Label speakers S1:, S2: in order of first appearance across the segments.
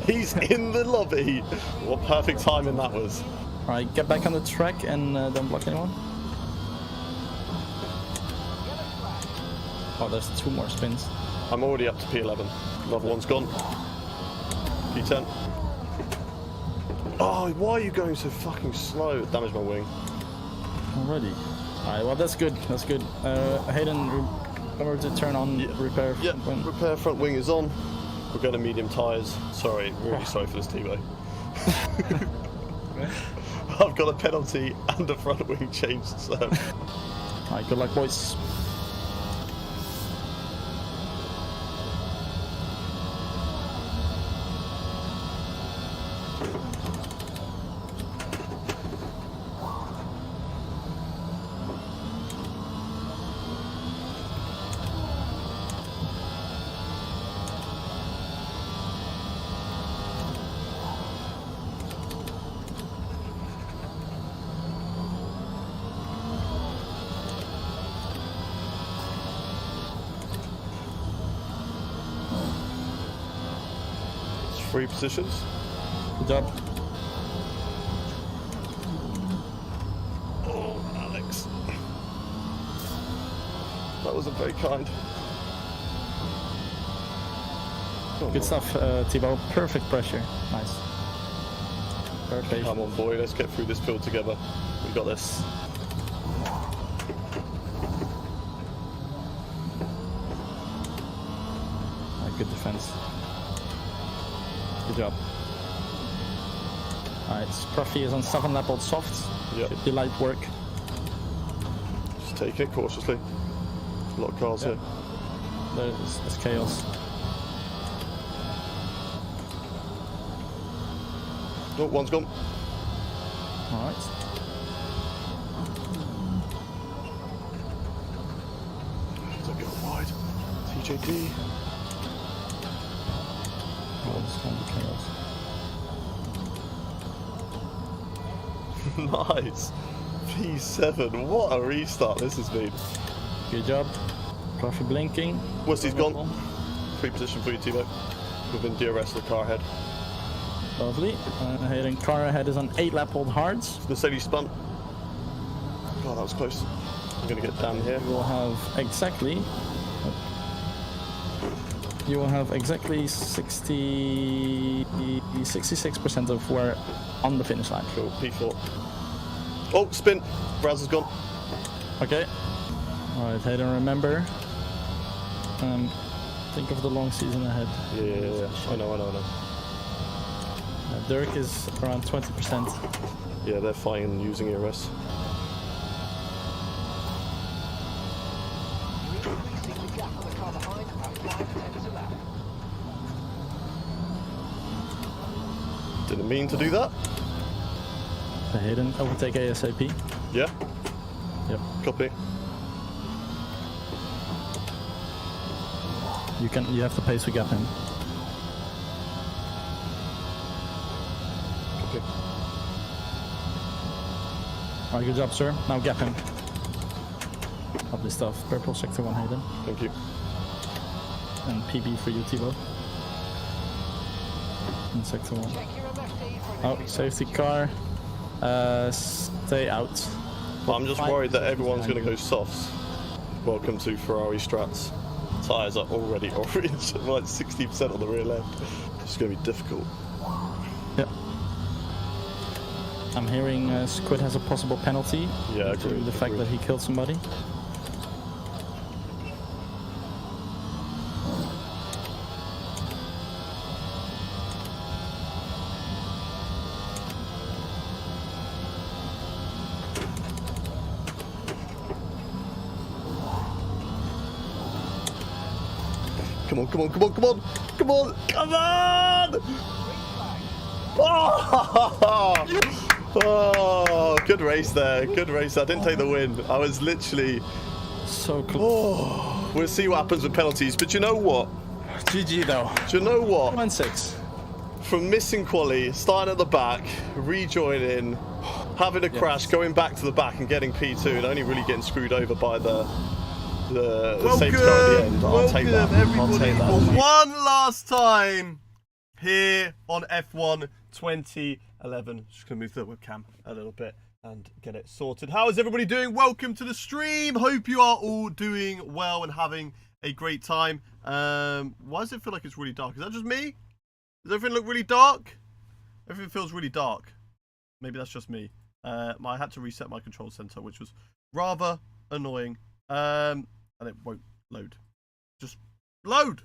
S1: He's in the lobby. What perfect timing that was.
S2: Alright, get back on the track and don't block anyone. Oh, there's 2 more spins.
S1: I'm already up to P11. Another one's gone. P10. Oh, why are you going so fucking slow? It damaged my wing.
S2: Already. Alright, well that's good. That's good. Hayden, remember to turn on repair front wing.
S1: Repair front wing is on. We're going to medium tyres. Sorry, really sorry for this T-Way. I've got a penalty and a front wing changed, so...
S2: Alright, good luck, boys.
S1: It's 3 positions.
S2: Good job.
S1: Oh, Alex. That wasn't very kind.
S2: Good stuff, Thibaut. Perfect pressure. Nice. Perfect.
S1: Come on, boy. Let's get through this field together. We got this.
S2: Good defense. Good job. Alright, Scruffy is on 7 lap old softs.
S1: Yep.
S2: Should be light work.
S1: Just taking it cautiously. A lot of cars here.
S2: There's chaos.
S1: Oh, one's gone.
S2: Alright.
S1: Don't go wide. TJD.
S2: Oh, it's going to be chaos.
S1: Nice. P7. What a restart this has been.
S2: Good job. Scruffy blinking.
S1: Wustie's gone. 3 position for you, Timo. Within DRS of the car ahead.
S2: Lovely. Hayden, car ahead is on 8 lap old hards.
S1: Mercedes spun. God, that was close. I'm going to get down here.
S2: You will have exactly 66% of where on the finish line.
S1: Cool, P4. Oh, spin. Raz has gone.
S2: Okay. Alright, Hayden, remember. Think of the long season ahead.
S1: Yeah. I know.
S2: Dirk is around 20%.
S1: Yeah, they're fine using ERS. Didn't mean to do that.
S2: Hayden, overtake ASAP.
S1: Yeah.
S2: Yep.
S1: Copy.
S2: You have the pace to gap him.
S1: Copy.
S2: Alright, good job, sir. Now gap him. Lovely stuff. Purple sector 1, Hayden.
S1: Thank you.
S2: And PB for you, Thibaut. In sector 1. Oh, safety car. Stay out.
S1: I'm just worried that everyone's going to go softs. Welcome to Ferrari Strats. Tyres are already orange, like 60% on the rear end. It's going to be difficult.
S2: Yep. I'm hearing Squid has a possible penalty.
S1: Yeah,
S2: due to the fact that he killed somebody.
S1: Come on! Oh, good race there. Good race. I didn't take the win. I was literally
S2: so close.
S1: Oh, we'll see what happens with penalties. But you know what?
S2: GG though.
S1: Do you know what?
S2: 1-6.
S1: From missing quali, starting at the back, rejoining, having a crash, going back to the back and getting P2, and only really getting screwed over by the safety car at the end. I'll take that. I'll take that.
S3: For one last time,
S1: here on F1 2011. Just gonna move the webcam a little bit and get it sorted. How is everybody doing? Welcome to the stream. Hope you are all doing well and having a great time. Why does it feel like it's really dark? Is that just me? Does everything look really dark? Everything feels really dark. Maybe that's just me. I had to reset my control center, which was rather annoying. And it won't load. Just load.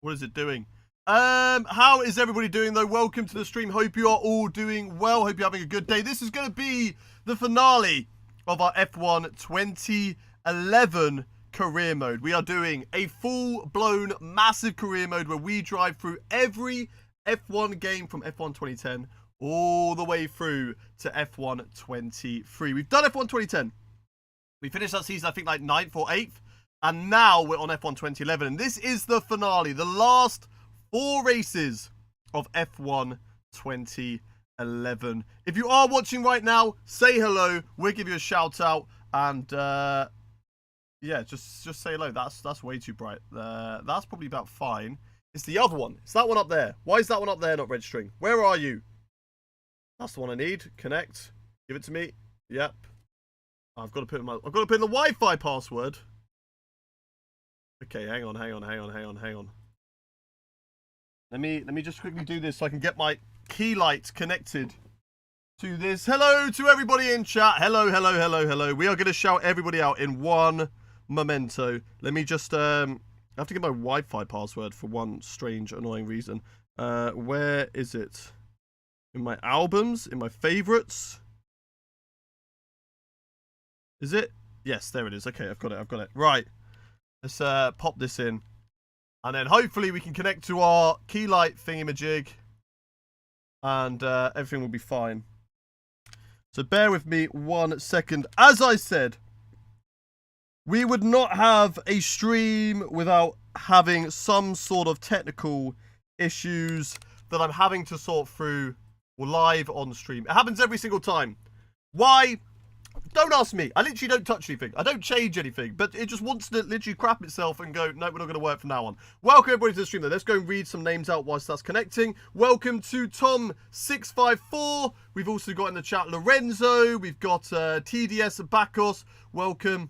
S1: What is it doing? How is everybody doing though? Welcome to the stream. Hope you are all doing well. Hope you're having a good day. This is going to be the finale of our F1 2011 career mode. We are doing a full-blown massive career mode where we drive through every F1 game from F1 2010 all the way through to F1 23. We've done F1 2010. We finished that season, I think, like 9th or 8th. And now we're on F1 2011. And this is the finale, the last 4 races of F1 2011. If you are watching right now, say hello. We'll give you a shout out. And yeah, just say hello. That's way too bright. That's probably about fine. It's the other one. It's that one up there. Why is that one up there not registering? Where are you? That's the one I need. Connect. Give it to me. Yep. I've got to put in the Wi-Fi password. Okay, hang on. Let me just quickly do this so I can get my key light connected to this. Hello to everybody in chat. Hello. We are going to shout everybody out in one memento. Let me just I have to get my Wi-Fi password for one strange, annoying reason. Where is it? In my albums? In my favorites? Is it? Yes, there it is. Okay, I've got it. Right. Let's pop this in. And then hopefully we can connect to our key light thingamajig. And everything will be fine. So bear with me 1 second. As I said, we would not have a stream without having some sort of technical issues that I'm having to sort through live on stream. It happens every single time. Why? Don't ask me. I literally don't touch anything. I don't change anything. But it just wants to literally crap itself and go, no, we're not going to work from now on. Welcome everybody to the stream though. Let's go and read some names out whilst that's connecting. Welcome to Tom654. We've also got in the chat Lorenzo. We've got TDS Bakos. Welcome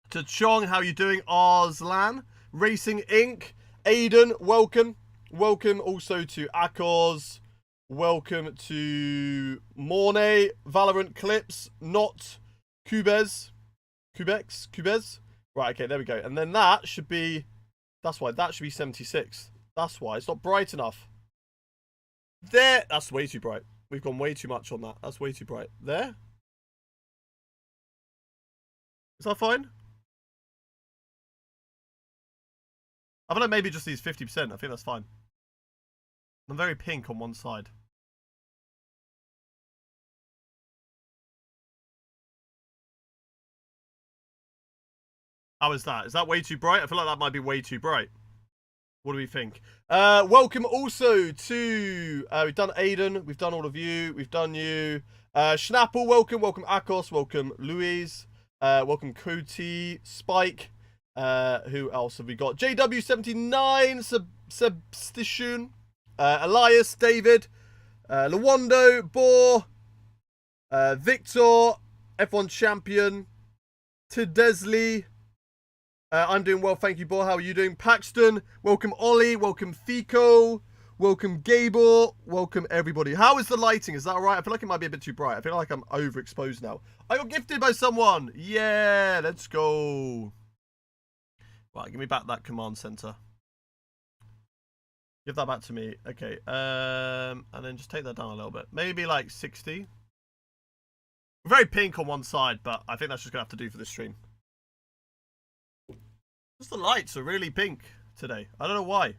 S1: to Chong. How you doing? Arslan. Racing Inc. Aiden. Welcome. Welcome also to Akos. Welcome to Mornay, Valorant Clips, not Cubez. Right, okay, there we go. And then that should be, that's why, that should be 76. That's why, it's not bright enough. There, that's way too bright. We've gone way too much on that. That's way too bright. There? Is that fine? I feel like maybe it just needs 50%. I think that's fine. I'm very pink on one side. How is that? Is that way too bright? I feel like that might be way too bright. What do we think? Welcome also to... we've done Aiden. We've done all of you. We've done you. Schnapple, welcome. Welcome Akos. Welcome Louise. Welcome Koti. Spike. Who else have we got? JW79. Substition. Elias, David, Lawando, Boar, Victor, F1 Champion, Tidesley, I'm doing well, thank you, Boar, how are you doing? Paxton, welcome Ollie, welcome Fico, welcome Gabor, welcome everybody. How is the lighting? Is that alright? I feel like it might be a bit too bright. I feel like I'm overexposed now. I got gifted by someone. Yeah, let's go. Right, give me back that command center. Give that back to me. Okay. And then just take that down a little bit. Maybe like 60. We're very pink on one side, but I think that's just going to have to do for this stream. Just the lights are really pink today. I don't know why.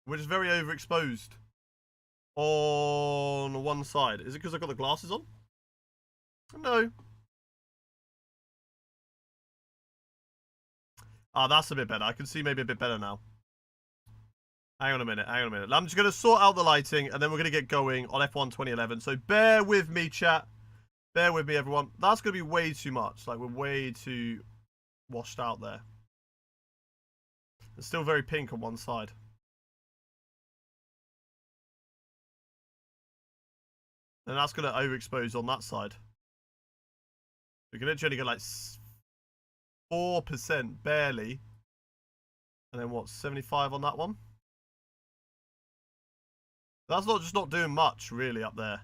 S1: We're just very overexposed on one side. Is it because I've got the glasses on? No. Ah, that's a bit better. I can see maybe a bit better now. Hang on a minute. I'm just going to sort out the lighting, and then we're going to get going on F1 2011. So bear with me, chat. Bear with me, everyone. That's going to be way too much. Like, we're way too washed out there. It's still very pink on one side. And that's going to overexpose on that side. We can literally get like 4%, barely. And then what, 75 on that one? That's not just not doing much, really, up there.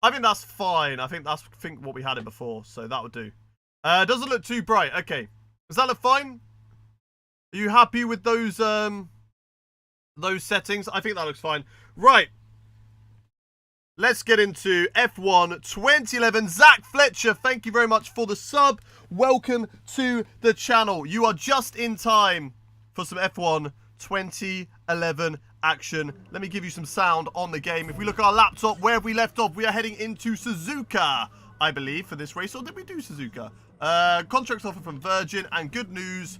S1: I think that's fine. I think that's what we had it before, so that would do. Doesn't look too bright. Okay. Does that look fine? Are you happy with those settings? I think that looks fine. Right. Let's get into F1 2011. Zach Fletcher, thank you very much for the sub. Welcome to the channel. You are just in time for some F1 2011 action. Let me give you some sound on the game. If we look at our laptop, where have we left off? We are heading into Suzuka, I believe, for this race. Or did we do Suzuka? Contract offer from Virgin, and good news.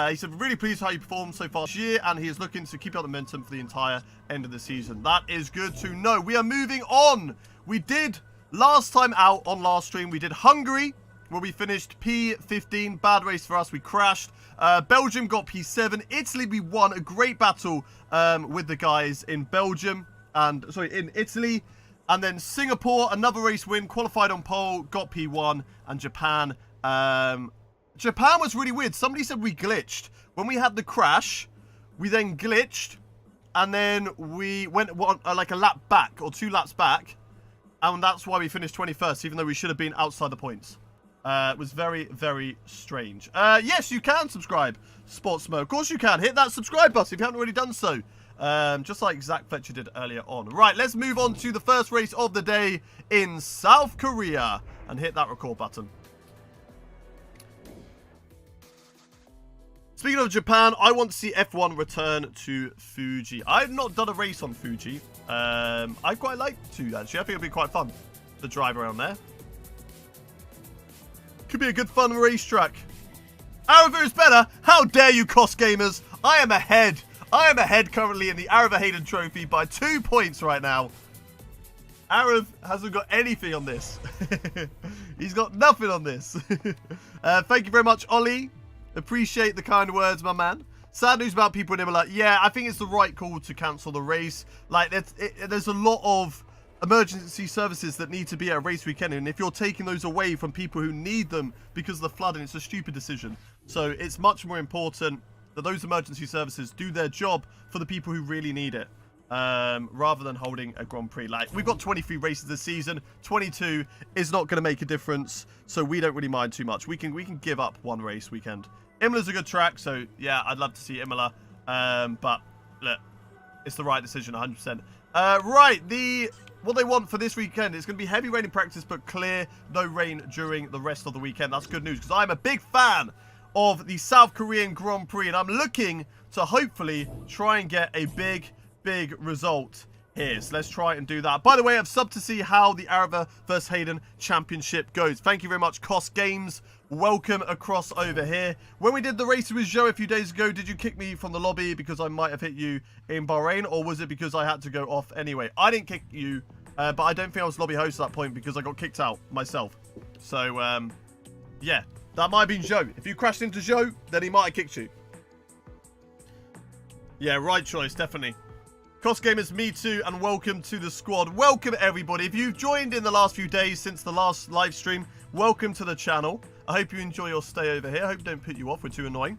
S1: He said, really pleased how you performed so far this year, and he is looking to keep up the momentum for the entire end of the season. That is good to know. We are moving on. We did, last time out on last stream, we did Hungary, where we finished P15. Bad race for us. We crashed. Belgium got P7. Italy, we won a great battle with the guys in Belgium, and sorry, in Italy. And then Singapore, another race win, qualified on pole, got P1, and Japan. Japan was really weird. Somebody said we glitched. When we had the crash, we then glitched, and then we went like a lap back, or 2 laps back, and that's why we finished 21st, even though we should have been outside the points. It was very, very strange. Yes, you can subscribe, Sportsmo. Of course you can. Hit that subscribe button if you haven't already done so. Just like Zach Fletcher did earlier on. Right, let's move on to the first race of the day in South Korea, and hit that record button. Speaking of Japan, I want to see F1 return to Fuji. I've not done a race on Fuji. I'd quite like to, actually. I think it'd be quite fun to drive around there. Could be a good fun racetrack. Arava is better. How dare you, cost gamers? I am ahead. I am ahead currently in the Arava Hayden Trophy by 2 points right now. Arav hasn't got anything on this. He's got nothing on this. Thank you very much, Ollie. Appreciate the kind words, my man. Sad news about people in Imola. Yeah, I think it's the right call to cancel the race. Like, there's a lot of emergency services that need to be at a race weekend, and if you're taking those away from people who need them because of the flooding, it's a stupid decision. So it's much more important that those emergency services do their job for the people who really need it, rather than holding a Grand Prix. Like, we've got 23 races this season. 22 is not going to make a difference, so we don't really mind too much. We can give up one race weekend. Imola's a good track, so yeah, I'd love to see Imola, but look, it's the right decision, 100%. Right, what they want for this weekend is going to be heavy rain in practice, but clear, no rain during the rest of the weekend. That's good news, because I'm a big fan of the South Korean Grand Prix, and I'm looking to hopefully try and get a big result here. So let's try and do that. By the way, I've subbed to see how the Arava vs Hayden Championship goes. Thank you very much, Cost Games. Welcome across over here. When we did the race with Joe a few days ago, did you kick me from the lobby because I might have hit you in Bahrain, or was it because I had to go off anyway? I didn't kick you, but I don't think I was lobby host at that point because I got kicked out myself. So, yeah, that might have been Joe. If you crashed into Joe, then he might have kicked you. Yeah, right choice, definitely. Cost Gamers, me too, and welcome to the squad. Welcome, everybody. If you've joined in the last few days since the last live stream, welcome to the channel. I hope you enjoy your stay over here. I hope it don't put you off. We're too annoying.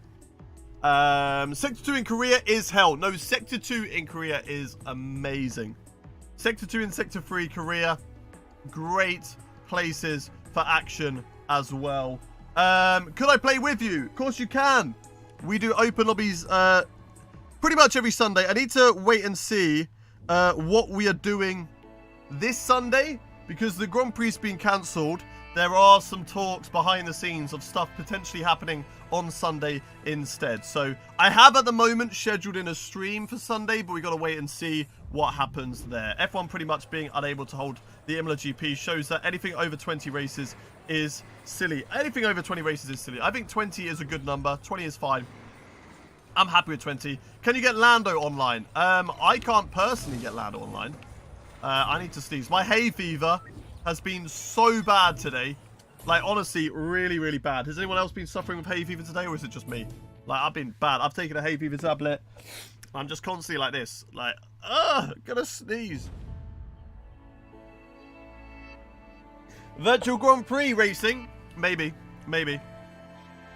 S1: Sector 2 in Korea is hell. No, Sector 2 in Korea is amazing. Sector 2 and Sector 3 Korea, great places for action as well. Could I play with you? Of course you can. We do open lobbies pretty much every Sunday. I need to wait and see what we are doing this Sunday, because the Grand Prix has been cancelled. There are some talks behind the scenes of stuff potentially happening on Sunday instead. So I have at the moment scheduled in a stream for Sunday, but we got to wait and see what happens there. F1 pretty much being unable to hold the Imola GP shows that anything over 20 races is silly. Anything over 20 races is silly. I think 20 is a good number. 20 is fine. I'm happy with 20. Can you get Lando online? I can't personally get Lando online. I need to sneeze. My hay fever has been so bad today. Like, honestly, really, really bad. Has anyone else been suffering with hay fever today, or is it just me? Like, I've been bad. I've taken a hay fever tablet. I'm just constantly like this. Like, gonna sneeze. Virtual Grand Prix racing? Maybe. Maybe.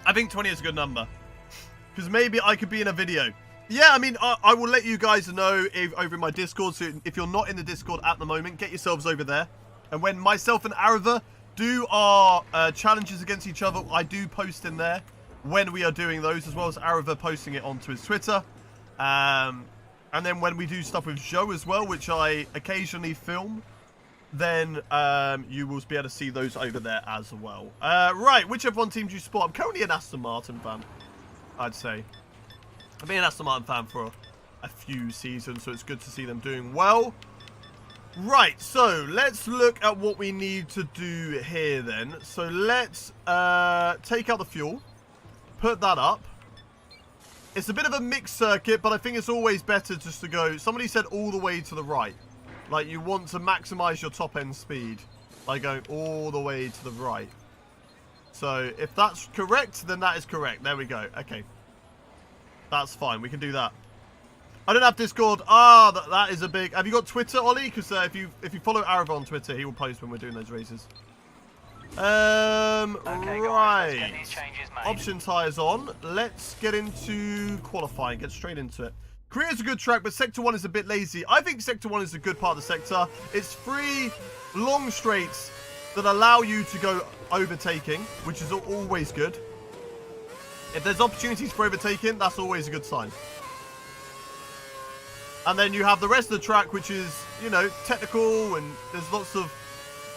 S1: I think 20 is a good number. Because maybe I could be in a video. Yeah, I mean, I will let you guys know over in my Discord. So if you're not in the Discord at the moment, get yourselves over there. And when myself and Arava do our challenges against each other, I do post in there when we are doing those, as well as Arava posting it onto his Twitter. And then when we do stuff with Joe as well, which I occasionally film, then you will be able to see those over there as well. Right, which F1 team do you support? I'm currently an Aston Martin fan, I'd say. I've been an Aston Martin fan for a few seasons, so it's good to see them doing well. Right, so let's look at what we need to do here then. So let's take out the fuel, put that up. It's a bit of a mixed circuit, but I think it's always better just to go... Somebody said all the way to the right. Like, you want to maximize your top-end speed by going all the way to the right. So, if that's correct, then that is correct. There we go. Okay. That's fine. We can do that. I don't have Discord. Ah, that is a big... Have you got Twitter, Ollie? Because if you follow Arava on Twitter, he will post when we're doing those races. Okay, right. Guys, these changes made. Option tyres on. Let's get into qualifying. Get straight into it. Korea's a good track, but Sector 1 is a bit lazy. I think Sector 1 is a good part of the sector. It's 3 long straights that allow you to go overtaking, which is always good. If there's opportunities for overtaking, that's always a good sign. And then you have the rest of the track, which is, you know, technical, and there's lots of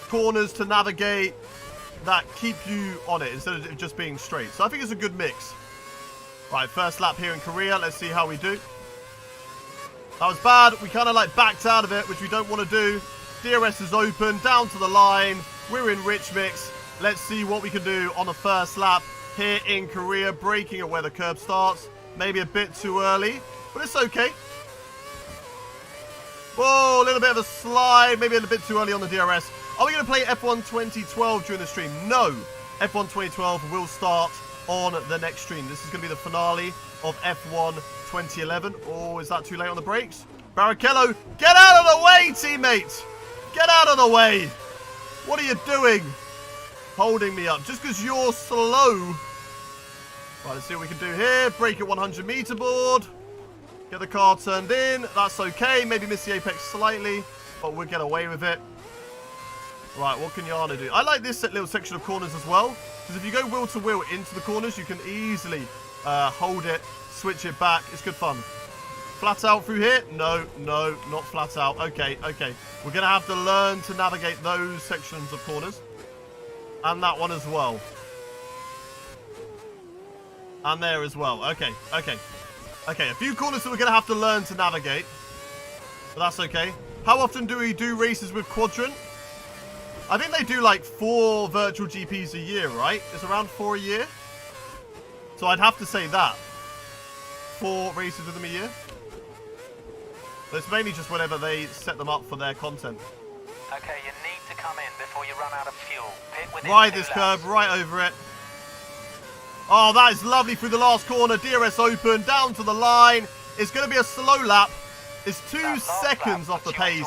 S1: corners to navigate that keep you on it instead of just being straight. So I think it's a good mix. Right, first lap here in Korea. Let's see how we do. That was bad. We kind of like backed out of it, which we don't want to do. DRS is open, down to the line. We're in rich mix. Let's see what we can do on the first lap here in Korea. Braking at where the curb starts. Maybe a bit too early, but it's okay. Whoa, a little bit of a slide. Maybe a little bit too early on the DRS. Are we going to play F1 2012 during the stream? No. F1 2012 will start on the next stream. This is going to be the finale of F1 2011. Oh, is that too late on the brakes? Barrichello, get out of the way, teammate. Get out of the way. What are you doing? Holding me up just because you're slow. Right, let's see what we can do here. Brake at 100 meter board. Get the car turned in. That's okay. Maybe miss the apex slightly, but we'll get away with it. Right, what can Yana do? I like this little section of corners as well, because if you go wheel to wheel into the corners, you can easily hold it, switch it back. It's good fun. Flat out through here? No, no, not flat out. Okay, okay. We're going to have to learn to navigate those sections of corners. And that one as well. And there as well. Okay, okay. Okay, a few corners that we're going to have to learn to navigate. But that's okay. How often do we do races with Quadrant? I think they do like 4 virtual GPs a year, right? It's around 4 a year. So I'd have to say that. 4 races with them a year. But it's mainly just whenever they set them up for their content.
S3: Okay, you need to come in before you run out of fuel. Pit within
S1: Ride this curve, right over it. Oh, that is lovely through the last corner. DRS open, down to the line. It's going to be a slow lap. It's 2 seconds off the pace.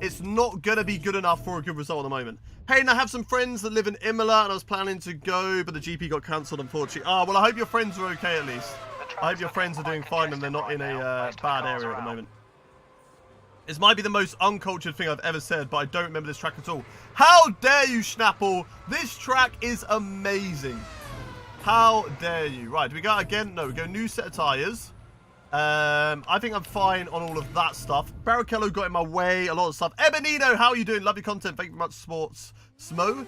S1: It's not going to be good enough for a good result at the moment. Hey, and I have some friends that live in Imola, and I was planning to go, but the GP got cancelled, unfortunately. Oh, well, I hope your friends are okay at least. I hope your friends are doing fine and they're not in a bad area at the moment. This might be the most uncultured thing I've ever said, but I don't remember this track at all. How dare you, Schnapple? This track is amazing. How dare you? Right, do we go again? No, we go new set of tyres. I think I'm fine on all of that stuff. Barrichello got in my way, a lot of stuff. Ebonito, how are you doing? Lovely content. Thank you very much, Sports Smo.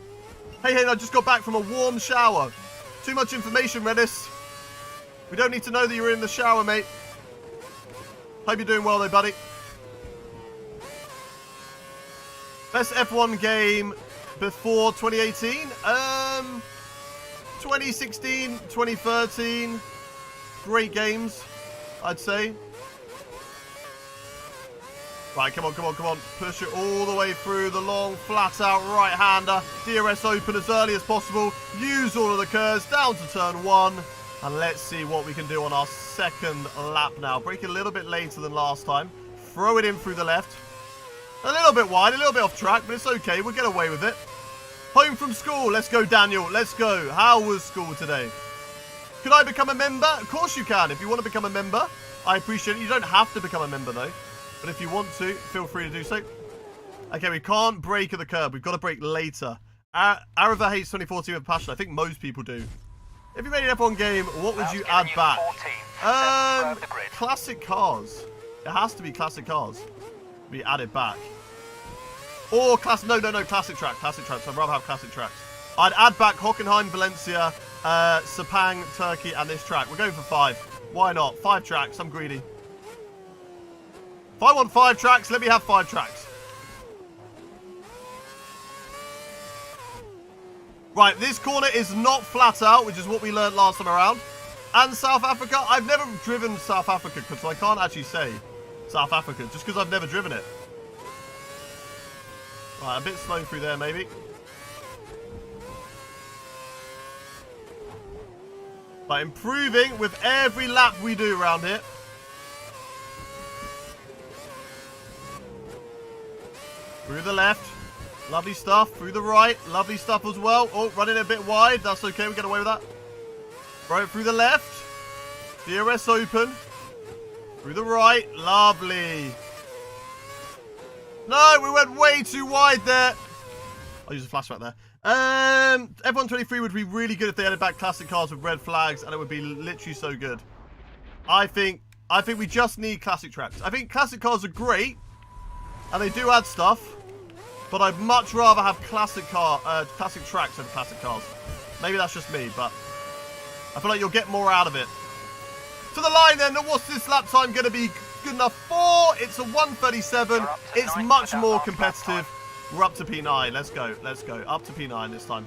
S1: Hey, I just got back from a warm shower. Too much information, Redis. We don't need to know that you were in the shower, mate. Hope you're doing well, though, buddy. Best F1 game before 2018? 2016, 2013. Great games, I'd say. Right, come on, come on, come on. Push it all the way through the long, flat-out right-hander. DRS open as early as possible. Use all of the curves down to turn 1. And let's see what we can do on our second lap now. Brake a little bit later than last time. Throw it in through the left. A little bit wide, a little bit off track, but it's okay. We'll get away with it. Home from school. Let's go, Daniel. Let's go. How was school today? Could I become a member? Of course you can. If you want to become a member, I appreciate it. You don't have to become a member, though. But if you want to, feel free to do so. Okay, we can't brake at the curb. We've got to brake later. Arava hates 2014 with passion. I think most people do. If you made an F1 game, what would you add back? Classic cars. It has to be classic cars. We add it back. Or classic. No, classic track. Classic tracks. I'd rather have classic tracks. I'd add back Hockenheim, Valencia, Sepang, Turkey, and this track. We're going for 5. Why not? 5 tracks. I'm greedy. If I want 5 tracks, let me have 5 tracks. Right, this corner is not flat out, which is what we learned last time around. And South Africa. I've never driven South Africa, so I can't actually say South Africa, just because I've never driven it. Right, a bit slow through there, maybe. But improving with every lap we do around here. Through the left. Lovely stuff. Through the right. Lovely stuff as well. Oh, running a bit wide. That's okay. We get away with that. Right, through the left. DRS open. Through the right. Lovely. No, we went way too wide there. I'll use a flashback there. F1 23 would be really good if they added back classic cars with red flags, and it would be literally so good. I think we just need classic tracks. I think classic cars are great, and they do add stuff, but I'd much rather have classic tracks than classic cars. Maybe that's just me, but I feel like you'll get more out of it. To the line then, what's this lap time going to be good enough for? It's a 1:37. It's much more competitive. We're up to P9. Let's go. Let's go. Up to P9 this time.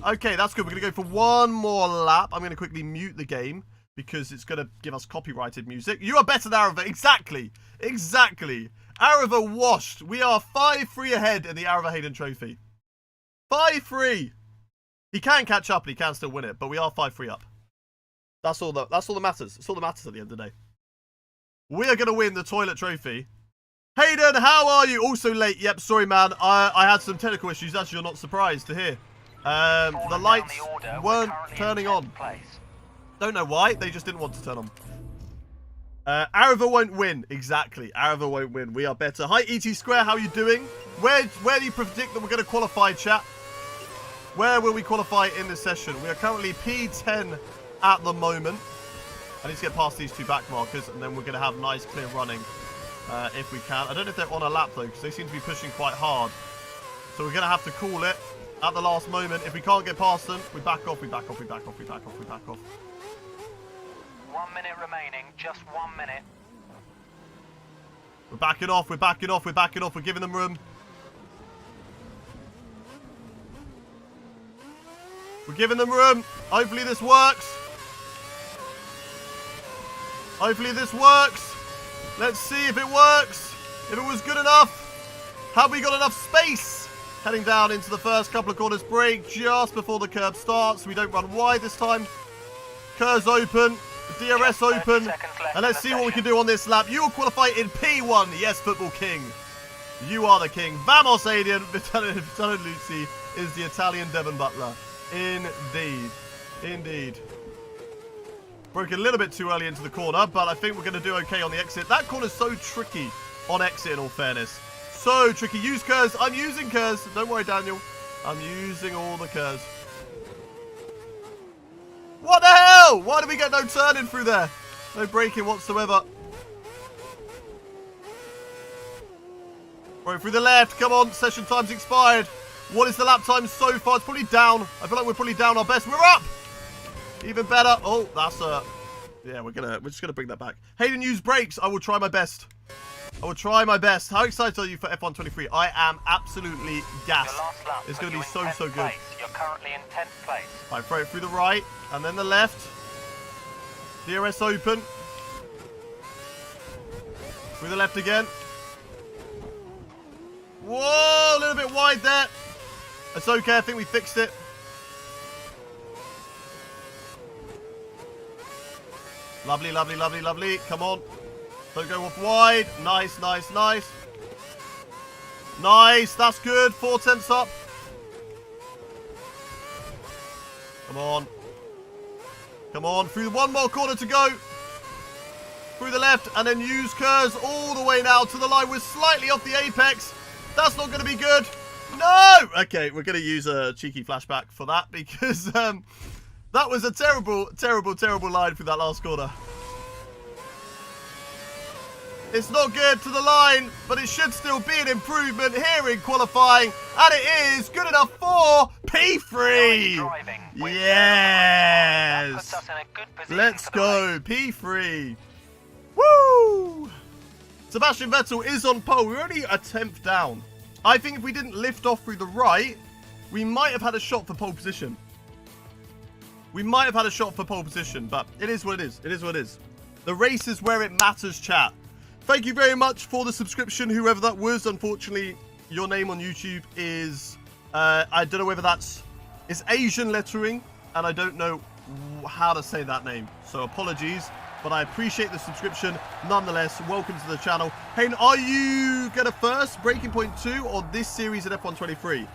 S1: Okay, that's good. We're going to go for one more lap. I'm going to quickly mute the game because it's going to give us copyrighted music. You are better than Arava. Exactly. Exactly. Arava washed. We are 5-3 ahead in the Arava Hayden Trophy. 5-3. He can catch up and he can still win it, but we are 5-3 up. That's all that matters. That's all that matters at the end of the day. We are going to win the toilet trophy. Hayden, how are you? Also late. Yep, sorry, man. I had some technical issues, as you're not surprised to hear. The lights weren't turning on. Don't know why. They just didn't want to turn on. Arava won't win. Exactly. Arava won't win. We are better. Hi, ET Square. How are you doing? Where do you predict that we're going to qualify, chat? Where will we qualify in this session? We are currently P10 at the moment. I need to get past these 2 back markers, and then we're going to have nice, clear running. If we can. I don't know if they're on a lap though, because they seem to be pushing quite hard. So we're going to have to call it at the last moment. If we can't get past them, we back off, we back off, we back off, we back off, we back off.
S3: 1 minute remaining, just 1 minute.
S1: We're backing off, we're backing off, we're backing off, we're giving them room. We're giving them room. Hopefully this works. Hopefully this works. Let's see if it works. If it was good enough. Have we got enough space? Heading down into the first couple of corners. Brake just before the curb starts. We don't run wide this time. Curves open. The DRS open. And let's see what we can do on this lap. You will qualify in P1. Yes, Football King. You are the king. Vamos, Adrian. Vitale Luzzi is the Italian Devon Butler. Indeed. Indeed. Broke a little bit too early into the corner, but I think we're going to do okay on the exit. That corner's so tricky on exit, in all fairness. So tricky. Use curves. I'm using curves. Don't worry, Daniel. I'm using all the curves. What the hell? Why did we get no turning through there? No braking whatsoever. Right, through the left. Come on. Session time's expired. What is the lap time so far? It's probably down. I feel like we're probably down our best. We're up! Even better. Oh, that's yeah, we're just gonna bring that back. Hayden, use brakes. I will try my best. I will try my best. How excited are you for F1 23? I am absolutely gassed. It's gonna be so good.
S3: You're currently in 10th place.
S1: Right, throw it through the right and then the left. DRS open. Through the left again. Whoa, a little bit wide there. It's okay. I think we fixed it. Lovely, lovely, lovely, lovely. Come on. Don't go off wide. Nice, nice, nice. Nice. That's good. 4 tenths up. Come on. Come on. Through one more corner to go. Through the left, and then use curves all the way now to the line. We're slightly off the apex. That's not going to be good. No! Okay, we're going to use a cheeky flashback for that because that was a terrible, terrible, terrible line through that last corner. It's not good to the line, but it should still be an improvement here in qualifying. And it is good enough for P3. Yes. Let's go, P3. Woo! Sebastian Vettel is on pole. We're only a 10th down. I think if we didn't lift off through the right, we might have had a shot for pole position. We might have had a shot for pole position, but it is what it is. It is what it is. The race is where it matters, chat. Thank you very much for the subscription, whoever that was. Unfortunately, your name on YouTube is, I don't know whether it's Asian lettering, and I don't know how to say that name. So apologies. But I appreciate the subscription nonetheless. Welcome to the channel. Hayden, are you going to first Breaking Point 2 or this series in F1 23?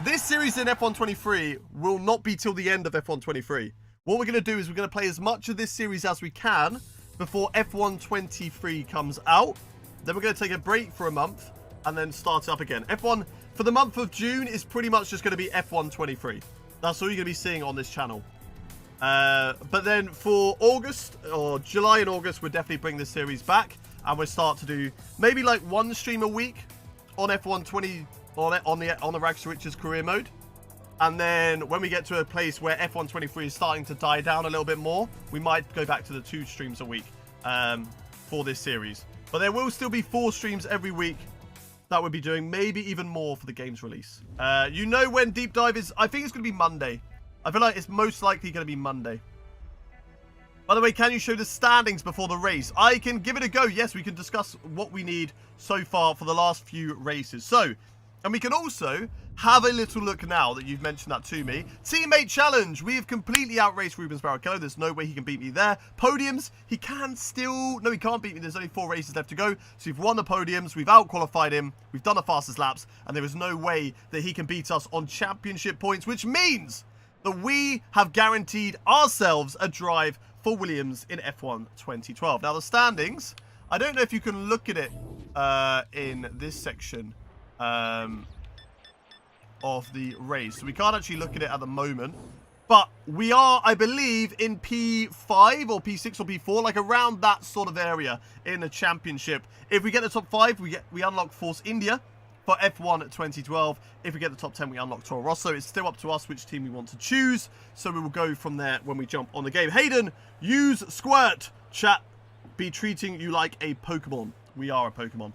S1: This series in F1 23 will not be till the end of F1 23. What we're going to do is we're going to play as much of this series as we can before F1 23 comes out. Then we're going to take a break for a month and then start it up again. F1 for the month of June is pretty much just going to be F1 23. That's all you're going to be seeing on this channel. But then for August, or July and August, we'll definitely bring this series back. And we'll start to do maybe like one stream a week on F1 20, on the Rags to Riches career mode. And then when we get to a place where F1 23 is starting to die down a little bit more, we might go back to the 2 streams a week for this series. But there will still be 4 streams every week that we'll be doing, maybe even more for the game's release. You know when Deep Dive is, I think it's going to be Monday. I feel like it's most likely going to be Monday. By the way, can you show the standings before the race? I can give it a go. Yes, we can discuss what we need so far for the last few races. So, and we can also have a little look now that you've mentioned that to me. Teammate challenge. We have completely outraced Rubens Barrichello. There's no way he can beat me there. Podiums. He can still... No, he can't beat me. There's only 4 races left to go. So we've won the podiums. We've out-qualified him. We've done the fastest laps. And there is no way that he can beat us on championship points, which means that we have guaranteed ourselves a drive for Williams in F1 2012. Now, the standings, I don't know if you can look at it in this section of the race. So we can't actually look at it at the moment. But we are, I believe, in P5 or P6 or P4, like around that sort of area in the championship. If we get the top 5, we unlock Force India for F1 2012. If we get the top 10, we unlock Toro Rosso. It's still up to us which team we want to choose. So we will go from there when we jump on the game. Hayden, use Squirt. Chat, be treating you like a Pokemon. We are a Pokemon.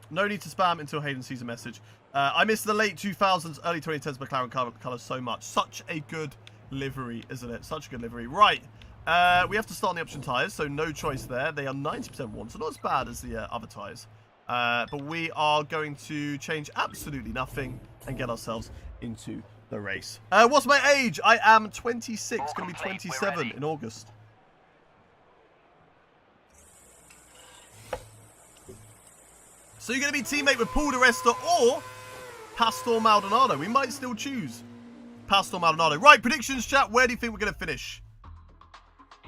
S1: No need to spam until Hayden sees a message. I miss the late 2000s, early 2010s McLaren colours so much. Such a good livery, isn't it? Such a good livery. Right. We have to start on the option tyres, so no choice there. They are 90% worn, so not as bad as the other tyres. But we are going to change absolutely nothing and get ourselves into the race. What's my age? I am 26, going to be 27 in August. So you're going to be teammate with Paul Di Resta or Pastor Maldonado. We might still choose Pastor Maldonado. Right, predictions, chat. Where do you think we're going to finish?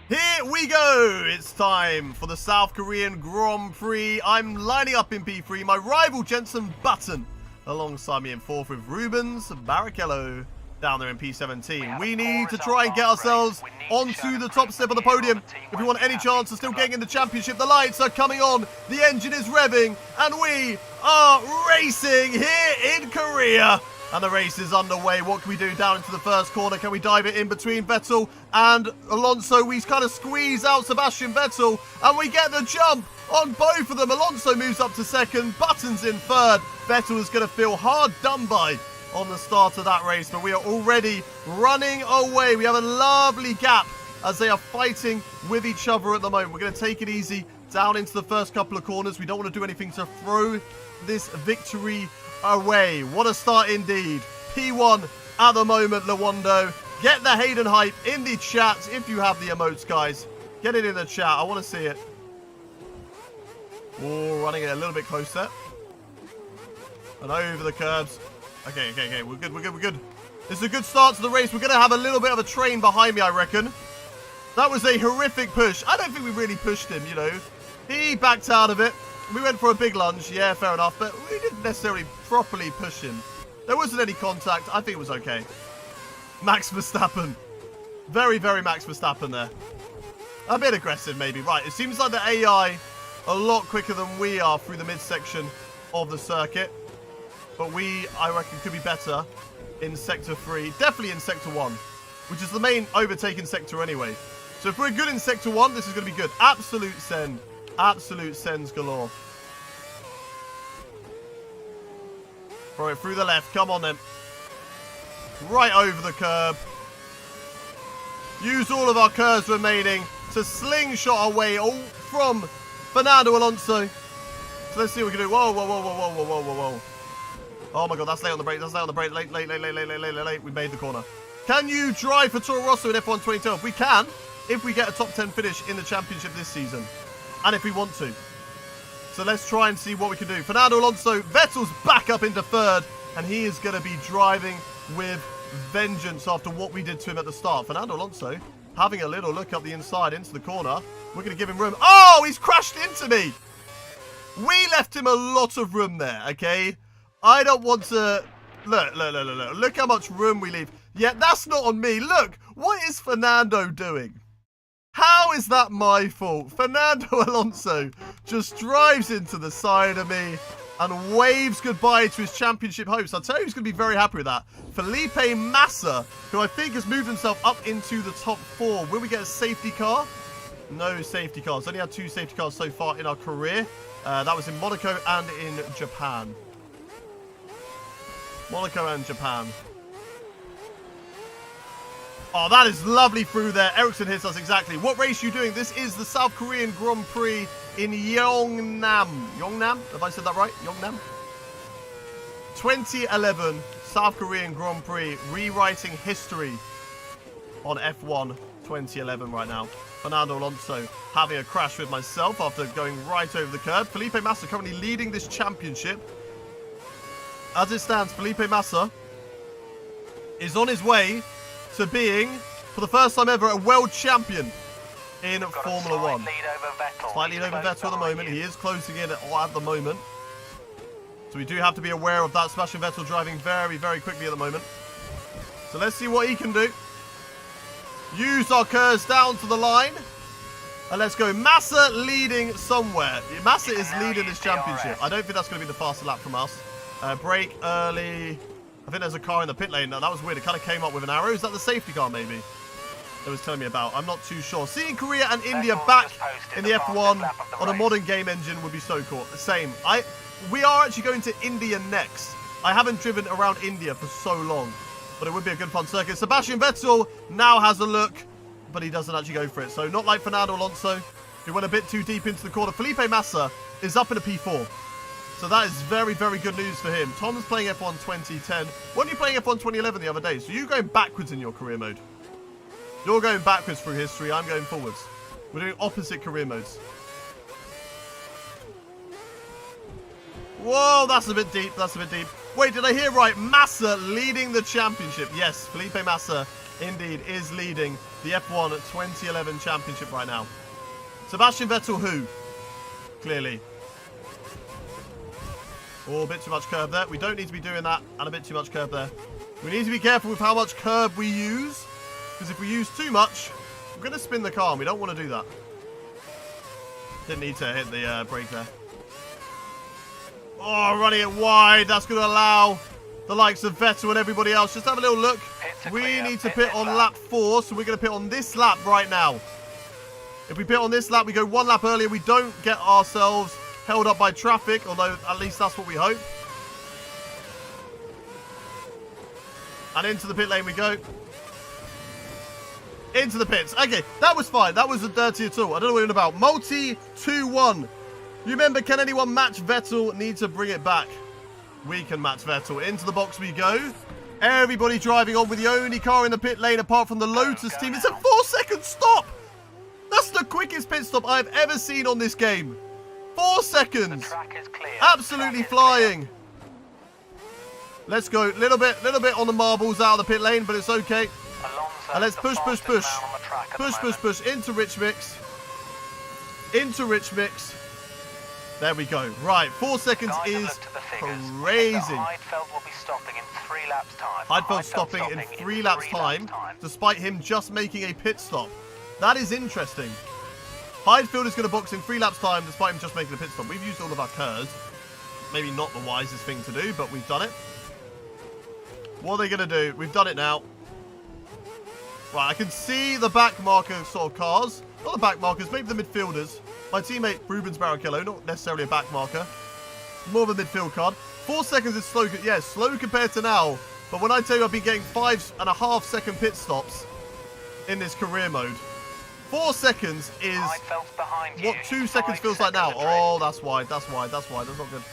S1: Here we go. It's time for the South Korean Grand Prix. I'm lining up in P3. My rival, Jenson Button, alongside me in 4th with Rubens Barrichello down there in P17. We need to try and get ourselves onto the top step of the podium if we want any chance of still getting in the championship. The lights are coming on. The engine is revving. And we are racing here in Korea. And the race is underway. What can we do down into the first corner? Can we dive it in between Vettel and Alonso? We kind of squeeze out Sebastian Vettel and we get the jump on both of them. Alonso moves up to second. Button's in third. Vettel is going to feel hard done by on the start of that race, but we are already running away. We have a lovely gap as they are fighting with each other at the moment. We're going to take it easy down into the first couple of corners. We don't want to do anything to throw this victory away. What a start indeed. P1 at the moment, Lawando. Get the Hayden hype in the chat if you have the emotes, guys. Get it in the chat. I want to see it. Oh, running it a little bit closer. And over the curbs. Okay. We're good. This is a good start to the race. We're going to have a little bit of a train behind me, I reckon. That was a horrific push. I don't think we really pushed him, you know. He backed out of it. We went for a big lunge. Yeah, fair enough. But we didn't necessarily properly push him. There wasn't any contact. I think it was okay. Max Verstappen. Very, very Max Verstappen there. A bit aggressive, maybe. Right, it seems like the AI a lot quicker than we are through the midsection of the circuit. But we, I reckon, could be better in Sector 3. Definitely in Sector 1, which is the main overtaking sector anyway. So if we're good in Sector 1, this is going to be good. Absolute send. Absolute sends galore. Throw it through the left. Come on, then. Right over the curb. Use all of our curves remaining to slingshot our way all from Fernando Alonso. So let's see what we can do. Whoa, whoa, whoa, whoa, whoa, whoa, whoa, whoa. Oh my god, that's late on the brake. That's late on the brake. Late. We made the corner. Can you drive for Toro Rosso in F1 2012? We can, if we get a top 10 finish in the championship this season. And if we want to. So let's try and see what we can do. Fernando Alonso, Vettel's back up into third. And he is going to be driving with vengeance after what we did to him at the start. Fernando Alonso having a little look up the inside into the corner. We're going to give him room. Oh, he's crashed into me. We left him a lot of room there, okay? I don't want to... Look. Look how much room we leave. Yeah, that's not on me. Look, what is Fernando doing? How is that my fault? Fernando Alonso just drives into the side of me and waves goodbye to his championship hopes. I'll tell you who's going to be very happy with that. Felipe Massa, who I think has moved himself up into the top 4. Will we get a safety car? No safety cars. Only had 2 safety cars so far in our career. That was in Monaco and in Japan. Monaco and Japan. Oh, that is lovely through there. Ericsson hits us exactly. What race are you doing? This is the South Korean Grand Prix in Yeongnam. Yeongnam? Have I said that right? Yeongnam? 2011 South Korean Grand Prix. Rewriting history on F1 2011 right now. Fernando Alonso having a crash with myself after going right over the curb. Felipe Massa currently leading this championship. As it stands, Felipe Massa is on his way to being, for the first time ever, a world champion in Formula 1. Slight lead over Vettel at the moment. He is closing in at the moment. So we do have to be aware of that. Sebastian Vettel driving very, very quickly at the moment. So let's see what he can do. Use our curves down to the line. And let's go. Massa leading somewhere. Massa is leading this championship. I don't think that's going to be the faster lap from us. Brake early. I think there's a car in the pit lane. Now, that was weird. It kind of came up with an arrow. Is that the safety car, maybe? It was telling me about. I'm not too sure. Seeing Korea and India back in the F1 on a modern game engine would be so cool. Same. We are actually going to India next. I haven't driven around India for so long. But it would be a good fun circuit. Sebastian Vettel now has a look. But he doesn't actually go for it. So not like Fernando Alonso, who went a bit too deep into the corner. Felipe Massa is up in a P4. So that is very, very good news for him. Tom's playing F1 2010. Weren't you playing F1 2011 the other day? So you're going backwards in your career mode. You're going backwards through history. I'm going forwards. We're doing opposite career modes. Whoa, that's a bit deep. That's a bit deep. Wait, did I hear right? Massa leading the championship. Yes, Felipe Massa indeed is leading the F1 2011 championship right now. Sebastian Vettel who? Clearly. Oh, a bit too much curb there. We don't need to be doing that. And a bit too much curb there. We need to be careful with how much curb we use. Because if we use too much, we're going to spin the car. And we don't want to do that. Didn't need to hit the brake there. Oh, running it wide. That's going to allow the likes of Vettel and everybody else. Just have a little look. We need to pit on lap 4. So we're going to pit on this lap right now. If we pit on this lap, we go 1 lap earlier. We don't get ourselves held up by traffic, although at least that's what we hope. And into the pit lane we go. Into the pits. Okay, that was fine. That wasn't dirty at all. I don't know what you're about. Multi 2-1. You remember, can anyone match Vettel? Need to bring it back. We can match Vettel. Into the box we go. Everybody driving on with the only car in the pit lane apart from the Lotus team. It's a 4-second stop. That's the quickest pit stop I've ever seen on this game. 4 seconds. Absolutely flying. Let's go. Little bit on the marbles out of the pit lane, but it's okay. And let's push. Push. Into rich mix. There we go. Right, 4 seconds is crazy.
S3: Heidfeld will be stopping in 3 laps time.
S1: Heidfeld's stopping in 3 laps time, despite him just making a pit stop. That is interesting. Heidfeld is going to box in 3 laps time, despite him just making a pit stop. We've used all of our curves. Maybe not the wisest thing to do, but we've done it. What are they going to do? We've done it now. Right, I can see the back marker sort of cars. Not the back markers, maybe the midfielders. My teammate Rubens Barrichello, not necessarily a back marker. More of a midfield card. 4 seconds is slow. Yeah, slow compared to now. But when I tell you I've been getting 5.5 second pit stops in this career mode. 4 seconds is what 2 seconds feels like now. Oh, that's wide. That's not good.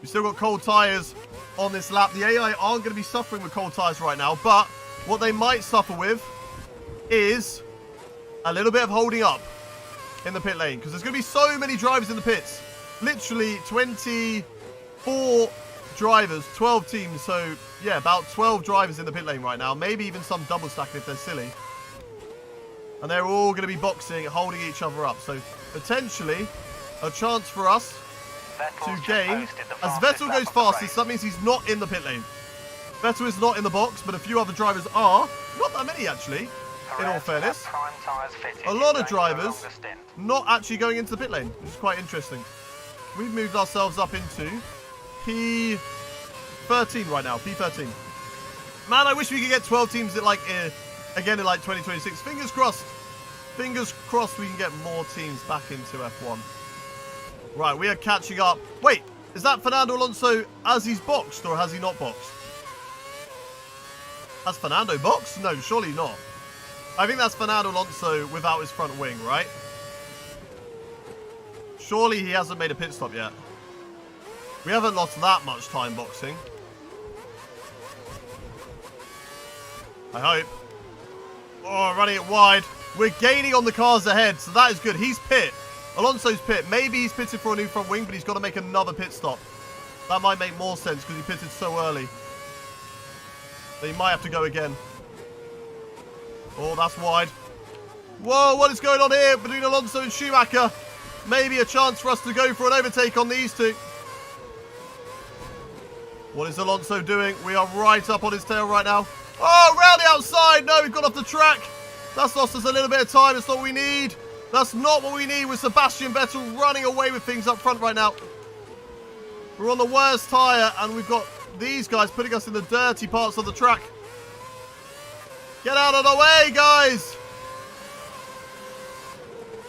S1: We still got cold tyres on this lap. The AI aren't going to be suffering with cold tyres right now. But what they might suffer with is a little bit of holding up in the pit lane, because there's going to be so many drivers in the pits. Literally 24 drivers, 12 teams. So yeah, about 12 drivers in the pit lane right now. Maybe even some double stacking if they're silly. And they're all going to be boxing, holding each other up. So potentially a chance for us to gain. As Vettel goes fastest, that means he's not in the pit lane. Vettel is not in the box, but a few other drivers are. Not that many actually, in all fairness. A lot of drivers not actually going into the pit lane, which is quite interesting. We've moved ourselves up into P13 right now, P13. Man, I wish we could get 12 teams at again in 2026. Fingers crossed. Fingers crossed we can get more teams back into F1. Right, we are catching up. Wait, is that Fernando Alonso as he's boxed, or has he not boxed? Has Fernando boxed? No, surely not. I think that's Fernando Alonso without his front wing, right? Surely he hasn't made a pit stop yet. We haven't lost that much time boxing. I hope. Oh, running it wide. We're gaining on the cars ahead, so that is good. He's pit. Alonso's pit. Maybe he's pitted for a new front wing, but he's got to make another pit stop. That might make more sense because he pitted so early. So he might have to go again. Oh, that's wide. Whoa, what is going on here between Alonso and Schumacher? Maybe a chance for us to go for an overtake on these two. What is Alonso doing? We are right up on his tail right now. Oh, round the outside. No, we've got off the track. That's lost us a little bit of time. That's not what we need. That's not what we need with Sebastian Vettel running away with things up front right now. We're on the worst tyre, and we've got these guys putting us in the dirty parts of the track. Get out of the way, guys.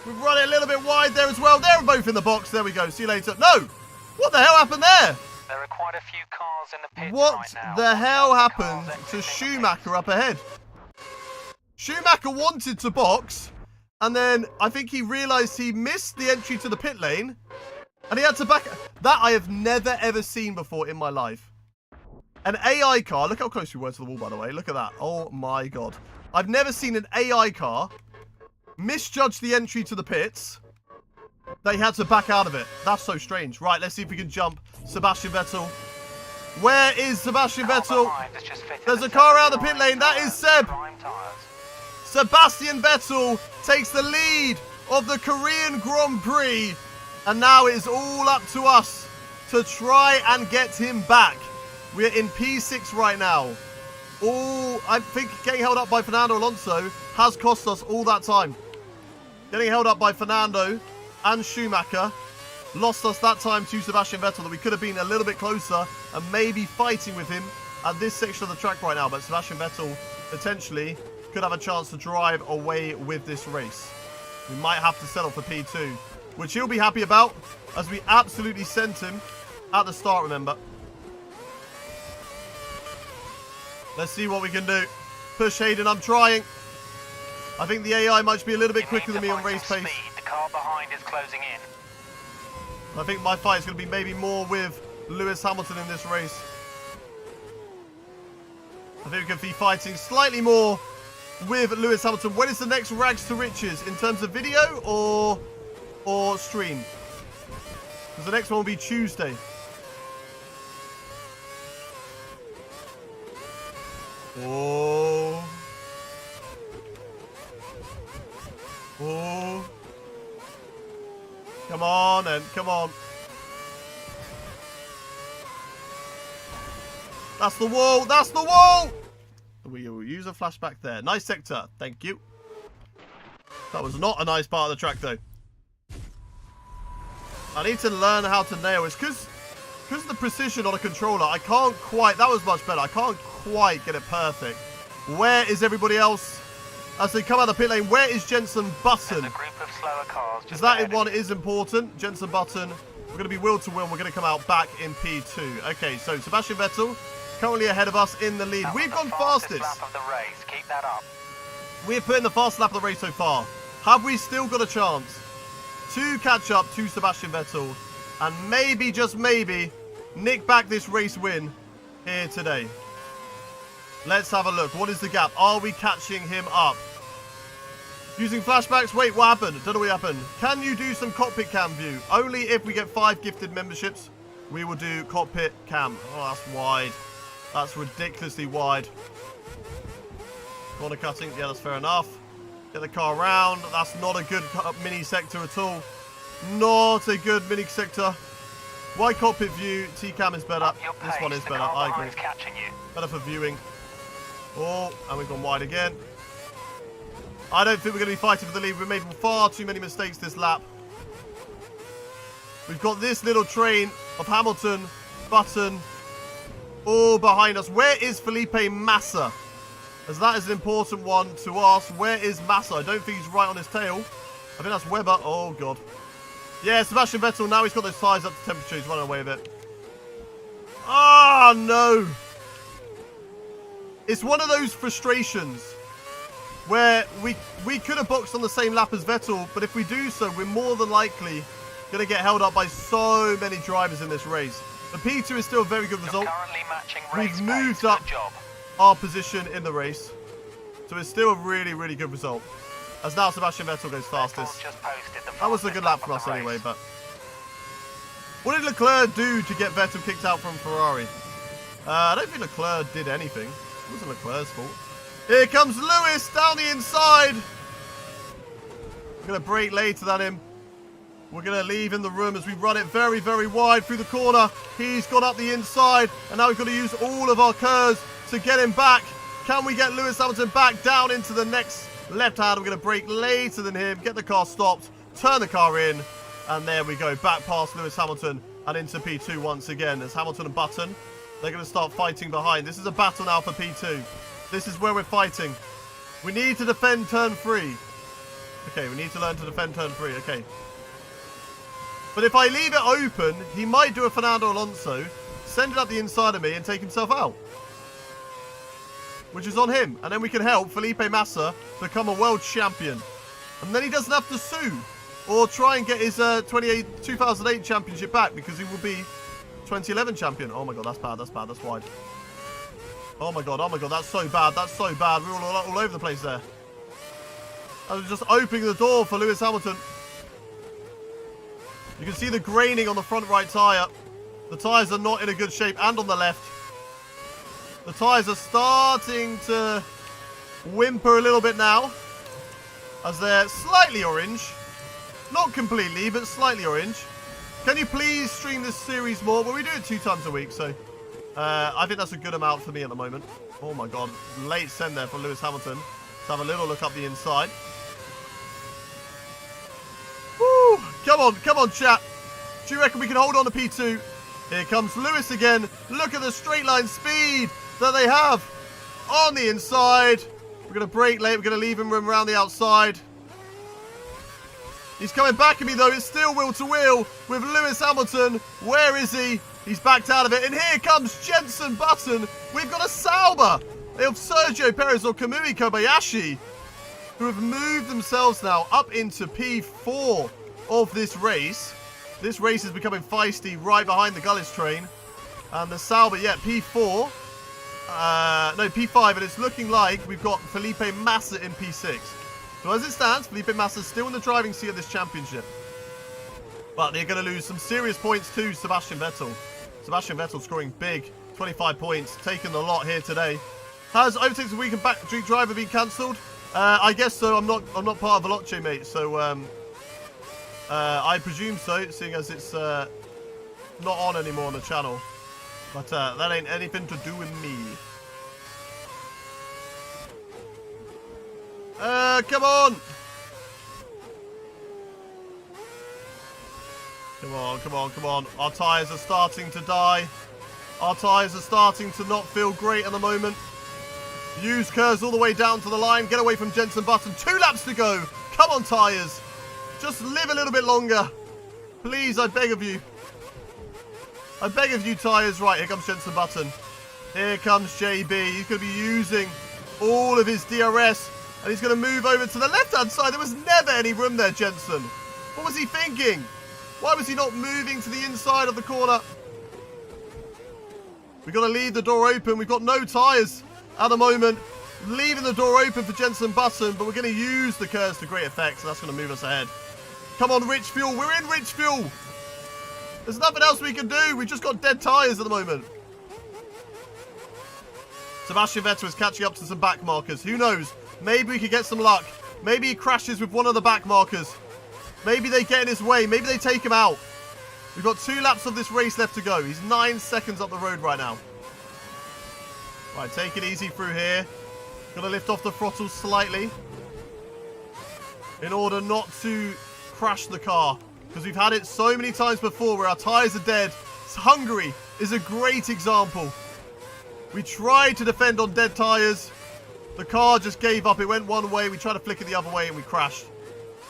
S1: We've run it a little bit wide there as well. They're both in the box. There we go. See you later. No! What the hell happened there?
S3: There are quite a few cars in the pits
S1: what
S3: right now.
S1: the hell happened to Schumacher up ahead? Schumacher wanted to box, and then I think he realised he missed the entry to the pit lane, and he had to back. That I have never ever seen before in my life. An AI car. Look how close we were to the wall, by the way. Look at that. Oh my god. I've never seen an AI car misjudge the entry to the pits. They had to back out of it. That's so strange. Right, let's see if we can jump Sebastian Vettel. Where is Sebastian Vettel? There's a car out of the pit lane. That is Seb. Sebastian Vettel takes the lead of the Korean Grand Prix. And now it is all up to us to try and get him back. We're in P6 right now. I think getting held up by Fernando Alonso has cost us all that time. Getting held up by Fernando and Schumacher lost us that time to Sebastian Vettel, that we could have been a little bit closer and maybe fighting with him at this section of the track right now. But Sebastian Vettel potentially could have a chance to drive away with this race. We might have to settle for P2, which he'll be happy about, as we absolutely sent him at the start, remember. Let's see what we can do. Push Hayden, I'm trying. I think the AI might be a little bit quicker than me on race pace.
S3: The car behind is closing in.
S1: I think my fight is going to be maybe more with Lewis Hamilton in this race. I think we could be fighting slightly more with Lewis Hamilton. When is the next Rags to Riches? In terms of video or stream? Because the next one will be Tuesday. Oh. Oh. Come on, and come on. That's the wall. That's the wall. We will use a flashback there. Nice sector. Thank you. That was not a nice part of the track, though. I need to learn how to nail. It's because of the precision on a controller. I can't quite. That was much better. I can't quite get it perfect. Where is everybody else? As they come out of the pit lane, where is Jensen Button?
S3: There's a group of slower cars just
S1: Because that
S3: ahead.
S1: one is important. Jensen Button. We're going to be will to win. We're going to come out back in P2. Okay, so Sebastian Vettel currently ahead of us in the lead.
S3: That was
S1: We've
S3: the
S1: gone
S3: fastest
S1: fastest.
S3: lap of the race. Keep that up.
S1: We're putting the fastest lap of the race so far. Have we still got a chance to catch up to Sebastian Vettel and maybe, just maybe, nick back this race win here today? Let's have a look. What is the gap? Are we catching him up? Using flashbacks? Wait, what happened? Don't know what happened. Can you do some cockpit cam view? Only if we get 5 gifted memberships, we will do cockpit cam. Oh, that's wide. That's ridiculously wide. Corner cutting. Yeah, that's fair enough. Get the car around. That's not a good mini sector at all. Not a good mini sector. Wide cockpit view. T-cam is better.
S3: Up your
S1: This one
S3: pace,
S1: is
S3: the
S1: better.
S3: car
S1: I agree.
S3: behind's catching you.
S1: Better for viewing. Oh, and we've gone wide again. I don't think we're going to be fighting for the lead. We've made far too many mistakes this lap. We've got this little train of Hamilton, Button, all behind us. Where is Felipe Massa? As that is an important one to ask. Where is Massa? I don't think he's right on his tail. I think that's Webber. Oh, God. Yeah, Sebastian Vettel. Now he's got those tyres up to temperature. He's running away with it. Oh, no. It's one of those frustrations where we could have boxed on the same lap as Vettel, but if we do so, we're more than likely going to get held up by so many drivers in this race. The P2 is still a very good
S3: You're
S1: result.
S3: currently matching
S1: We've
S3: race
S1: moved
S3: pace.
S1: up
S3: Good job.
S1: our position in the race, so it's still a really, really good result. As now Sebastian Vettel goes fastest.
S3: Vettel's just posted the
S1: That was a
S3: fastest
S1: good lap
S3: of
S1: from us
S3: the
S1: anyway,
S3: race.
S1: but... What did Leclerc do to get Vettel kicked out from Ferrari? I don't think Leclerc did anything. It wasn't Leclerc's fault. Here comes Lewis down the inside. We're going to brake later than him. We're going to leave in the room as we run it very, very wide through the corner. He's gone up the inside, and now we've got to use all of our curves to get him back. Can we get Lewis Hamilton back down into the next left hand? We're going to brake later than him, get the car stopped, turn the car in, and there we go. Back past Lewis Hamilton and into P2 once again. As Hamilton and Button, they're going to start fighting behind. This is a battle now for P2. This is where we're fighting. We need to defend turn 3. Okay, we need to learn to defend turn 3. Okay. But if I leave it open, he might do a Fernando Alonso, send it up the inside of me and take himself out. Which is on him. And then we can help Felipe Massa become a world champion. And then he doesn't have to sue or try and get his 2008 championship back, because he will be 2011 champion. Oh my God, that's bad. That's bad. That's wide. Oh my God, that's so bad. That's so bad. We're all over the place there. I was just opening the door for Lewis Hamilton. You can see the graining on the front right tyre. The tyres are not in a good shape, and on the left. The tyres are starting to whimper a little bit now, as they're slightly orange. Not completely, but slightly orange. Can you please stream this series more? Well, we do it 2 times a week, so I think that's a good amount for me at the moment. Oh my God, late send there for Lewis Hamilton. Let's have a little look up the inside. Woo! Come on, chat. Do you reckon we can hold on to P2? Here comes Lewis again. Look at the straight line speed that they have on the inside. We're going to brake late. We're going to leave him room around the outside. He's coming back at me, though. It's still wheel to wheel with Lewis Hamilton. Where is he? He's backed out of it. And here comes Jensen Button. We've got a Sauber of Sergio Perez or Kamui Kobayashi, who have moved themselves now up into P4 of this race. This race is becoming feisty right behind the Gullis train. And the Sauber, yeah, P4. No, P5. And it's looking like we've got Felipe Massa in P6. So as it stands, Felipe Massa is still in the driving seat of this championship. But they're going to lose some serious points to Sebastian Vettel. Sebastian Vettel scoring big, 25 points, taking the lot here today. Has overtakes a weekend backstreet driver been cancelled? I guess so. I'm not part of Veloce, mate. So I presume so, seeing as it's not on anymore on the channel. But that ain't anything to do with me. Come on! Come on, come on, come on. Our tyres are starting to die. Our tyres are starting to not feel great at the moment. Use curves all the way down to the line. Get away from Jensen Button. 2 laps to go. Come on, tyres. Just live a little bit longer. Please, I beg of you. I beg of you, tyres. Right, here comes Jensen Button. Here comes JB. He's going to be using all of his DRS. And he's going to move over to the left-hand side. There was never any room there, Jensen. What was he thinking? Why was he not moving to the inside of the corner? We've got to leave the door open. We've got no tyres at the moment. Leaving the door open for Jensen Button, but we're going to use the curves to great effect, so that's going to move us ahead. Come on, rich fuel. We're in rich fuel. There's nothing else we can do. We've just got dead tyres at the moment. Sebastian Vettel is catching up to some back markers. Who knows? Maybe we could get some luck. Maybe he crashes with one of the back markers. Maybe they get in his way. Maybe they take him out. We've got 2 laps of this race left to go. He's 9 seconds up the road right now. Right, take it easy through here. Gonna lift off the throttle slightly in order not to crash the car, because we've had it so many times before where our tyres are dead. Hungary is a great example. We tried to defend on dead tyres. The car just gave up. It went one way. We tried to flick it the other way and we crashed.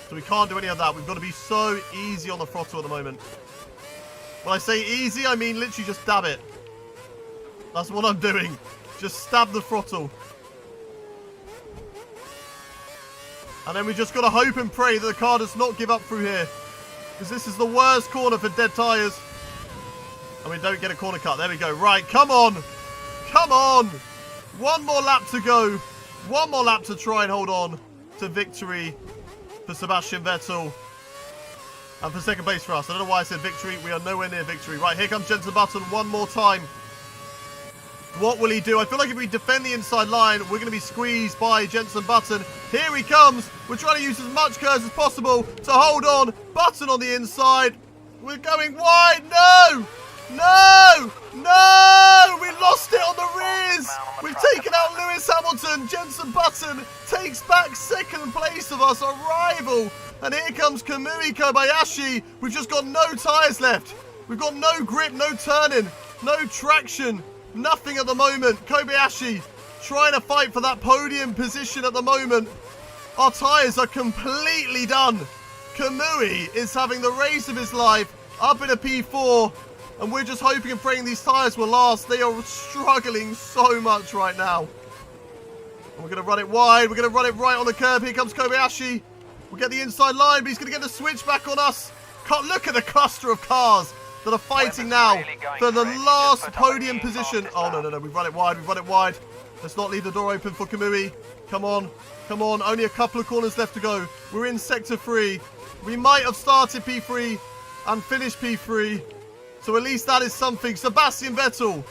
S1: So we can't do any of that. We've got to be so easy on the throttle at the moment. When I say easy, I mean literally just dab it. That's what I'm doing. Just stab the throttle. And then we just got to hope and pray that the car does not give up through here. Because this is the worst corner for dead tyres. And we don't get a corner cut. There we go. Right, come on. Come on. One more lap to go. One more lap to try and hold on to victory for Sebastian Vettel. And for second place for us. I don't know why I said victory. We are nowhere near victory. Right, here comes Jensen Button one more time. What will he do? I feel like if we defend the inside line, we're going to be squeezed by Jensen Button. Here he comes. We're trying to use as much curves as possible to hold on. Button on the inside. We're going wide. No! No! No! We lost it on the rears. We've taken out Lewis Hamilton. Jensen Button takes back second place of us, our rival. And here comes Kamui Kobayashi. We've just got no tyres left. We've got no grip, no turning, no traction. Nothing at the moment. Kobayashi trying to fight for that podium position at the moment. Our tyres are completely done. Kamui is having the race of his life up in a P4. And we're just hoping and praying these tyres will last. They are struggling so much right now. And we're going to run it wide. We're going to run it right on the curb. Here comes Kobayashi. We'll get the inside line, but he's going to get the switch back on us. Look at the cluster of cars that are fighting now for the last podium position. Oh, no. We've run it wide. We've run it wide. Let's not leave the door open for Kamui. Come on. Come on. Only a couple of corners left to go. We're in Sector 3. We might have started P3 and finished P3. So at least that is something. Sebastian Vettel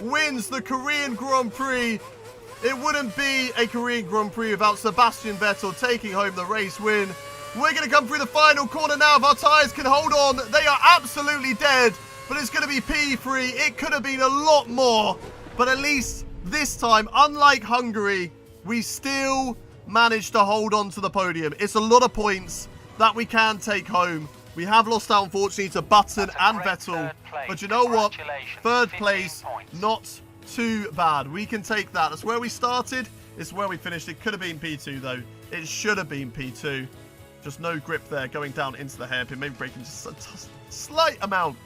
S1: wins the Korean Grand Prix. It wouldn't be a Korean Grand Prix without Sebastian Vettel taking home the race win. We're going to come through the final corner now. If our tyres can hold on, they are absolutely dead. But it's going to be P3. It could have been a lot more. But at least this time, unlike Hungary, we still managed to hold on to the podium. It's a lot of points that we can take home. We have lost out, unfortunately, to Button and Vettel. But you know what? Third place, not too bad. We can take that. That's where we started. It's where we finished. It could have been P2, though. It should have been P2. Just no grip there going down into the hairpin. Maybe braking just a slight amount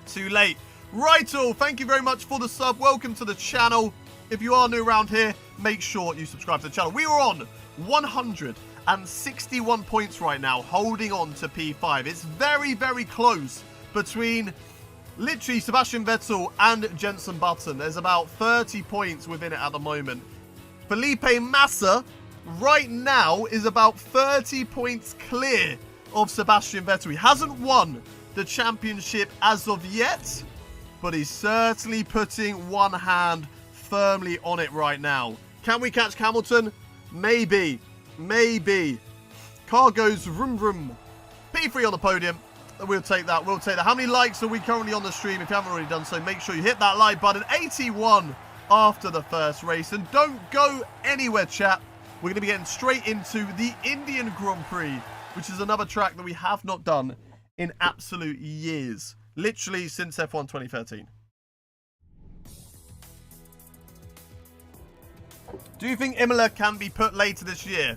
S1: too late. Right, all. Thank you very much for the sub. Welcome to the channel. If you are new around here, make sure you subscribe to the channel. We were on 161 points right now, holding on to P5. It's very, very close between literally Sebastian Vettel and Jensen Button. There's about 30 points within it at the moment. Felipe Massa right now is about 30 points clear of Sebastian Vettel. He hasn't won the championship as of yet, but he's certainly putting one hand firmly on it right now. Can we catch Hamilton? Maybe. Maybe. Car goes vroom vroom. P3 on the podium. We'll take that. We'll take that. How many likes are we currently on the stream? If you haven't already done so, make sure you hit that like button. 81 after the first race. And don't go anywhere, chat. We're going to be getting straight into the Indian Grand Prix, which is another track that we have not done in absolute years. Literally since F1 2013. Do you think Imola can be put later this year?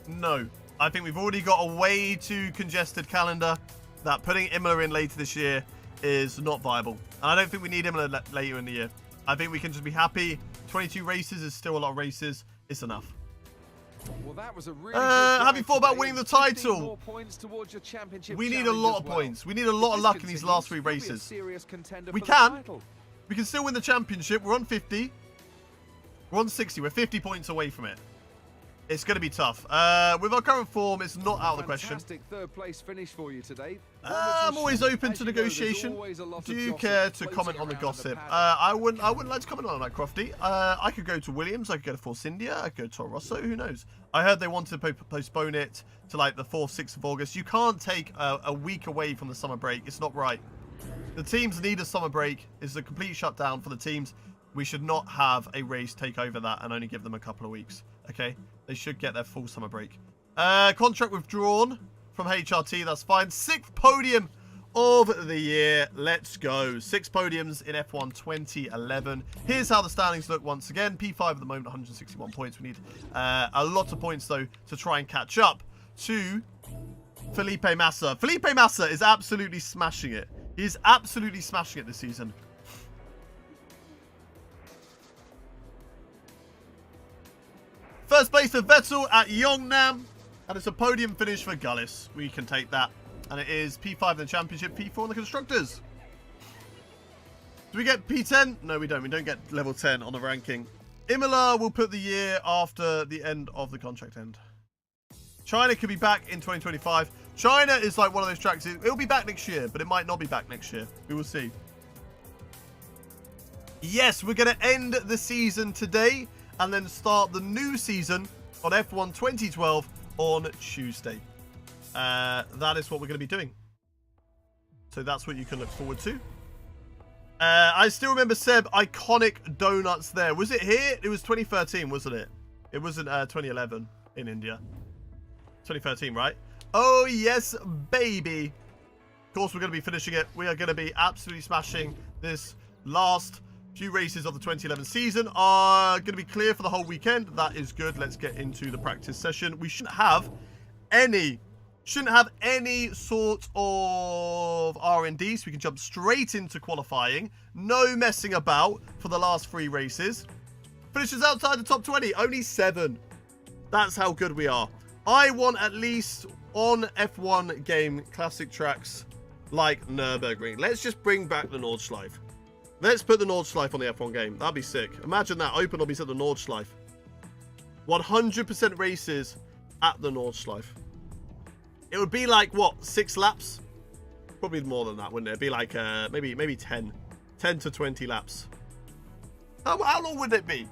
S1: No. I think we've already got a way too congested calendar that putting Imola in later this year is not viable. And I don't think we need Imola later in the year. I think we can just be happy. 22 races is still a lot of races. It's enough.
S4: Well, that was a really
S1: have you thought about winning the title? We need a lot of
S4: well.
S1: points. We need a lot of luck in these last 3 races. We can. We can still win the championship. We're on 50. We're on 60. We're 50 points away from it. It's going to be tough. With our current form, it's not out of the question.
S4: Fantastic third place finish for you today.
S1: I'm always open to negotiation. Do you care to comment on the gossip? I wouldn't like to comment on that, Crofty. I could go to Williams. I could go to Force India. I could go to Toro Rosso. Who knows? I heard they wanted to postpone it to like the 4th, 6th of August. You can't take a week away from the summer break. It's not right. The teams need a summer break. It's a complete shutdown for the teams. We should not have a race take over that and only give them a couple of weeks. Okay? They should get their full summer break. Contract withdrawn from HRT. That's fine. 6th podium of the year. Let's go. 6 podiums in F1 2011. Here's how the standings look once again. P5 at the moment, 161 points. We need a lot of points, though, to try and catch up to Felipe Massa. Felipe Massa is absolutely smashing it. He's absolutely smashing it this season. First place for Vettel at Yongnam. And it's a podium finish for Gullis. We can take that. And it is P5 in the championship, P4 in the constructors. Do we get P10? No, we don't. We don't get level 10 on the ranking. Imola will put the year after the end of the contract end. China could be back in 2025. China is like one of those tracks. It'll be back next year, but it might not be back next year. We will see. Yes, we're going to end the season today and then start the new season on F1 2012 on Tuesday. That is what we're going to be doing. So that's what you can look forward to. I still remember, Seb, iconic donuts there. Was it here? It was 2013, wasn't it? It wasn't 2011 in India. 2013, right? Oh, yes, baby. Of course, we're going to be finishing it. We are going to be absolutely smashing this last few races of the 2011 season. Are going to be clear for the whole weekend. That is good. Let's get into the practice session. We shouldn't have any sort of R&D, so we can jump straight into qualifying. No messing about for the last 3 races. Finishes outside the top 20. Only 7. That's how good we are. I want at least on F1 game classic tracks like Nürburgring. Let's just bring back the Nordschleife. Let's put the Nordschleife on the F1 game. That'd be sick. Imagine that. Open lobbies at the Nordschleife. 100% races at the Nordschleife. It would be like, what, 6 laps? Probably more than that, wouldn't it? It'd be like maybe 10 to 20 laps. How long would it be?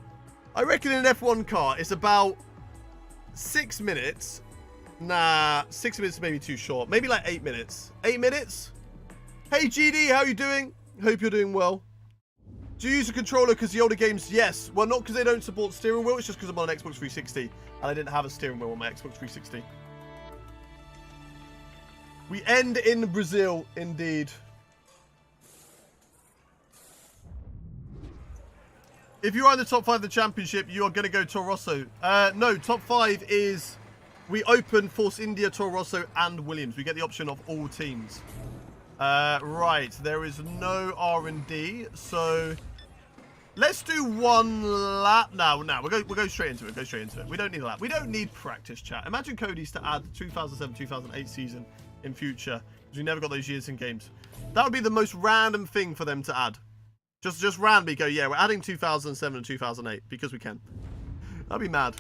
S1: I reckon in an F1 car, it's about 6 minutes. Nah, 6 minutes is maybe too short. Maybe like 8 minutes. 8 minutes? Hey, GD, how you doing? Hope you're doing well. Do you use a controller because the older games? Yes. Well, not because they don't support steering wheel. It's just because I'm on an Xbox 360 and I didn't have a steering wheel on my Xbox 360. We end in Brazil, indeed. If you are in the top 5 of the championship, you are going to go Toro Rosso. No, top 5 is we open Force India, Toro Rosso, and Williams. We get the option of all teams. Right, there is no R&D, so let's do 1 lap. No, we'll go straight into it. We don't need a lap. We don't need practice, chat. Imagine Cody's to add 2007-2008 season in future, because we never got those years in games. That would be the most random thing for them to add. Just randomly go, yeah, we're adding 2007 and 2008 because we can. That'd be mad.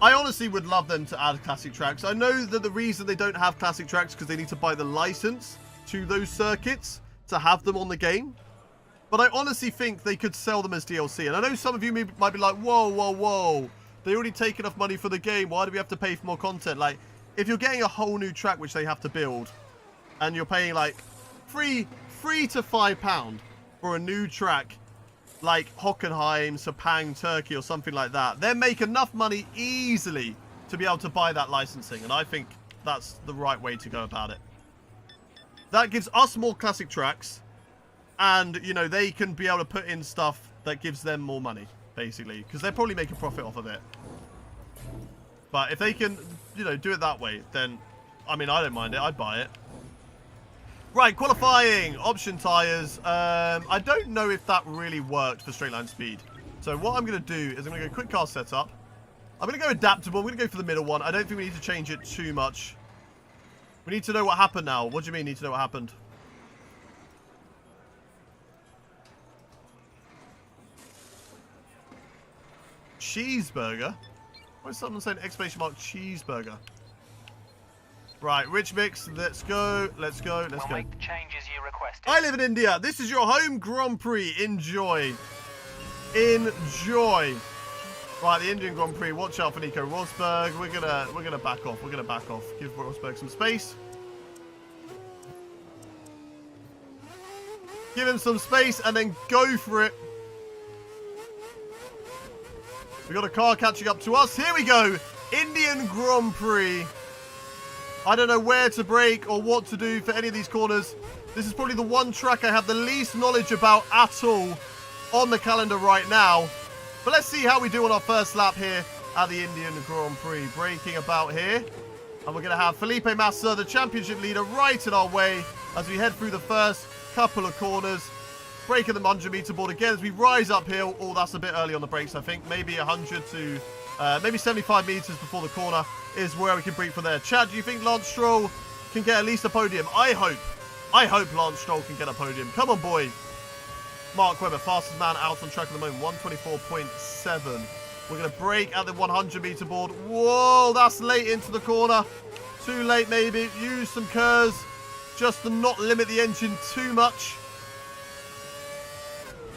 S1: I honestly would love them to add classic tracks. I know that the reason they don't have classic tracks because they need to buy the license to those circuits to have them on the game. But I honestly think they could sell them as DLC. And I know some of you might be like, whoa, whoa, whoa. They already take enough money for the game. Why do we have to pay for more content? Like, if you're getting a whole new track which they have to build, and you're paying like £3 to £5 for a new track, like Hockenheim, Sepang, Turkey, or something like that, they make enough money easily to be able to buy that licensing. And I think that's the right way to go about it. That gives us more classic tracks. And, you know, they can be able to put in stuff that gives them more money, basically. Because they'll probably make a profit off of it. But if they can, you know, do it that way, then, I mean, I don't mind it. I'd buy it. Right, qualifying. Option tyres. I don't know if that really worked for straight line speed. So what I'm going to do is I'm going to go quick car setup. I'm going to go adaptable. I'm going to go for the middle one. I don't think we need to change it too much. We need to know what happened now. What do you mean need to know what happened? Cheeseburger? Why is someone saying exclamation mark cheeseburger? Right, rich mix. Let's go. Let's go. Let's go.
S3: Make the changes you requested.
S1: I live in India. This is your home Grand Prix. Enjoy. Enjoy. Right, the Indian Grand Prix. Watch out for Nico Rosberg. We're gonna back off. We're gonna back off. Give Rosberg some space. Give him some space and then go for it. We got a car catching up to us. Here we go. Indian Grand Prix. I don't know where to brake or what to do for any of these corners. This is probably the one track I have the least knowledge about at all on the calendar right now. But let's see how we do on our first lap here at the Indian Grand Prix. Braking about here. And we're going to have Felipe Massa, the championship leader, right in our way as we head through the first couple of corners. Braking the 100-meter board again as we rise uphill. Oh, that's a bit early on the brakes, I think. Maybe 100 to maybe 75 meters before the corner is where we can brake from there. Chad, do you think Lance Stroll can get at least a podium? I hope Lance Stroll can get a podium. Come on, boy. Mark Webber, fastest man out on track at the moment, 124.7. We're going to brake at the 100-meter board. Whoa, that's late into the corner. Too late, maybe. Use some curves just to not limit the engine too much.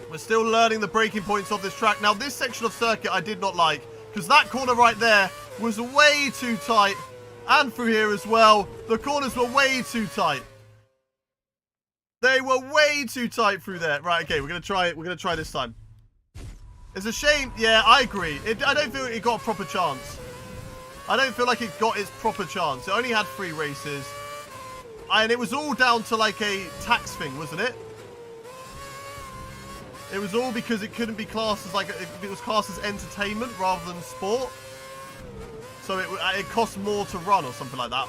S1: We're still learning the braking points of this track. Now, this section of circuit I did not like, because that corner right there was way too tight. And through here as well, the corners were way too tight. They were way too tight through there. Right, okay, we're going to try it. We're going to try this time. It's a shame. Yeah, I agree. I don't feel it got a proper chance. I don't feel like it got its proper chance. It only had 3 races. And it was all down to like a tax thing, wasn't it? It was all because it couldn't be classed as like, it was classed as entertainment rather than sport. So it cost more to run or something like that.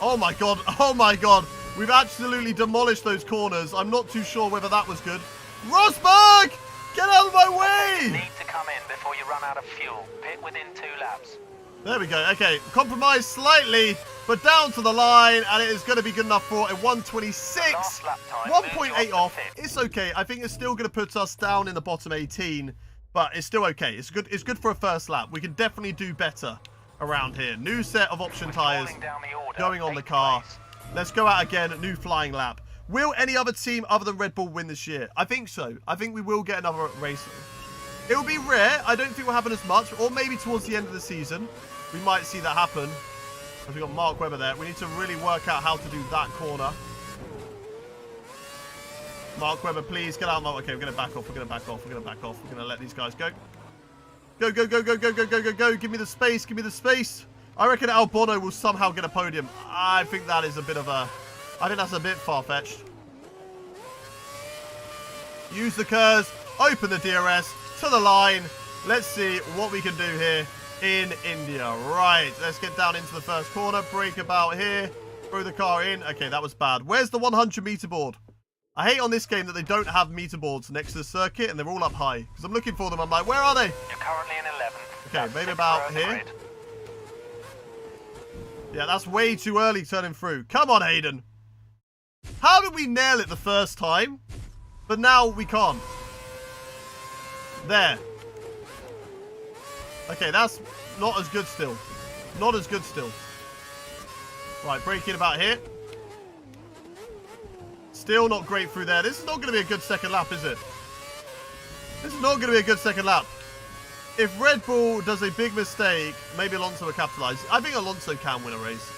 S1: Oh my god, oh my god. We've absolutely demolished those corners. I'm not too sure whether that was good. Rosberg! Get out of my way!
S3: Need to come in before you run out of fuel. Pit within 2 laps.
S1: There we go. Okay, compromise slightly, but down to the line, and it is going to be good enough for a 126. 1.8 off. It's okay. I think it's still going to put us down in the bottom 18, but it's still okay. It's good. It's good for a first lap. We can definitely do better around here. New set of option tyres going on the car. Let's go out again. New flying lap. Will any other team other than Red Bull win this year? I think so. I think we will get another race. It will be rare. I don't think it will happen as much, or maybe towards the end of the season. We might see that happen. As we got Mark Webber there. We need to really work out how to do that corner. Mark Webber, please get out. Okay, we're going to back off. We're going to back off. We're going to back off. We're going to let these guys go. Go, go, go, go, go, go, go, go, go. Give me the space. Give me the space. I reckon Albano will somehow get a podium. I think that is a bit of a... I think that's a bit far-fetched. Use the curves. Open the DRS to the line. Let's see what we can do here in India. Right, let's get down into the first corner. Brake about here. Throw the car in. Okay, that was bad. Where's the 100-meter board? I hate on this game that they don't have meter boards next to the circuit and they're all up high. Because I'm looking for them. I'm like, where are they?
S3: You're currently in 11th.
S1: Okay, maybe about here. Yeah, that's way too early turning through. Come on, Hayden. How did we nail it the first time? But now we can't. There. Okay, that's not as good still. Not as good still. Right, braking about here. Still not great through there. This is not going to be a good second lap, is it? This is not going to be a good second lap. If Red Bull does a big mistake, maybe Alonso will capitalise. I think Alonso can win a race.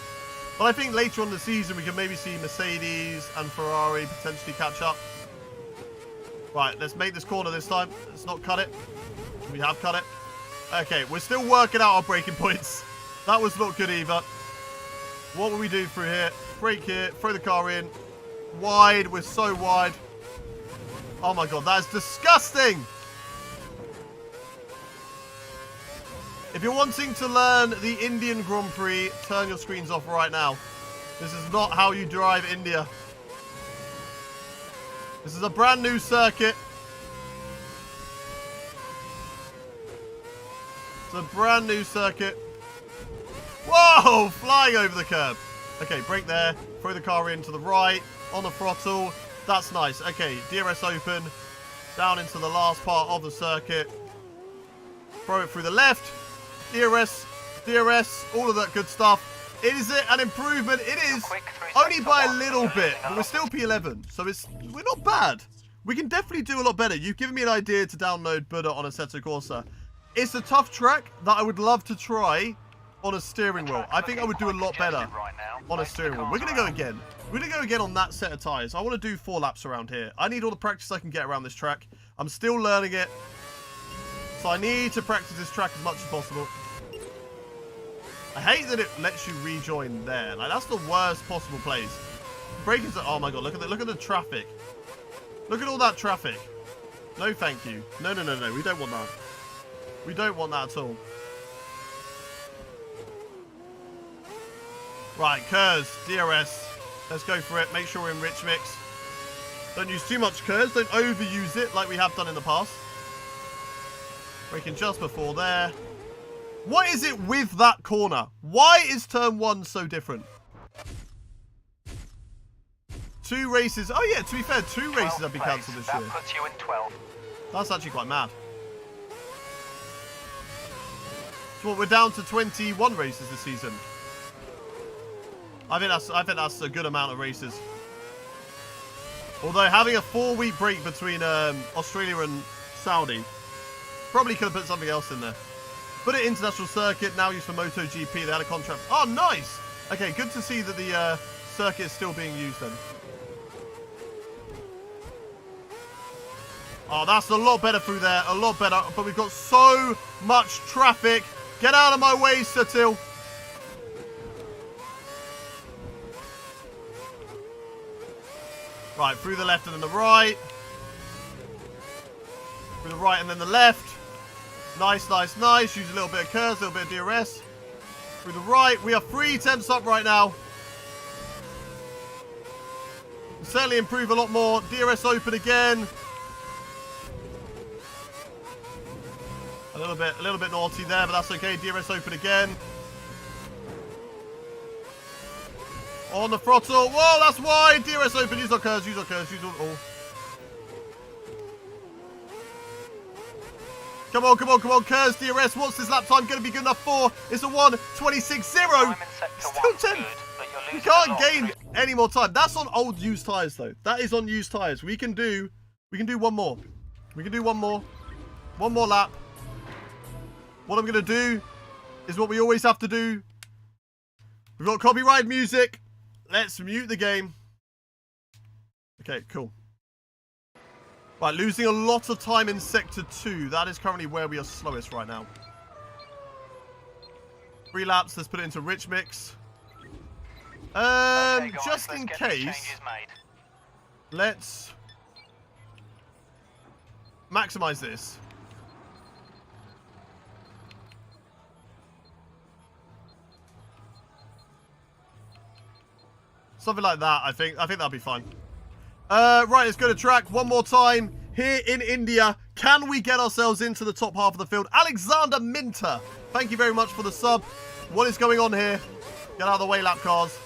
S1: But I think later on in the season, we can maybe see Mercedes and Ferrari potentially catch up. Right, let's make this corner this time. Let's not cut it. We have cut it. Okay, we're still working out our braking points. That was not good either. What will we do through here? Brake here, throw the car in. Wide, we're so wide. Oh my god, that is disgusting! If you're wanting to learn the Indian Grand Prix, turn your screens off right now. This is not how you drive India. This is a brand new circuit. It's a brand new circuit. Whoa! Flying over the curb. Okay, brake there. Throw the car in to the right. On the throttle. That's nice. Okay, DRS open. Down into the last part of the circuit. Throw it through the left. DRS. DRS. All of that good stuff. Is it an improvement? It is. Only by a little bit. But we're still P11. So we're not bad. We can definitely do a lot better. You've given me an idea to download Buddha on Assetto Corsa. It's a tough track that I would love to try on a steering wheel. I think I would do a lot better on a steering wheel. We're going to go again. We're going to go again on that set of tyres. I want to do 4 laps around here. I need all the practice I can get around this track. I'm still learning it. So I need to practice this track as much as possible. I hate that it lets you rejoin there. Like, that's the worst possible place. Braking is... Oh my god, look at the traffic. Look at all that traffic. No thank you. No, no, no, no. We don't want that. We don't want that at all. Right, Kers, DRS. Let's go for it. Make sure we're in rich mix. Don't use too much Kers. Don't overuse it like we have done in the past. Braking just before there. What is it with that corner? Why is turn 1 so different? 2 races. Oh yeah, to be fair, 2 races have been cancelled this year.
S3: That puts you in 12.
S1: That's actually quite mad. So what, we're down to 21 races this season. I think that's a good amount of races. Although having a 4-week break between Australia and Saudi probably could have put something else in there. Put it international circuit, now used for MotoGP. They had a contract. Oh, nice. Okay, good to see that the circuit is still being used then. Oh, that's a lot better through there. A lot better. But we've got so much traffic. Get out of my way, Sutil. Right, through the left and then the right. Through the right and then the left. Nice, nice, nice. Use a little bit of curves, a little bit of DRS. Through the right. We are 3 tenths up right now. We'll certainly improve a lot more. DRS open again. A little bit naughty there, but that's okay. DRS open again. On the throttle. Whoa, that's wide. DRS open. Use our curves, use our curves, use all. Come on, come on, come on. Curves, DRS. What's this lap time going to be good enough for? It's a 1:26.0. Still 10. We can't gain any more time. That's on old used tyres, though. That is on used tyres. We can do one more. We can do one more. One more lap. What I'm going to do is what we always have to do. We've got copyright music. Let's mute the game. Okay, cool. Right, losing a lot of time in Sector 2. That is currently where we are slowest right now. 3 laps. Let's put it into rich mix.
S3: Okay, guys,
S1: just in case, let's maximize this. Something like that, I think that'll be fine. Right, let's go to track one more time here in India. Can we get ourselves into the top half of the field? Alexander Minter, thank you very much for the sub. What is going on here? Get out of the way, lap cars.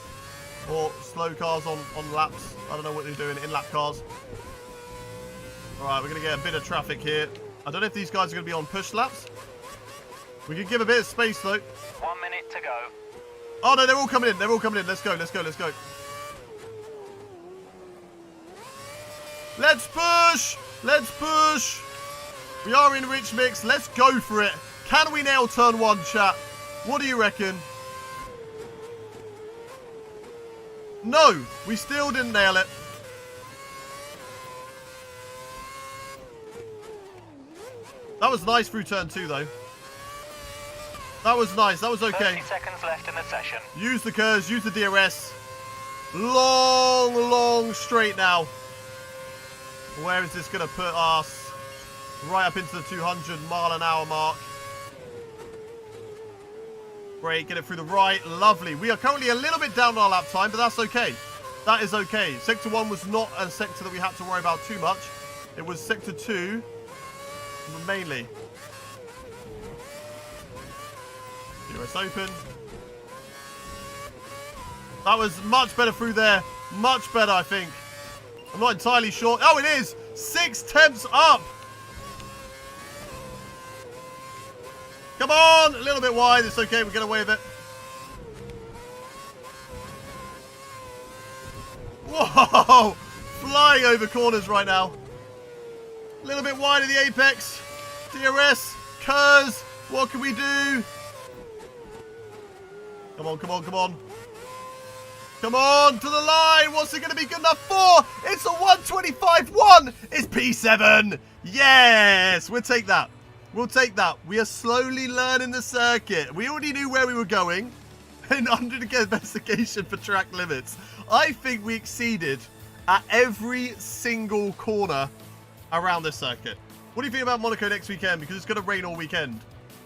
S1: Or slow cars on laps. I don't know what they're doing in lap cars. Alright, we're going to get a bit of traffic here. I don't know if these guys are going to be on push laps. We can give a bit of space, though.
S3: 1 minute to go.
S1: Oh, no, they're all coming in. They're all coming in. Let's go, let's go, let's go. Let's push. Let's push. We are in rich mix. Let's go for it. Can we nail turn 1, chat? What do you reckon? No, we still didn't nail it. That was nice through turn 2, though. That was nice. That was okay.
S3: 30 seconds left in the session.
S1: Use the curves. Use the DRS. Long, long straight now. Where is this going to put us? Right up into the 200-mile-an-hour mark. Great. Get it through the right. Lovely. We are currently a little bit down on our lap time, but that's okay. That is okay. Sector 1 was not a sector that we had to worry about too much. It was Sector 2, mainly. DRS open. That was much better through there. Much better, I think. I'm not entirely sure. Oh, it is! 6 tenths up! Come on! A little bit wide. It's okay. We get away with it. Whoa! Flying over corners right now. A little bit wide of the apex. DRS. Curves. What can we do? Come on, come on, come on. Come on, to the line. What's it going to be good enough for? It's a 125.1. It's P7. Yes, we'll take that. We'll take that. We are slowly learning the circuit. We already knew where we were going. And under the investigation for track limits, I think we exceeded at every single corner around this circuit. What do you think about Monaco next weekend? Because it's going to rain all weekend.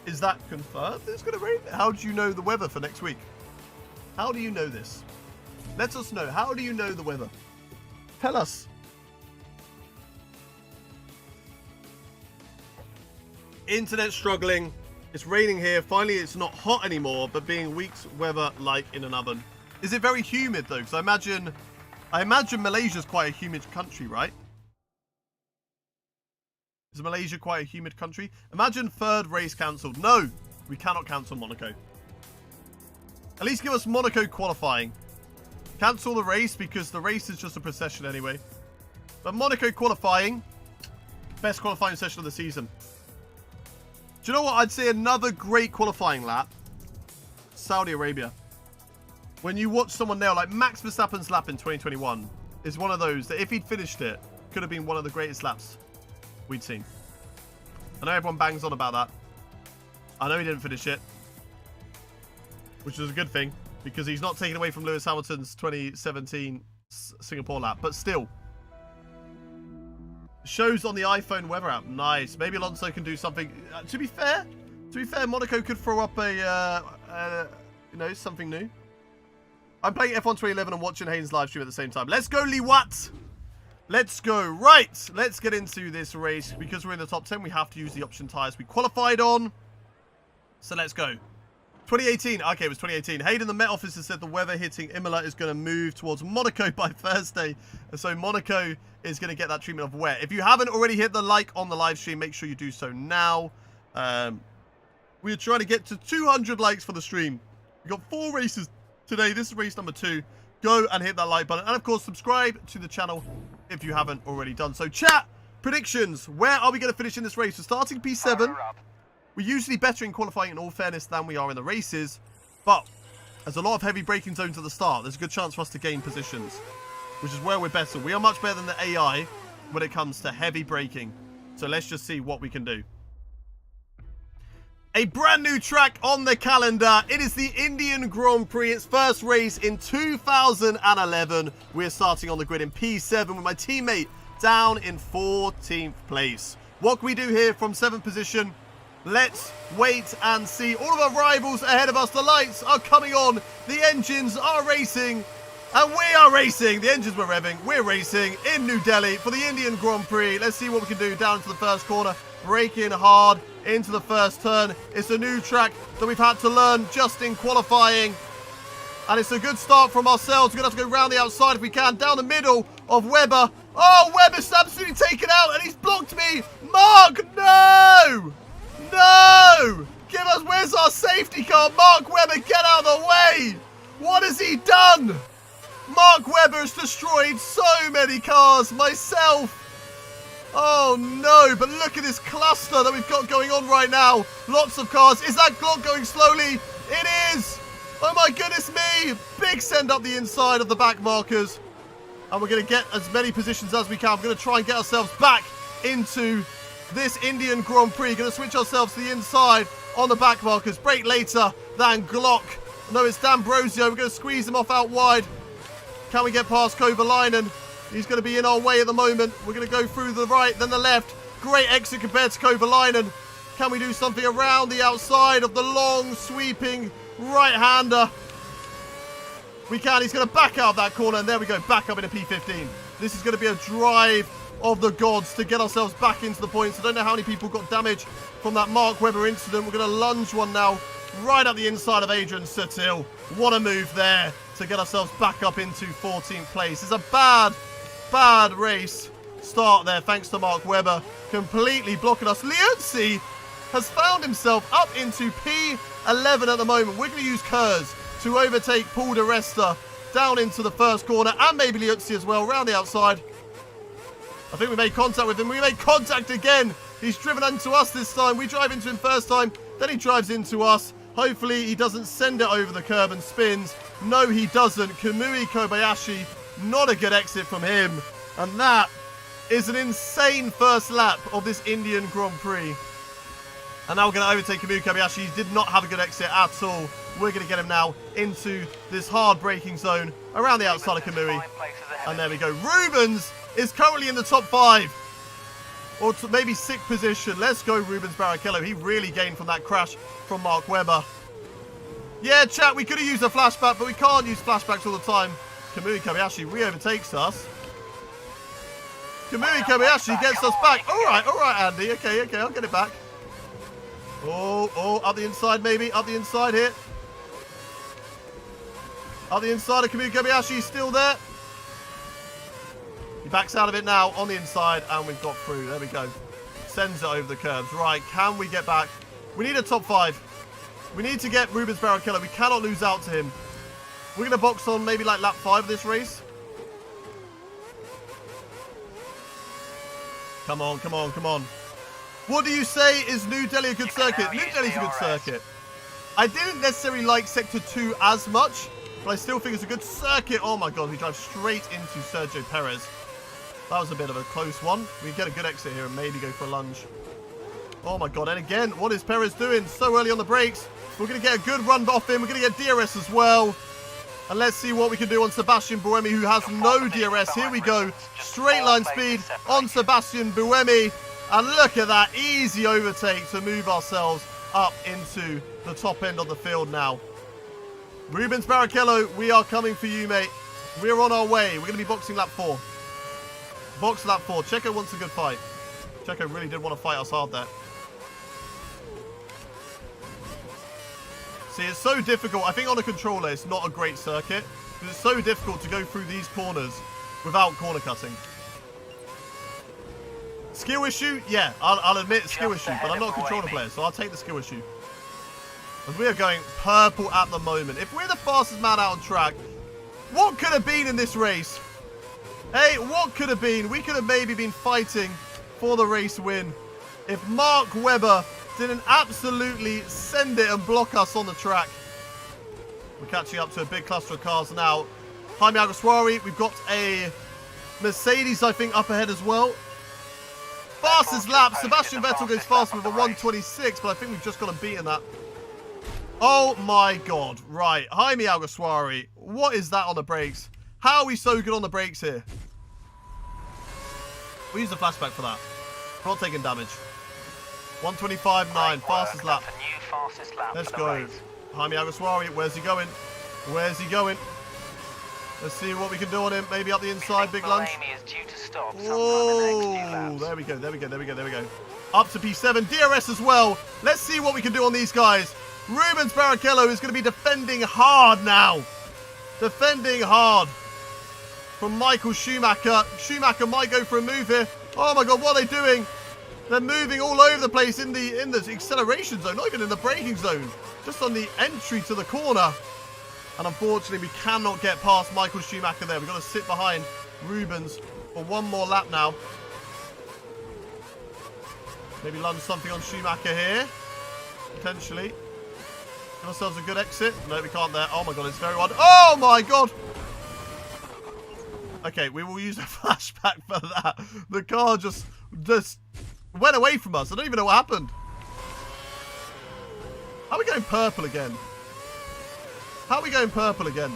S1: Is that confirmed it's going to rain? How do you know the weather for next week? How do you know this? Let us know. How do you know the weather? Tell us. Internet struggling. It's raining here. Finally, it's not hot anymore, but being week's weather like in an oven. Is it very humid though? Because I imagine Malaysia's quite a humid country, right? Is Malaysia quite a humid country? Imagine 3rd race cancelled. No, we cannot cancel Monaco. At least give us Monaco qualifying. Cancel the race because the race is just a procession anyway. But Monaco qualifying, best qualifying session of the season. Do you know what? I'd say another great qualifying lap. Saudi Arabia. When you watch someone nail, like Max Verstappen's lap in 2021 is one of those that if he'd finished it, could have been one of the greatest laps we'd seen. I know everyone bangs on about that. I know he didn't finish it, which was a good thing because he's not taken away from Lewis Hamilton's 2017 Singapore lap, but still. Shows on the iPhone weather app. Nice. Maybe Alonso can do something. To be fair, Monaco could throw up you know, something new. I'm playing F1 2011 and watching Hayden's live stream at the same time. Let's go, Lee Watt. Let's go. Right. Let's get into this race. Because we're in the top 10, we have to use the option tyres we qualified on. So let's go. 2018. Okay, it was 2018. Hayden, the Met officer, said the weather hitting Imola is going to move towards Monaco by Thursday. And so Monaco is going to get that treatment of wet. If you haven't already hit the like on the live stream, make sure you do so now. We're trying to get to 200 likes for the stream. We've got 4 races today. This is race number 2. Go and hit that like button. And of course, subscribe to the channel if you haven't already done so. Chat, predictions. Where are we going to finish in this race? We're starting P7. We're usually better in qualifying in all fairness than we are in the races. But there's a lot of heavy braking zones at the start. There's a good chance for us to gain positions, which is where we're better. We are much better than the AI when it comes to heavy braking. So let's just see what we can do. A brand new track on the calendar. It is the Indian Grand Prix. Its first race in 2011. We're starting on the grid in P7 with my teammate down in 14th place. What can we do here from 7th position? Let's wait and see. All of our rivals ahead of us. The lights are coming on. The engines are racing. And we are racing. The engines were revving. We're racing in New Delhi for the Indian Grand Prix. Let's see what we can do down into the first corner. Braking hard into the first turn. It's a new track that we've had to learn just in qualifying. And it's a good start from ourselves. We're going to have to go round the outside if we can. Down the middle of Webber. Oh, Webber's absolutely taken out and he's blocked me. Mark, no! No! Give us, where's our safety car? Mark Webber, get out of the way! What has he done? Mark Webber has destroyed so many cars. Myself. Oh no, but look at this cluster that we've got going on right now. Lots of cars. Is that clock going slowly? It is. Oh my goodness me. Big send up the inside of the back markers. And we're going to get as many positions as we can. We're going to try and get ourselves back into this Indian Grand Prix. Going to switch ourselves to the inside on the back markers. Brake later than Glock. No, it's D'Ambrosio. We're going to squeeze him off out wide. Can we get past Kovalainen? He's going to be in our way at the moment. We're going to go through the right, then the left. Great exit compared to Kovalainen. Can we do something around the outside of the long, sweeping right-hander? We can. He's going to back out of that corner, and there we go. Back up into P15. This is going to be a drive of the gods to get ourselves back into the points. I don't know how many people got damage from that Mark Webber incident. We're going to lunge one now right up the inside of Adrian Sutil. What a move there to get ourselves back up into 14th place. It's a bad race start there, thanks to Mark Webber completely blocking us. Liuzzi has found himself up into P11 at the moment. We're going to use Kurz to overtake Paul de Resta down into the first corner, and maybe Liuzzi as well, around the outside. I think we made contact with him. We made contact again. He's driven into us this time. We drive into him first time, then he drives into us. Hopefully he doesn't send it over the curb and spins. No, he doesn't. Kamui Kobayashi, not a good exit from him. And that is an insane first lap of this Indian Grand Prix. And now we're going to overtake Kamui Kobayashi. He did not have a good exit at all. We're going to get him now into this hard braking zone around the outside of Kamui. And there we go. Rubens is currently in the top 5. Or maybe 6th position. Let's go, Rubens Barrichello. He really gained from that crash from Mark Webber. Yeah, chat, we could have used a flashback, but we can't use flashbacks all the time. Kamui Kobayashi re-overtakes us. Kamui Kobayashi gets us back. All right, Andy. Okay, I'll get it back. Oh, up the inside maybe. Up the inside here. Up the inside of Kamui Kobayashi. He's still there. He backs out of it now on the inside, and we've got through. There we go. Sends it over the curves. Right, can we get back? We need a top 5. We need to get Rubens Barrichello. We cannot lose out to him. We're going to box on maybe like lap 5 of this race. Come on. What do you say? Is New Delhi a good circuit? New Delhi's a good circuit. I didn't necessarily like Sector 2 as much, but I still think it's a good circuit. Oh my god, we drive straight into Sergio Perez. That was a bit of a close one. We get a good exit here and maybe go for a lunge. Oh my god, and again, what is Perez doing so early on the brakes? We're going to get a good run off him. We're going to get DRS as well. And let's see what we can do on Sebastian Buemi, who has no DRS. Here we go. Straight line speed on Sebastian Buemi. And look at that. Easy overtake to move ourselves up into the top end of the field now. Rubens Barrichello, we are coming for you, mate. We're on our way. We're going to be boxing lap 4. Box lap 4. Checo wants a good fight. Checo really did want to fight us hard there. See, it's so difficult. I think on a controller, it's not a great circuit. Because it's so difficult to go through these corners without corner cutting. Skill issue? Yeah, I'll admit skill issue. But I'm not a controller player, so I'll take the skill issue. As we are going purple at the moment. If we're the fastest man out on track, what could have been in this race? Hey, what could have been? We could have maybe been fighting for the race win if Mark Webber didn't absolutely send it and block us on the track. We're catching up to a big cluster of cars now. Jaime Alguersuari, we've got a Mercedes, I think, up ahead as well. Fastest lap. Sebastian Vettel goes fast with a 1:26, but I think we've just got him beaten that. Oh my god. Right. Jaime Alguersuari. What is that on the brakes? How are we so good on the brakes here? We use the flashback for that. Not taking damage. 1:25.9. Fastest lap. Let's go. Jaime Alguersuari. Where's he going? Where's he going? Let's see what we can do on him. Maybe up the inside. Big lunge. Oh, there we go. There we go. Up to P7. DRS as well. Let's see what we can do on these guys. Rubens Barrichello is going to be defending hard now. Defending hard from Michael Schumacher. Schumacher might go for a move here. Oh my god, what are they doing? They're moving all over the place in the acceleration zone, not even in the braking zone. Just on the entry to the corner. And unfortunately, we cannot get past Michael Schumacher there. We've got to sit behind Rubens for one more lap now. Maybe lunge something on Schumacher here. Potentially. Give ourselves a good exit. No, we can't there. Oh my god, it's very wide. Oh my god! Okay, we will use a flashback for that. The car just went away from us. I don't even know what happened. How are we going purple again? How are we going purple again?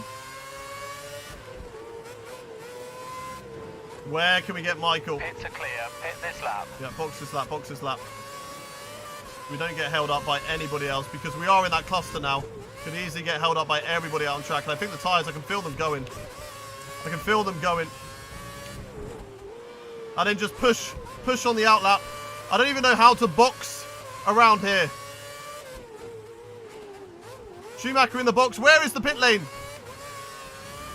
S1: Where can we get Michael?
S3: Pits are clear. Pit this lap.
S1: Yeah, box this lap, box this lap. We don't get held up by anybody else because we are in that cluster now. Could easily get held up by everybody out on track. And I think the tyres, I can feel them going. I can feel them going. And then just push on the outlap. I don't even know how to box around here. Schumacher in the box. Where is the pit lane?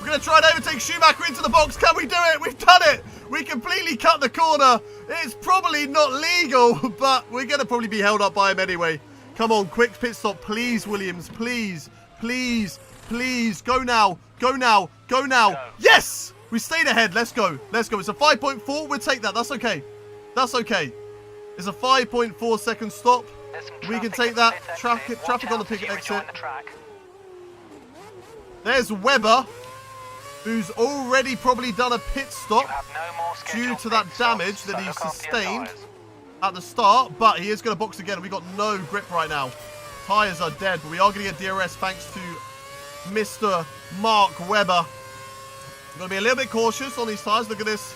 S1: We're going to try and overtake Schumacher into the box. Can we do it? We've done it. We completely cut the corner. It's probably not legal, but we're going to probably be held up by him anyway. Come on, quick pit stop. Please, Williams. Please. Please. Please. Go now. Go now. Go now. Yes! We stayed ahead. Let's go. Let's go. It's a 5.4. We'll take that. That's okay. That's okay. It's a 5.4 second stop. We can take that. Traffic on the pit exit. There's Webber, who's already probably done a pit stop due to that damage that he sustained at the start, but he is going to box again. We've got no grip right now. Tyres are dead, but we are going to get DRS thanks to Mr. Mark Webber. We're going to be a little bit cautious on these tyres. Look at this.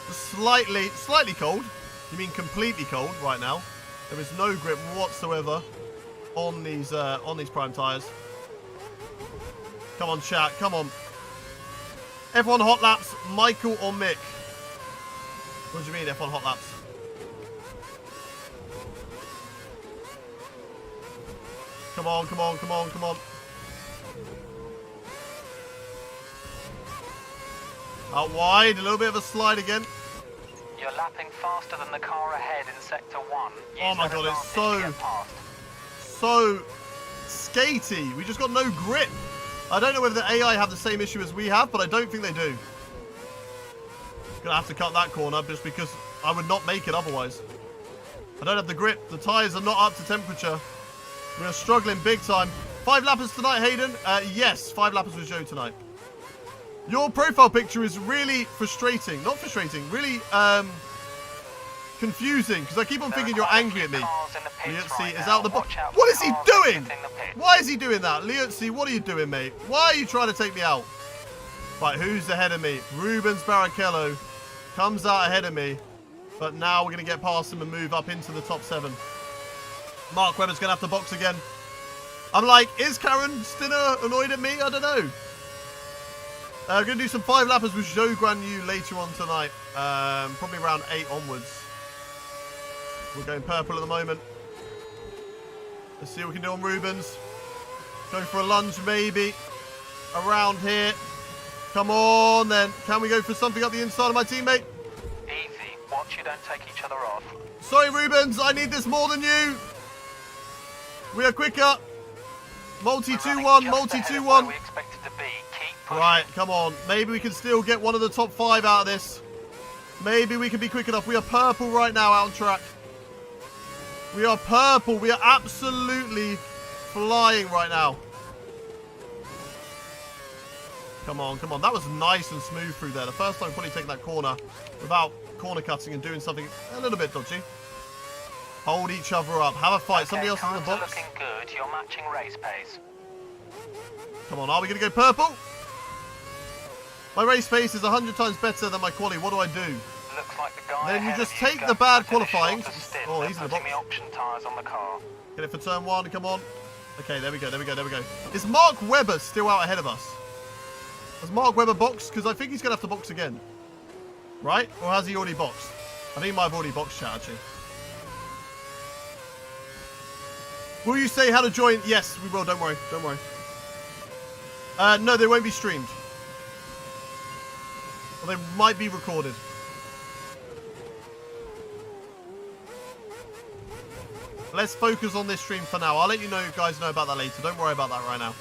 S1: Just slightly cold. You mean completely cold right now. There is no grip whatsoever on these prime tyres. Come on, chat. Come on. F1 hot laps, Michael or Mick? What do you mean, F1 hot laps? Come on, come on, come on, come on. Out wide, a little bit of a slide again.
S3: You're lapping faster than the car ahead in sector 1.
S1: Oh my god, it's so skatey. We just got no grip. I don't know whether the AI have the same issue as we have, but I don't think they do. Gonna have to cut that corner just because I would not make it otherwise. I don't have the grip. The tyres are not up to temperature. We are struggling big time. 5 lappers tonight, Hayden? Yes, 5 lappers with Joe tonight. Your profile picture is really frustrating. Not frustrating, really confusing, because I keep on thinking you're angry at me. Liutzi is out the box. What is he doing? Why is he doing that? Liutzi, what are you doing, mate? Why are you trying to take me out? Right, who's ahead of me? Rubens Barrichello comes out ahead of me, but now we're going to get past him and move up into the top 7. Mark Webber's going to have to box again. I'm like, is Karen Stinner annoyed at me? I don't know. We're going to do some 5 lappers with Joe Granu later on tonight. Probably around 8 onwards. We're going purple at the moment. Let's see what we can do on Rubens. Going for a lunge maybe. Around here. Come on then. Can we go for something up the inside of my teammate?
S3: Easy. Watch you don't take each other off.
S1: Sorry, Rubens. I need this more than you. We are quicker. Multi 2-1. Multi 2-1. Right, come on. Maybe we can still get one of the top 5 out of this. Maybe we can be quick enough. We are purple right now out on track. We are purple. We are absolutely flying right now. Come on, come on. That was nice and smooth through there. The first time probably taking that corner without corner cutting and doing something a little bit dodgy. Hold each other up. Have a fight.
S3: Okay,
S1: somebody else is in the box.
S3: Looking good. You're matching race pace.
S1: Come on, are we going to go purple? My race pace is 100 times better than my quali. What do I do?
S3: Looks like the guy
S1: Then you
S3: ahead
S1: just
S3: of you
S1: take
S3: goes
S1: the bad
S3: to finish
S1: qualifying.
S3: shorter stint.
S1: Oh, he's in the
S3: They're
S1: box.
S3: putting the option tyres on the car.
S1: Get it for turn 1. Come on. Okay, there we go. There we go. There we go. Is Mark Webber still out ahead of us? Has Mark Webber boxed? Because I think he's going to have to box again. Right? Or has he already boxed? I think he might have already boxed, chat, actually. Will you say how to join? Yes, we will. Don't worry. Don't worry. No, they won't be streamed. Well, they might be recorded. Let's focus on this stream for now. I'll let you guys know about that later. Don't worry about that right now.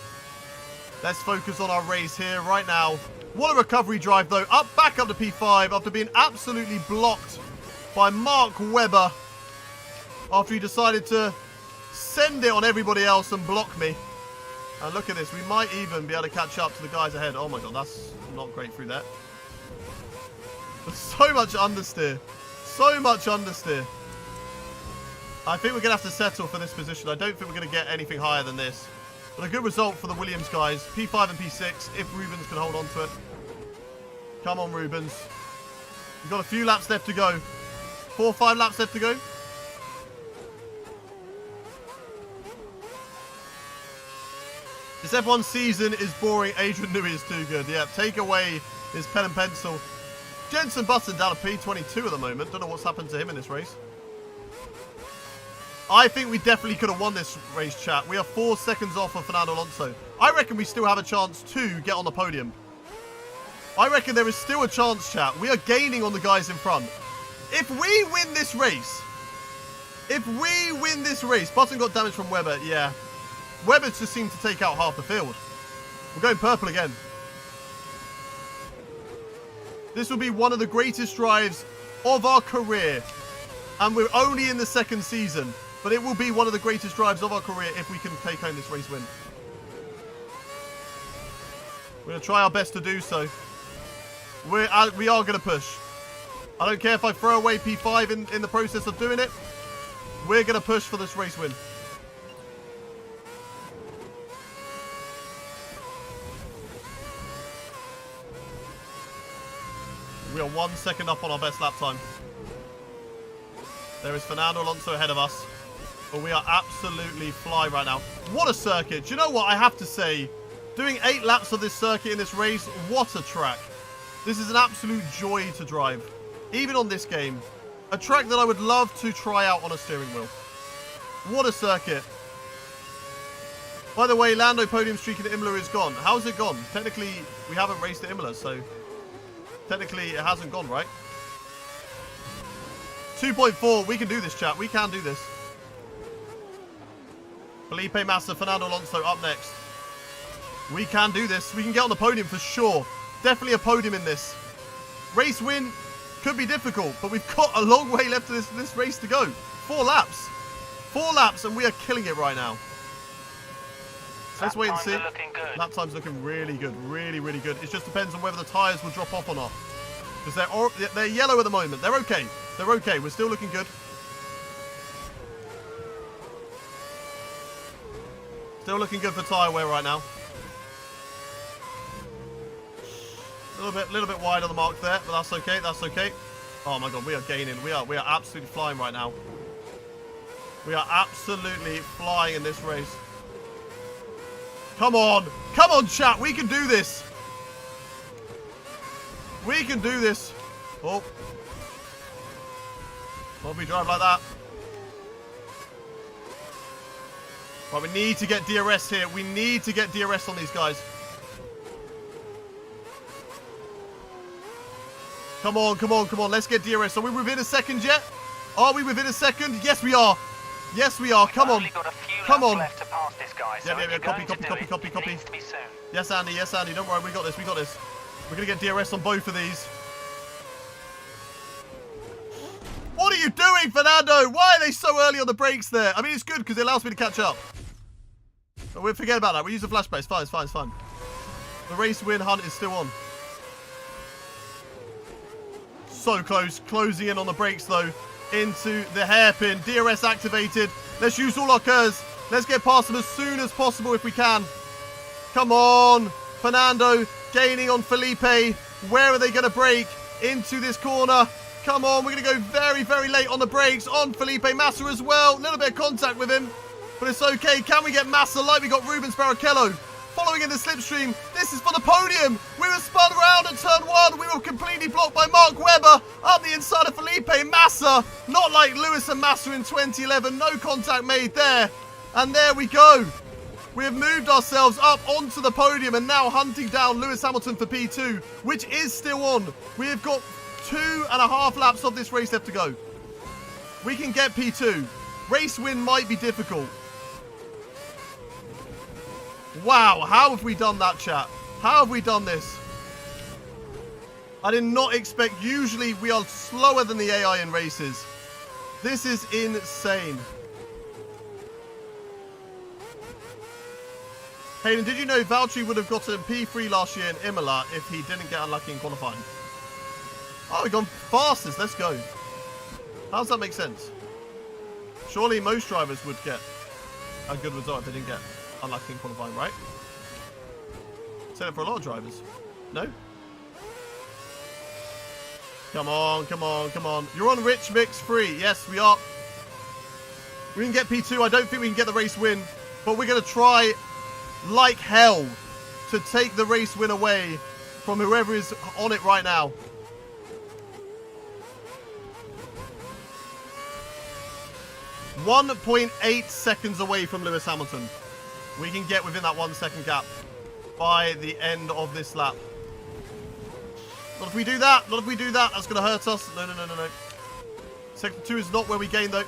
S1: Let's focus on our race here right now. What a recovery drive, though. Back up to P5 after being absolutely blocked by Mark Webber after he decided to send it on everybody else and block me. And look at this. We might even be able to catch up to the guys ahead. Oh, my God. That's not great through there. There's so much understeer. So much understeer. I think we're going to have to settle for this position. I don't think we're going to get anything higher than this. But a good result for the Williams guys. P5 and P6, if Rubens can hold on to it. Come on, Rubens. We've got a few laps left to go. 4 or 5 laps left to go. This F1 season is boring. Adrian Newey is too good. Yeah, take away his pen and pencil. Jenson Button down at P22 at the moment. Don't know what's happened to him in this race. I think we definitely could have won this race, chat. We are 4 seconds off of Fernando Alonso. I reckon we still have a chance to get on the podium. I reckon there is still a chance, chat. We are gaining on the guys in front. If we win this race, Button got damage from Webber, yeah. Webber just seemed to take out half the field. We're going purple again. This will be one of the greatest drives of our career. And we're only in the 2nd season. But it will be one of the greatest drives of our career if we can take home this race win. We're going to try our best to do so. We are going to push. I don't care if I throw away P5 in the process of doing it. We're going to push for this race win. We are 1 second up on our best lap time. There is Fernando Alonso ahead of us. But we are absolutely flying right now. What a circuit. Do you know what I have to say? Doing 8 laps of this circuit in this race, what a track. This is an absolute joy to drive. Even on this game. A track that I would love to try out on a steering wheel. What a circuit. By the way, Lando podium streak in Imola is gone. How's it gone? Technically, we haven't raced at Imola, so technically it hasn't gone, right? 2.4. We can do this, chat. We can do this. Felipe Massa, Fernando Alonso up next. We can do this. We can get on the podium for sure. Definitely a podium in this. Race win could be difficult, but we've got a long way left of this race to go. 4 laps. 4 laps, and we are killing it right now. So let's wait and see. Lap time's looking really good. Really, really good. It just depends on whether the tyres will drop off or not. Because they're yellow at the moment. They're okay. They're okay. We're still looking good. Still looking good for tyre wear right now. A little bit wide on the mark there, but that's okay. That's okay. Oh my God, we are gaining. We are absolutely flying right now. We are absolutely flying in this race. Come on. Come on, chat. We can do this. We can do this. Oh. Won't we drive like that? Right, we need to get DRS here. We need to get DRS on these guys. Come on, come on, come on. Let's get DRS. Are we within a second yet? Are we within a second? Yes, we are. Yes, we are. Come on. Come on.
S3: Left to pass this guy, so
S1: yeah. Copy. Yes, Andy. Yes, Andy. Don't worry. We got this. We got this. We're going to get DRS on both of these. What are you doing, Fernando? Why are they so early on the brakes there? I mean, it's good because it allows me to catch up. But we'll forget about that. We use the flashback. It's fine. It's fine. It's fine. The race win hunt is still on. So close. Closing in on the brakes, though. Into the hairpin. DRS activated. Let's use all our curves. Let's get past them as soon as possible if we can. Come on. Fernando gaining on Felipe. Where are they going to brake? Into this corner. Come on. We're going to go very, very late on the brakes. On Felipe Massa as well. A little bit of contact with him. But it's okay. Can we get Massa like we got Rubens Barrichello? Following in the slipstream. This is for the podium. We were spun around at turn 1. We were completely blocked by Mark Webber. Up the inside of Felipe Massa. Not like Lewis and Massa in 2011. No contact made there. And there we go. We have moved ourselves up onto the podium and now hunting down Lewis Hamilton for P2, which is still on. We have got 2.5 laps of this race left to go. We can get P2. Race win might be difficult. Wow, how have we done that, chat? How have we done this? I did not expect. Usually we are slower than the AI in races. This is insane. Hayden, did you know Valtteri would have gotten P3 last year in Imola if he didn't get unlucky in qualifying? Oh, we've gone fastest. Let's go. How does that make sense? Surely most drivers would get a good result if they didn't get unlucky in qualifying, right? Said it for a lot of drivers. No? Come on, come on, come on. You're on Rich Mix 3. Yes, we are. We can get P2. I don't think we can get the race win, but we're going to try like hell to take the race win away from whoever is on it right now. .8 seconds away from Lewis Hamilton. We can get within that 1 second gap by the end of this lap. Not if we do that. Not if we do that. That's going to hurt us. No, no, no, no, no. Sector 2 is not where we gain, though.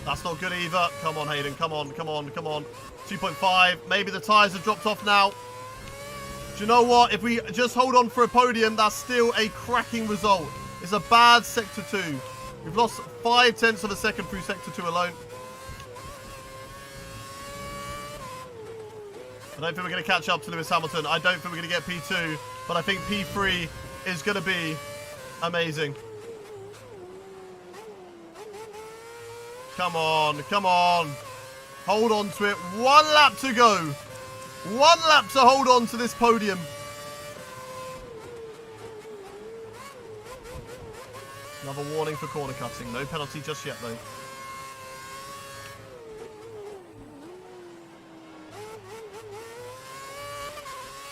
S1: That's not good either. Come on, Hayden. Come on, come on, come on. 2.5. Maybe the tyres have dropped off now. Do you know what? If we just hold on for a podium, that's still a cracking result. It's a bad Sector 2. We've lost 0.5 of a second through Sector 2 alone. I don't think we're going to catch up to Lewis Hamilton. I don't think we're going to get P2, but I think P3 is going to be amazing. Come on, come on. Hold on to it. 1 lap to go. 1 lap to hold on to this podium. Another warning for corner cutting. No penalty just yet, though.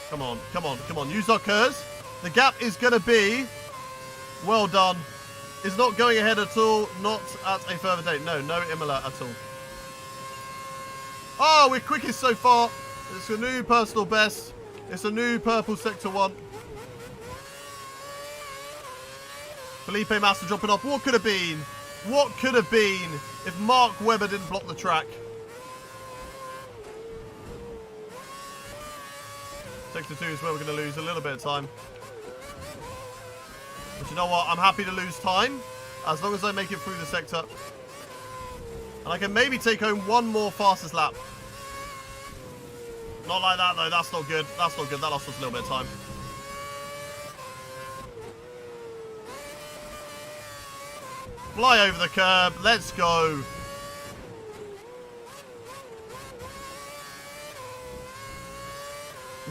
S1: Come on, come on, come on. Use our curves. The gap is going to be... Well done. It's not going ahead at all. Not at a further date. No, no Imola at all. Oh, we're quickest so far. It's a new personal best. It's a new purple Sector 1. Felipe Massa dropping off. What could have been? What could have been if Mark Webber didn't block the track? Sector 2 is where we're going to lose a little bit of time. But you know what? I'm happy to lose time as long as I make it through the sector. And I can maybe take home 1 more fastest lap. Not like that, though. That's not good. That's not good. That lost us a little bit of time. Fly over the curb. Let's go.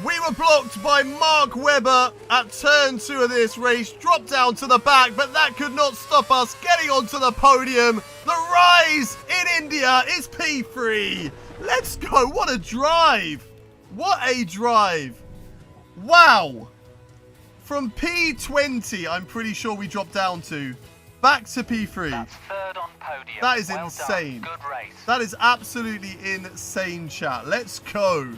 S1: We were blocked by Mark Webber at turn 2 of this race. Dropped down to the back, but that could not stop us getting onto the podium. The rise in India is P3. Let's go. What a drive. What a drive. Wow. From P20, I'm pretty sure we dropped down to, back to P3.
S3: That's third on podium.
S1: That is
S3: well
S1: insane.
S3: Done. Good race.
S1: That is absolutely insane, chat. Let's go.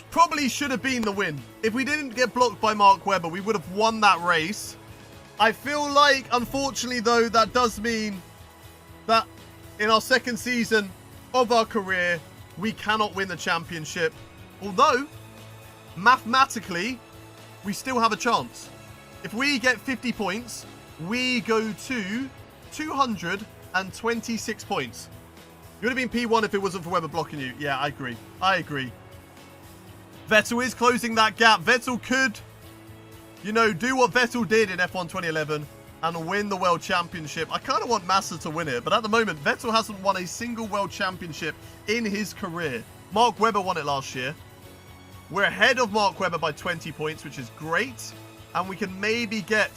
S1: Probably should have been the win. If we didn't get blocked by Mark Webber, we would have won that race. I feel like, unfortunately, though, that does mean that in our second season of our career, we cannot win the championship. Although, mathematically, we still have a chance. If we get 50 points, we go to 226 points. You would have been P1 if it wasn't for Webber blocking you. Yeah, I agree. I agree. Vettel is closing that gap. Vettel could, you know, do what Vettel did in F1 2011 and win the World Championship. I kind of want Massa to win it, but at the moment, Vettel hasn't won a single World Championship in his career. Mark Webber won it last year. We're ahead of Mark Webber by 20 points, which is great. And we can maybe get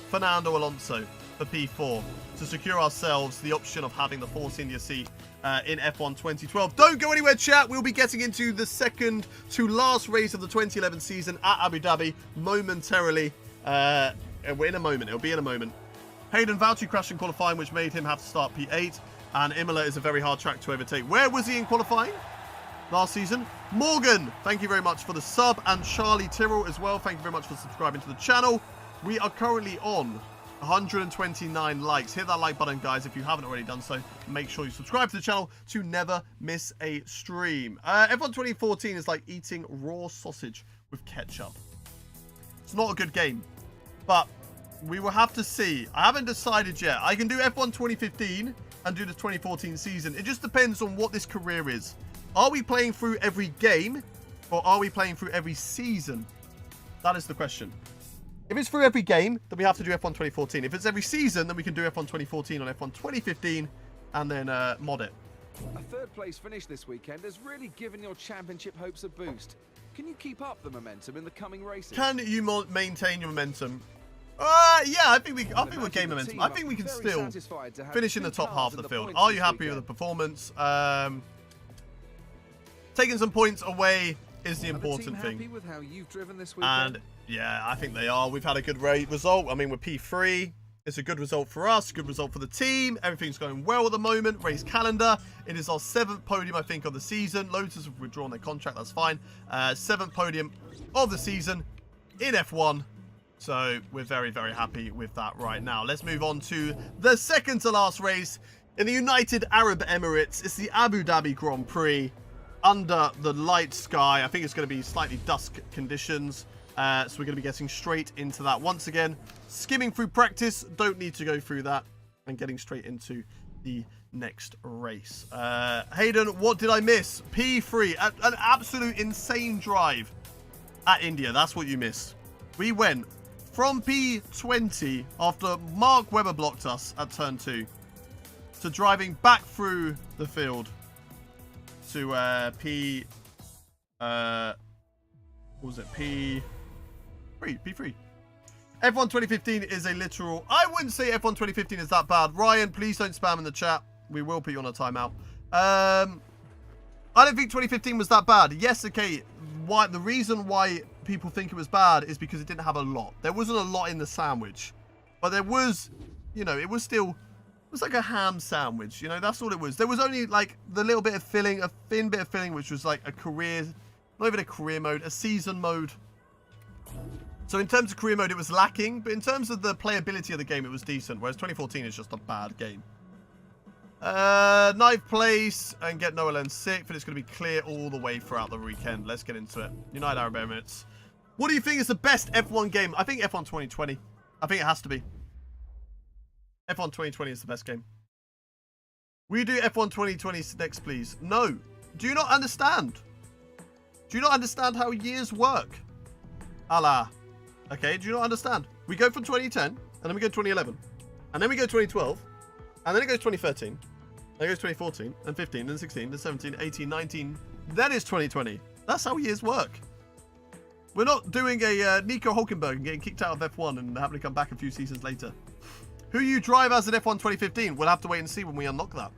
S1: Fernando Alonso for P4 to secure ourselves the option of having the Force India seat in F1 2012. Don't go anywhere, chat. We'll be getting into the second to last race of the 2011 season at Abu Dhabi momentarily. In a moment. It'll be in a moment. Hayden Valtteri crashed in qualifying, which made him have to start P8. And Imola is a very hard track to overtake. Where was he in qualifying last season? Morgan, thank you very much for the sub. And Charlie Tyrrell as well. Thank you very much for subscribing to the channel. We are currently on 129 likes. Hit that like button, guys, if you haven't already done so. Make sure you subscribe to the channel to never miss a stream. F1 2014 is like eating raw sausage with ketchup. It's not a good game, but we will have to see. I haven't decided yet. I can do F1 2015 and do the 2014 season. It just depends on what this career is. Are we playing through every game, or are we playing through every season? That is the question. If it's through every game, then we have to do F1 2014. If it's every season, then we can do F1 2014 on F1 2015 and then mod it.
S4: A third-place finish this weekend has really given your championship hopes a boost. Can you keep up the momentum in the coming races?
S1: Can you maintain your momentum? Yeah, I think we'll gain momentum. I think we can still finish in the top half of the field. Are you happy with the performance? Taking some points away is the important thing.
S4: Happy with how you've driven this weekend?
S1: And yeah, I think they are. We've had a good result. I mean, we're P3. It's a good result for us, good result for the team. Everything's going well at the moment. Race calendar. It is our 7th podium, I think, of the season. Lotus have withdrawn their contract. That's fine. 7th podium of the season in F1. So we're very, very happy with that right now. Let's move on to the second to last race in the United Arab Emirates. It's the Abu Dhabi Grand Prix under the light sky. I think it's going to be slightly dusk conditions. So we're going to be getting straight into that once again. Skimming through practice. Don't need to go through that. And getting straight into the next race. Hayden, what did I miss? P3. An absolute insane drive at India. That's what you miss. We went from P20 after Mark Webber blocked us at turn 2 to driving back through the field to P... what was it? P3. F1 2015 is a literal... I wouldn't say F1 2015 is that bad. Ryan, please don't spam in the chat. We will put you on a timeout. I don't think 2015 was that bad. Yes, okay. The reason why people think it was bad is because it didn't have a lot. There wasn't a lot in the sandwich. But there was, you know, it was like a ham sandwich. You know, that's all it was. There was only like the little bit of filling, a thin bit of filling, which was like a career, not even a career mode, a season mode. So in terms of career mode, it was lacking. But in terms of the playability of the game, it was decent. Whereas 2014 is just a bad game. 9th place and get Noah Lenz 6th, and it's going to be clear all the way throughout the weekend. Let's get into it. United Arab Emirates. What do you think is the best F1 game? I think F1 2020. I think it has to be. F1 2020 is the best game. Will you do F1 2020 next, please? No. Do you not understand? Do you not understand how years work? Allah. Okay, do you not understand? We go from 2010, and then we go 2011, and then we go 2012, and then it goes 2013, then it goes 2014, and 15, then 16, then 17, 18, 19, then it's 2020. That's how years work. We're not doing a Nico Hulkenberg and getting kicked out of F1 and having to come back a few seasons later. Who you drive as in F1 2015? We'll have to wait and see when we unlock that.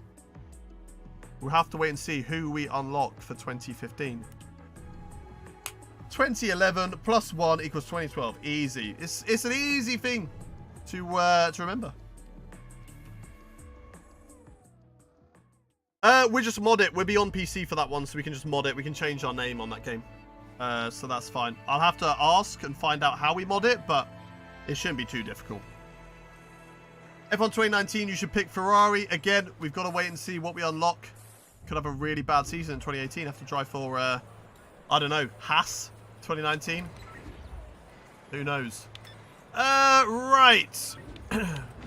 S1: We'll have to wait and see who we unlock for 2015. 2011 plus 1 equals 2012. Easy. It's an easy thing to remember. We just mod it. We'll be on PC for that one, so we can just mod it. We can change our name on that game. So that's fine. I'll have to ask and find out how we mod it, but it shouldn't be too difficult. F1 2019, you should pick Ferrari. Again, we've got to wait and see what we unlock. Could have a really bad season in 2018. Have to drive for, I don't know, Haas 2019. Who knows? Right.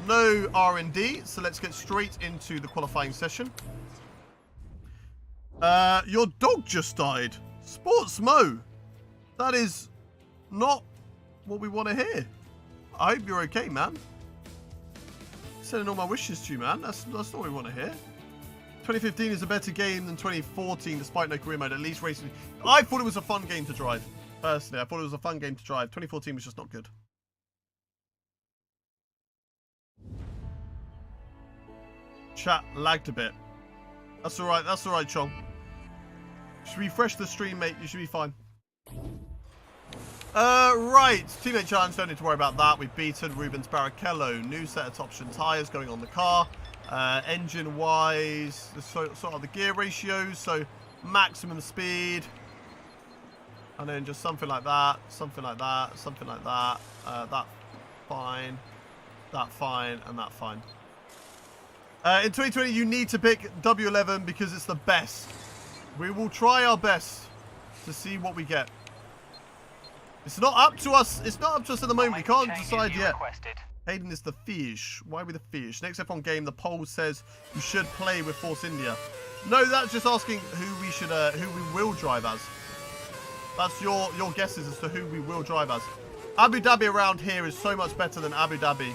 S1: No R&D, so let's get straight into the qualifying session. Your dog just died. Sports Mo. That is not what we want to hear. I hope you're okay, man. Sending all my wishes to you, man. That's not what we want to hear. 2015 is a better game than 2014, despite no career mode. At least racing. I thought it was a fun game to drive. Personally, I thought it was a fun game to drive. 2014 was just not good. Chat lagged a bit. That's alright. That's alright, Chong. Should refresh the stream, mate. You should be fine. Right. Teammate challenge. Don't need to worry about that. We've beaten Rubens Barrichello. New set of option tyres going on the car. Engine-wise, sort of the gear ratios. So maximum speed. And then just something like that. Something like that. Something like that. That's fine. that fine, and that fine. In 2020, you need to pick W11 because it's the best. We will try our best to see what we get. It's not up to us. It's not up to us at the moment. We can't decide yet. Hayden is the fish. Why are we the fish? Next F1 game, the poll says you should play with Force India. No, that's just asking who we should, who we will drive as. That's your guesses as to who we will drive as. Abu Dhabi around here is so much better than Abu Dhabi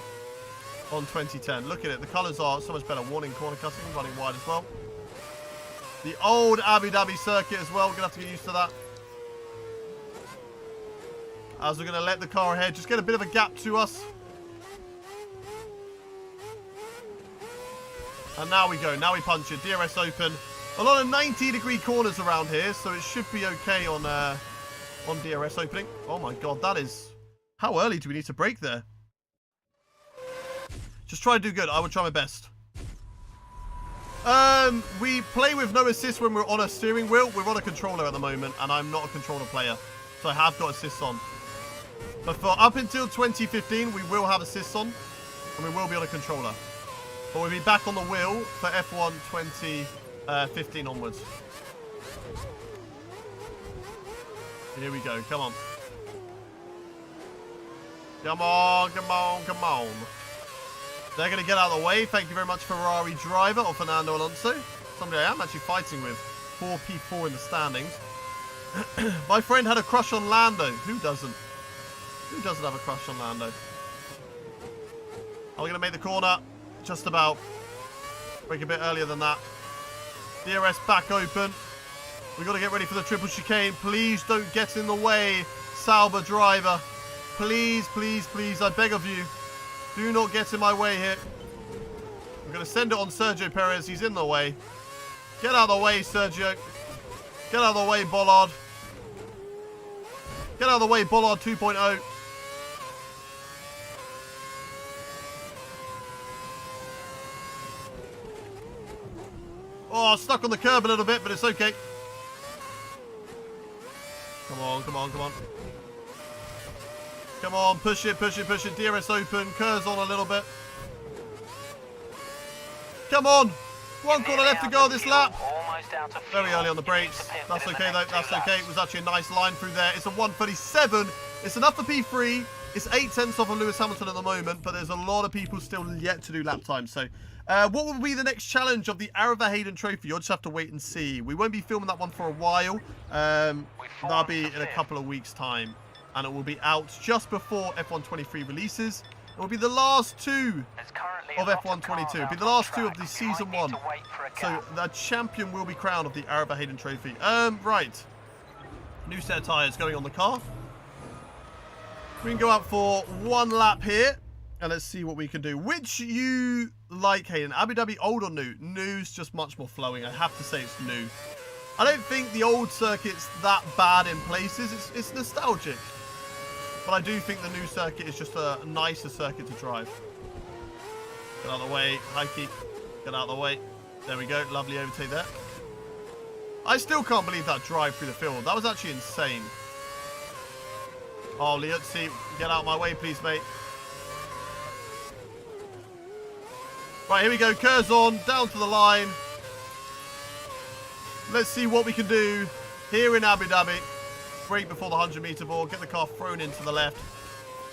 S1: on 2010. Look at it. The colours are so much better. Warning corner cutting, running wide as well. The old Abu Dhabi circuit as well. We're going to have to get used to that. As we're going to let the car ahead. Just get a bit of a gap to us. And now we go. Now we punch it. DRS open. A lot of 90-degree corners around here, so it should be okay on DRS opening. Oh my god, that is... How early do we need to brake there? Just try to do good. I would try my best. We play with no assist when we're on a steering wheel. We're on a controller at the moment, and I'm not a controller player. So I have got assists on. But for up until 2015, we will have assists on, and we will be on a controller. But we'll be back on the wheel for F1 2015 onwards. Here we go. Come on. Come on, come on, come on. They're going to get out of the way. Thank you very much, Ferrari driver or Fernando Alonso. Somebody I am actually fighting with. 4P4 in the standings. My friend had a crush on Lando. Who doesn't? Who doesn't have a crush on Lando? Are we going to make the corner? Just about. Break a bit earlier than that. DRS back open. We've got to get ready for the triple chicane. Please don't get in the way, Sauber driver. Please, please, please, I beg of you. Do not get in my way here. We're going to send it on Sergio Perez. He's in the way. Get out of the way, Sergio. Get out of the way, Bollard. Get out of the way, Bollard 2.0. Oh, stuck on the curb a little bit, but it's okay. Come on, come on, come on. Come on, push it, push it, push it. DRS open, curves on a little bit. Come on. One corner left to go this lap. Very early on the brakes. That's okay, though. That's okay. It was actually a nice line through there. It's a 1:37. It's enough for P3. It's 8/10 off of Lewis Hamilton at the moment, but there's a lot of people still yet to do lap time. So what will be the next challenge of the Arava Hayden Trophy? You'll just have to wait and see. We won't be filming that one for a while. That'll be in a couple of weeks' time. And it will be out just before F1 23 releases. It will be the last two of F1 22. It'll be the last two of the season one. So the champion will be crowned of the Arava Hayden Trophy. Right. New set of tyres going on the car. We can go out for one lap here. And let's see what we can do. Which you like, Hayden? Abu Dhabi, old or new? New's just much more flowing. I have to say it's new. I don't think the old circuit's that bad in places. It's nostalgic. But I do think the new circuit is just a nicer circuit to drive. Get out of the way. Heike. Get out of the way. There we go. Lovely overtake there. I still can't believe that drive through the field. That was actually insane. Oh, Liuzzi, get out of my way, please, mate. Right, here we go. Curves on. Down to the line. Let's see what we can do here in Abu Dhabi. Brake before the 100-meter board. Get the car thrown into the left.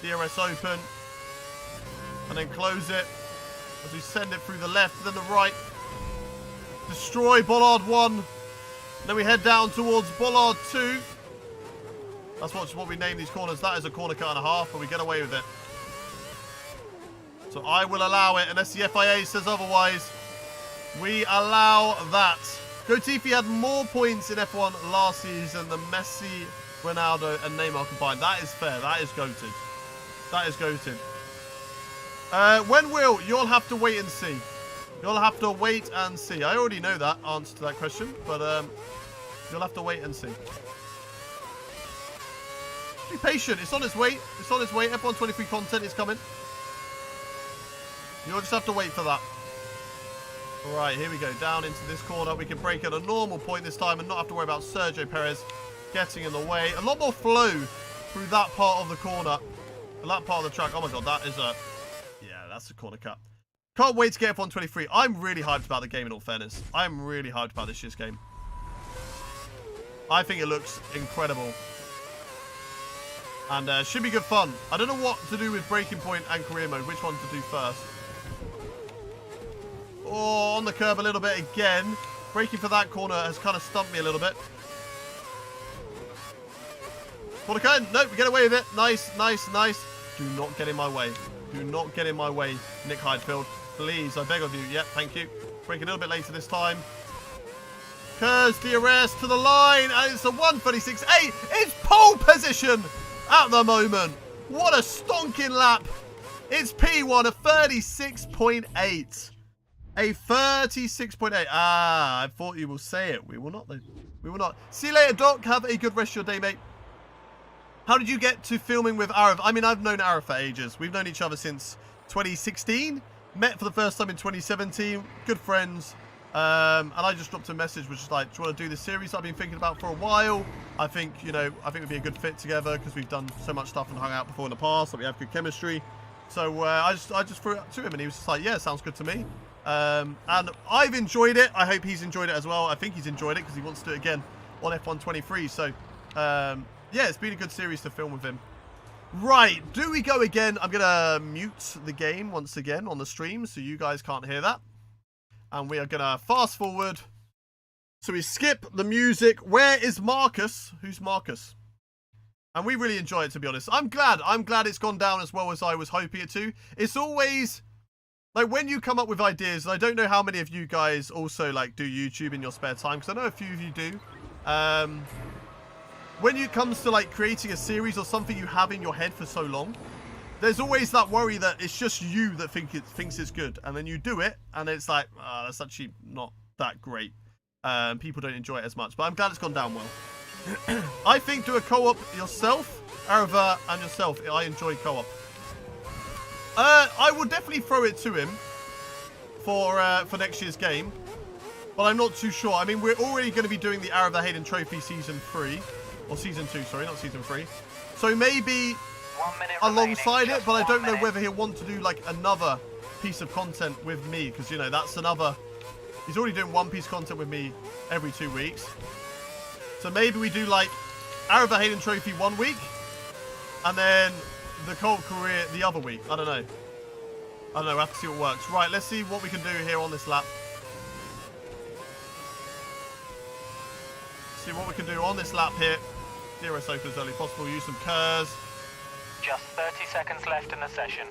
S1: DRS open. And then close it. As we send it through the left, then the right. Destroy Bollard 1. Then we head down towards Bollard 2. That's what we name these corners. That is a corner cut and a half, but we get away with it. So I will allow it, unless the FIA says otherwise. We allow that. Gotifi had more points in F1 last season than Messi, Ronaldo, and Neymar combined. That is fair. That is goated. That is goated. When will? You'll have to wait and see. You'll have to wait and see. I already know that answer to that question, but you'll have to wait and see. Be patient. It's on its way. It's on its way. F1 23 content is coming. You'll just have to wait for that. Right, here we go. Down into this corner. We can brake at a normal point this time and not have to worry about Sergio Perez getting in the way. A lot more flow through that part of the corner. That part of the track. Oh my god, that is a... Yeah, that's a corner cut. Can't wait to get F1 23. I'm really hyped about the game, in all fairness. I'm really hyped about this year's game. I think it looks incredible. And should be good fun. I don't know what to do with Breaking Point and Career Mode. Which one to do first. Oh, on the curb a little bit again. Braking for that corner has kind of stumped me a little bit. Corner cut. Nope, we get away with it. Nice, nice, nice. Do not get in my way. Do not get in my way, Nick Heidfeld. Please, I beg of you. Yep, thank you. Brake a little bit later this time. Curves DRS to the line, and it's a 1:36.8. It's pole position at the moment. What a stonking lap. It's P1, a 36.8. A 36.8. Ah, I thought you will say it. We will not, though. We will not. See you later, Doc. Have a good rest of your day, mate. How did you get to filming with Arif? I mean, I've known Arif for ages. We've known each other since 2016. Met for the first time in 2017. Good friends. And I just dropped a message, which is like, do you want to do this series I've been thinking about for a while? I think, you know, I think we'd be a good fit together because we've done so much stuff and hung out before in the past. Like we have good chemistry. So I just threw it to him and he was just like, yeah, sounds good to me. And I've enjoyed it. I hope he's enjoyed it as well. I think he's enjoyed it because he wants to do it again on F1 23. So, yeah, it's been a good series to film with him. Right, do we go again? I'm going to mute the game once again on the stream so you guys can't hear that. And we are going to fast forward. So we skip the music. Where is Marcus? Who's Marcus? And we really enjoy it, to be honest. I'm glad it's gone down as well as I was hoping it to. It's always, like, when you come up with ideas, and I don't know how many of you guys also, like, do YouTube in your spare time, because I know a few of you do. When it comes to, like, creating a series or something you have in your head for so long, there's always that worry that it's just you that thinks it's good. And then you do it, and it's like, that's actually not that great. People don't enjoy it as much. But I'm glad it's gone down well. I think do a co-op yourself, Arava, and yourself. I enjoy co-op. I will definitely throw it to him for next year's game. But I'm not too sure. I mean, we're already going to be doing the Arava Hayden Trophy Season 3. Or Season 2, sorry, not Season 3. So maybe alongside it, but I don't know whether he'll want to do like another piece of content with me, because, you know, that's another, he's already doing one piece of content with me every 2 weeks. So maybe we do like Arava Hayden Trophy 1 week and then the Colt career the other week. I don't know, we'll have to see what works. Right, let's see what we can do here on this lap. See what we can do on this lap here. DRS open as early as possible, use some curves.
S3: Just 30 seconds left in the session.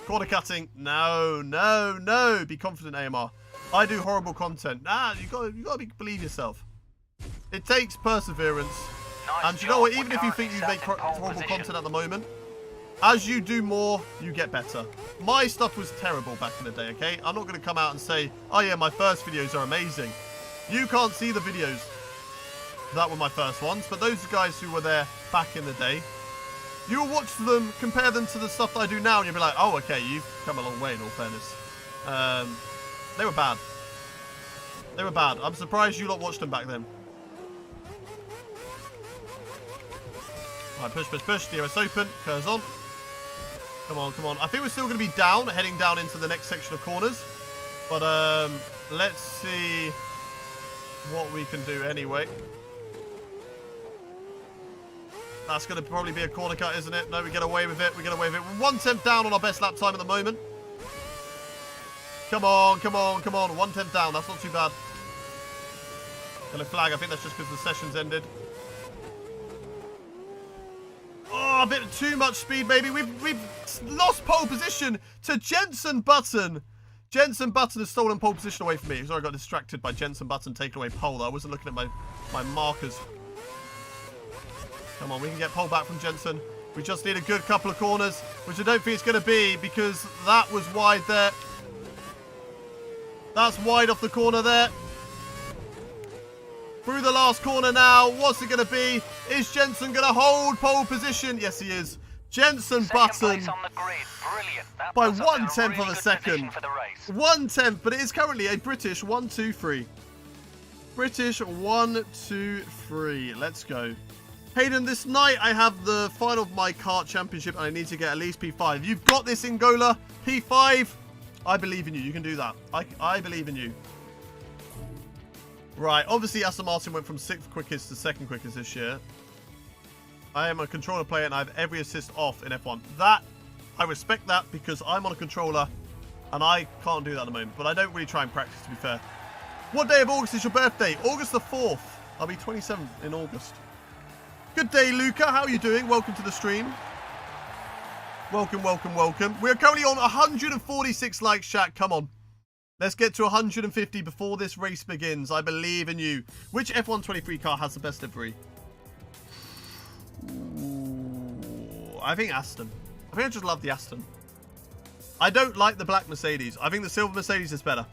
S1: Corner cutting. No, no, no. Be confident, AMR. I do horrible content. You gotta believe yourself. It takes perseverance.
S3: Nice
S1: and you know what?
S3: job.
S1: Even if you think you make horrible content at the moment, as you do more, you get better. My stuff was terrible back in the day, okay? I'm not going to come out and say, oh yeah, my first videos are amazing. You can't see the videos that were my first ones, but those guys who were there back in the day, you'll watch them, compare them to the stuff that I do now, and you'll be like, oh, okay, you've come a long way in all fairness. They were bad. They were bad. I'm surprised you lot watched them back then. Alright, push, push, push. DRS open. Curves on. Come on, come on. I think we're still going to be down, heading down into the next section of corners. But let's see what we can do anyway. That's going to probably be a corner cut, isn't it? No, we get away with it. We get away with it. We're 1/10 down on our best lap time at the moment. Come on, come on, come on. 1/10 down. That's not too bad. Yellow flag. I think that's just because the session's ended. Oh, a bit too much speed, maybe. We've lost pole position to Jenson Button. Jenson Button has stolen pole position away from me. Sorry, I got distracted by Jenson Button taking away pole. I wasn't looking at my markers. Come on, we can get pole back from Jenson. We just need a good couple of corners, which I don't think it's going to be because that was wide there. That's wide off the corner there. Through the last corner now. What's it going to be? Is Jenson going to hold pole position? Yes, he is. Jenson Button by 1/10 of a second. 1/10, but it is currently a British 1-2-3. British 1-2-3. Let's go. Hayden, this night I have the final of my kart championship and I need to get at least P5. You've got this, Ngola. P5. I believe in you. You can do that. I believe in you. Right. Obviously, Aston Martin went from 6th quickest to 2nd quickest this year. I am a controller player and I have every assist off in F1. That, I respect that because I'm on a controller and I can't do that at the moment. But I don't really try and practice, to be fair. What day of August is your birthday? August the 4th. I'll be 27 in August. Good day, Luca. How are you doing? Welcome to the stream. Welcome, welcome, welcome. We're currently on 146 likes, chat. Come on. Let's get to 150 before this race begins. I believe in you. Which F123 car has the best livery? Ooh, I think Aston. I think I just love the Aston. I don't like the black Mercedes. I think the silver Mercedes is better.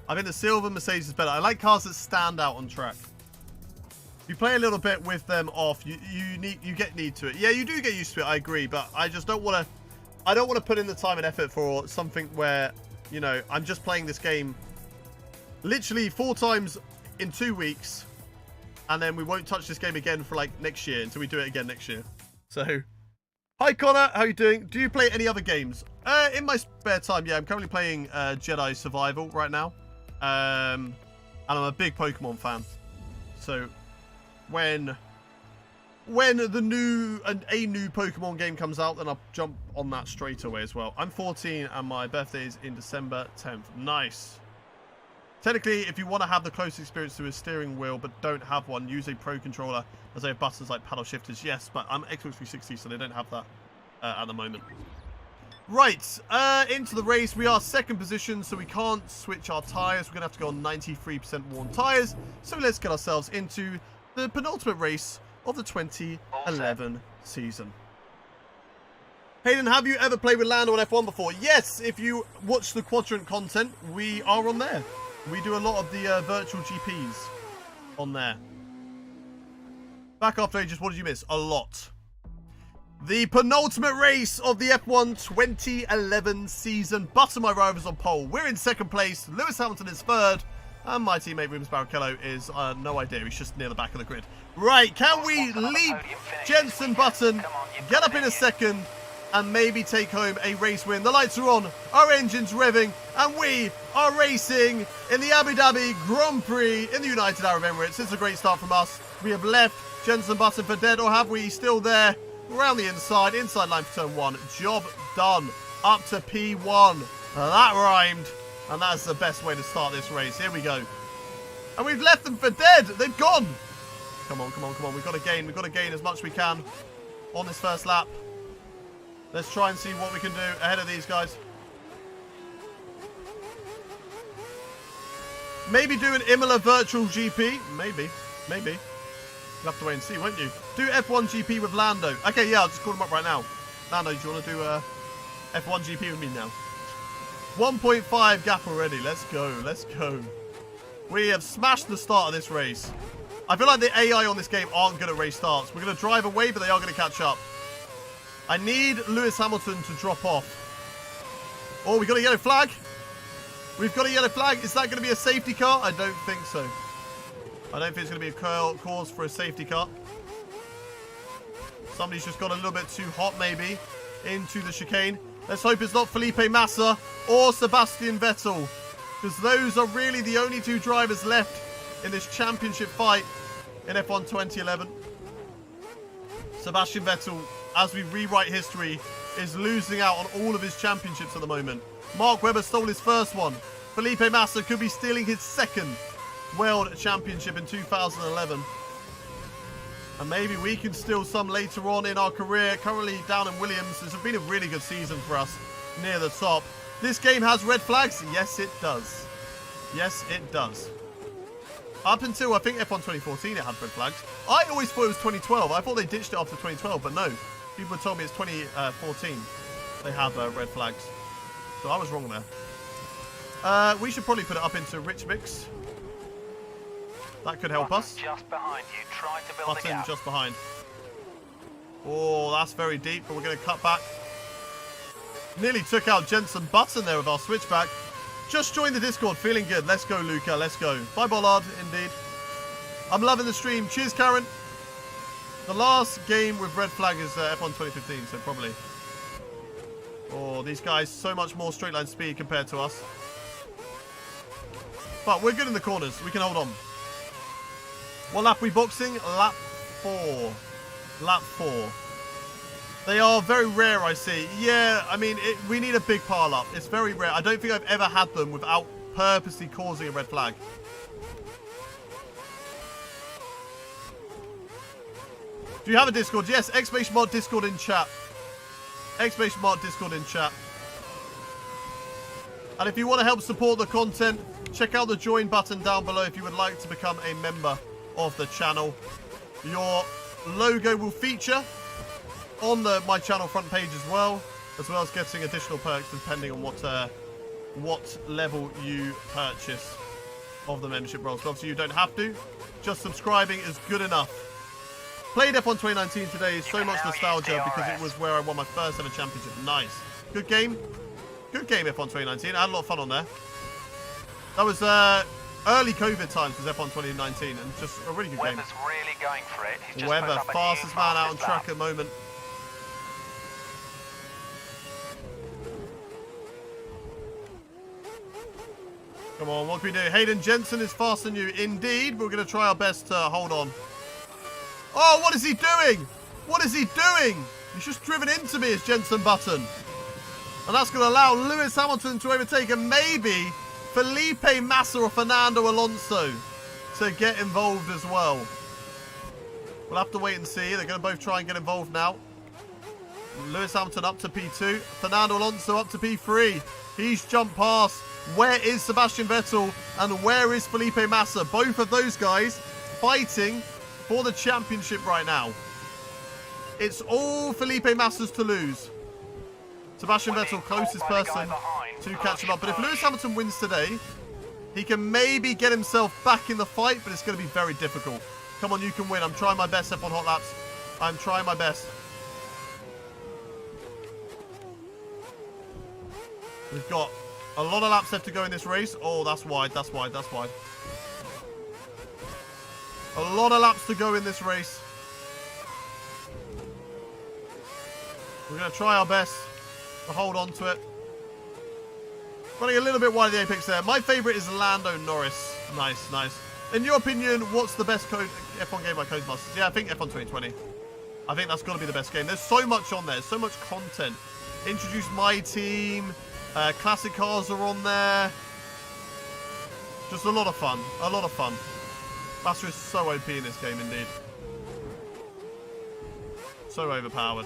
S1: I think the silver Mercedes is better. I like cars that stand out on track. You play a little bit with them off. You get need to it. Yeah, you do get used to it. I agree, but I just don't want to. I don't want to put in the time and effort for something where, you know, I'm just playing this game literally 4 times in 2 weeks, and then we won't touch this game again for like next year until we do it again next year. So, hi Connor, how you doing? Do you play any other games? In my spare time, yeah, I'm currently playing Jedi Survival right now, and I'm a big Pokemon fan. So, when a new Pokemon game comes out, then I'll jump on that straight away as well. I'm 14 and my birthday is in December 10th. Nice. Technically, if you want to have the close experience to a steering wheel but don't have one, use a Pro controller as they have buttons like paddle shifters. Yes, but I'm Xbox 360, so they don't have that at the moment. Right, into the race. We are 2nd position, so we can't switch our tyres. We're going to have to go on 93% worn tyres. So let's get ourselves into the penultimate race of the 2011 season. Hayden, have you ever played with Lando on F1 before? Yes, if you watch the Quadrant content, we are on there. We do a lot of the virtual GPs on there. Back after ages, what did you miss? A lot. The penultimate race of the F1 2011 season. Button my rivals on pole. We're in 2nd place. Lewis Hamilton is 3rd. And my teammate Rubens Barrichello is no idea. He's just near the back of the grid. Right, can we leap Jenson Button, get up in a 2nd, and maybe take home a race win? The lights are on, our engine's revving, and we are racing in the Abu Dhabi Grand Prix in the United Arab Emirates. It's a great start from us. We have left Jenson Button for dead, or have we? He's still there. Around the inside line for turn 1. Job done. Up to P1. That rhymed. And that's the best way to start this race. Here we go. And we've left them for dead. They've gone. Come on, come on, come on. We've got to gain. We've got to gain as much as we can on this first lap. Let's try and see what we can do ahead of these guys. Maybe do an Imola virtual GP. Maybe. Maybe. You'll have to wait and see, won't you? Do F1 GP with Lando. Okay, yeah, I'll just call him up right now. Lando, do you want to do F1 GP with me now? 1.5 gap already. Let's go. Let's go. We have smashed the start of this race. I feel like the AI on this game aren't good at race starts. We're going to drive away, but they are going to catch up. I need Lewis Hamilton to drop off. Oh, we got a yellow flag. We've got a yellow flag. Is that going to be a safety car? I don't think so. I don't think it's going to be a cause for a safety car. Somebody's just got a little bit too hot, maybe, into the chicane. Let's hope it's not Felipe Massa or Sebastian Vettel, because those are really the only 2 drivers left in this championship fight in F1 2011. Sebastian Vettel, as we rewrite history, is losing out on all of his championships at the moment. Mark Webber stole his first one. Felipe Massa could be stealing his 2nd World Championship in 2011. And maybe we can steal some later on in our career. Currently down in Williams. This has been a really good season for us near the top. This game has red flags. Yes, it does. Yes, it does. Up until, I think, F1 2014, it had red flags. I always thought it was 2012. I thought they ditched it after 2012, but no. People told me it's 2014. They have red flags. So I was wrong there. We should probably put it up into Rich Mix. That could help us.
S3: Just behind you. Try to build
S1: Button
S3: a gap.
S1: just behind. Oh, that's very deep, but we're going to cut back. Nearly took out Jenson Button there with our switchback. Just joined the Discord, feeling good. Let's go, Luca. Let's go. Bye, Bollard, indeed. I'm loving the stream. Cheers, Karen. The last game with red flag is F1 2015, so probably. Oh, these guys, so much more straight line speed compared to us. But we're good in the corners. We can hold on. What lap are we boxing? Lap 4. Lap 4. They are very rare, I see. Yeah, I mean, we need a big pile up. It's very rare. I don't think I've ever had them without purposely causing a red flag. Do you have a Discord? Yes, !mod Discord in chat. !mod Discord in chat. And if you want to help support the content, check out the join button down below if you would like to become a member of the channel. Your logo will feature on my channel front page as well as getting additional perks depending on what level you purchase of the membership roles. So obviously you don't have to. Just subscribing is good enough. Played F1 2019 today. So much nostalgia because it was where I won my first ever championship. Nice. Good game. Good game, F1 2019. I had a lot of fun on there. That was early COVID times was F1 2019 and just a really good game.
S3: Webber's really going for it. He's just
S1: Webber,
S3: put up a
S1: fastest
S3: new
S1: man out on
S3: fastest
S1: track
S3: lap.
S1: at the moment. Come on, what can we do? Hayden Jensen is faster than you. Indeed, we're going to try our best to hold on. Oh, what is he doing? What is he doing? He's just driven into me, his Jensen button. And that's going to allow Lewis Hamilton to overtake and maybe Felipe Massa or Fernando Alonso to get involved as well. We'll have to wait and see. They're going to both try and get involved now. Lewis Hamilton up to P2. Fernando Alonso up to P3. He's jumped past. Where is Sebastian Vettel and where is Felipe Massa? Both of those guys fighting for the championship right now. It's all Felipe Massa's to lose. Sebastian Vettel, closest person to catch him up. But if Lewis Hamilton wins today, he can maybe get himself back in the fight, but it's going to be very difficult. Come on, you can win. I'm trying my best, F1 Hot Laps. I'm trying my best. We've got a lot of laps left to go in this race. Oh, that's wide, that's wide, that's wide. A lot of laps to go in this race. We're going to try our best to hold on to it. Running a little bit wide of the apex there. My favourite is Lando Norris. Nice, nice. In your opinion, what's the best F1 game by Codemasters? Yeah, I think F1 2020. I think that's got to be the best game. There's so much on there. So much content. Introduce my team. Classic cars are on there. Just a lot of fun. A lot of fun. Master is so OP in this game, indeed. So overpowered.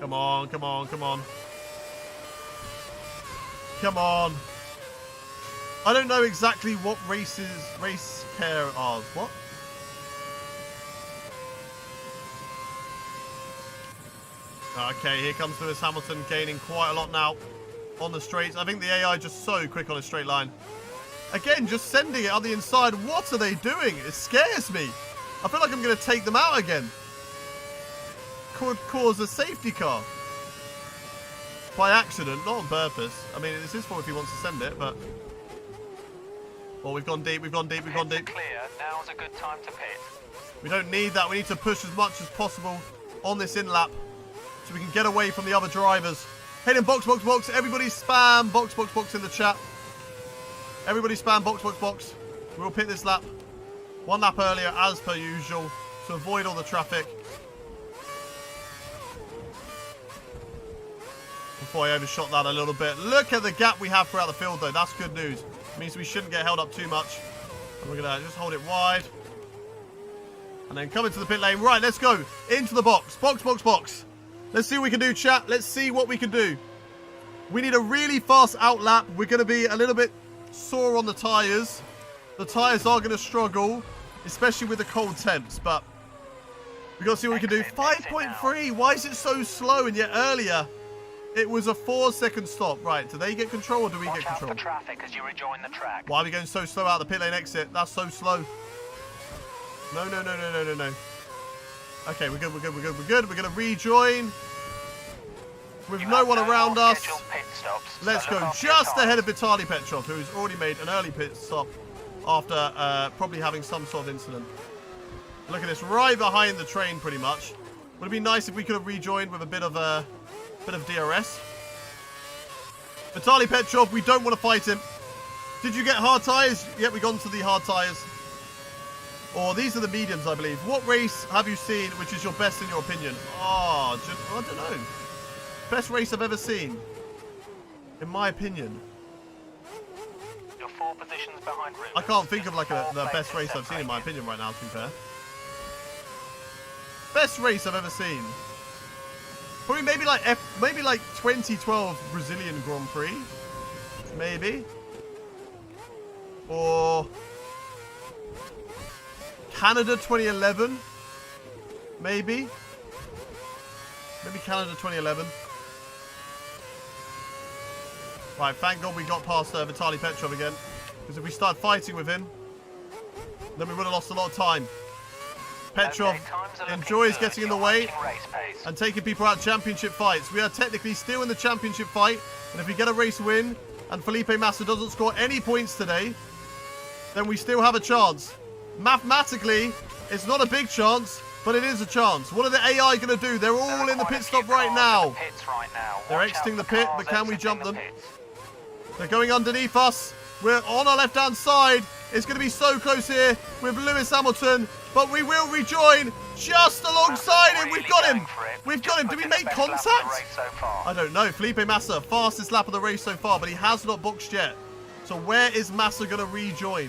S1: Come on, come on, come on. Come on. I don't know exactly what race care are. What? Okay, here comes Lewis Hamilton gaining quite a lot now on the straights. I think the AI just so quick on a straight line. Again, just sending it on the inside. What are they doing? It scares me. I feel like I'm going to take them out again. Could cause a safety car. By accident, not on purpose. I mean, it's his fault if he wants to send it, but... Oh, we've gone deep, we've gone deep, we've gone deep.
S3: Clear. Now's a good time to pit.
S1: We don't need that. We need to push as much as possible on this in-lap so we can get away from the other drivers. Hayden, box, box, box. Everybody spam box, box, box in the chat. Everybody spam box, box, box. We'll pit this lap. One lap earlier, as per usual, to avoid all the traffic. Before I overshot that a little bit. Look at the gap we have throughout the field, though. That's good news. It means we shouldn't get held up too much. And we're going to just hold it wide. And then come into the pit lane. Right, let's go. Into the box. Box, box, box. Let's see what we can do, chat. Let's see what we can do. We need a really fast out lap. We're going to be a little bit sore on the tyres. The tyres are going to struggle, especially with the cold temps. But we've got to see what we can do. 5.3. Why is it so slow? And yet earlier, it was a 4-second stop. Right, do they get control or do we get control?
S3: Watch out for traffic as you rejoin the track.
S1: Why are we going so slow out of the pit lane exit? That's so slow. No, no, no, no, no, no, no. Okay, we're good, we're good, we're good, we're good. We're going to rejoin. with
S3: You
S1: no
S3: have
S1: one
S3: no
S1: around
S3: more
S1: us.
S3: scheduled pit stops, so
S1: Let's
S3: look
S1: go
S3: after your
S1: just
S3: tyres.
S1: ahead of Vitaly Petrov, who's already made an early pit stop after probably having some sort of incident. Look at this, right behind the train pretty much. Would it be nice if we could have rejoined with a bit of DRS? Vitaly Petrov, we don't want to fight him. Did you get hard tyres? Yep, we gone to the hard tyres. Or these are the mediums, I believe. What race have you seen which is your best in your opinion? Oh, I don't know. Best race I've ever seen, in my opinion.
S3: You're 4 positions behind Rubens.
S1: I can't think of like
S3: Just 4
S1: the best
S3: places
S1: race I've seen in my
S3: separated.
S1: opinion right now, to be fair. Best race I've ever seen. Probably maybe like 2012 Brazilian Grand Prix. Maybe. Or Canada 2011. Maybe. Maybe Canada 2011. Right, thank God we got past Vitaly Petrov again. Because if we start fighting with him, then we would have lost a lot of time. Petrov
S3: Okay, times are looking
S1: enjoys
S3: good.
S1: getting in the
S3: You're
S1: way
S3: matching race pace.
S1: and taking people out championship fights. We are technically still in the championship fight, and if we get a race win and Felipe Massa doesn't score any points today, then we still have a chance. Mathematically, it's not a big chance, but it is a chance. What are the AI going to do? They're
S3: There
S1: all
S3: are
S1: in the
S3: quite a
S1: pit
S3: few
S1: stop right
S3: cars in
S1: now.
S3: the pits right now.
S1: They're
S3: Watch out
S1: exiting the
S3: for
S1: pit,
S3: cars
S1: but can we
S3: exiting
S1: jump
S3: the
S1: them?
S3: pits.
S1: They're going underneath us. We're on our left-hand side. It's going to be so close here with Lewis Hamilton, but we will rejoin just alongside him. We've got him. We've got him. Do we make contact? I don't know. Felipe Massa, fastest lap of the race so far, but he has not boxed yet. So where is Massa going to rejoin?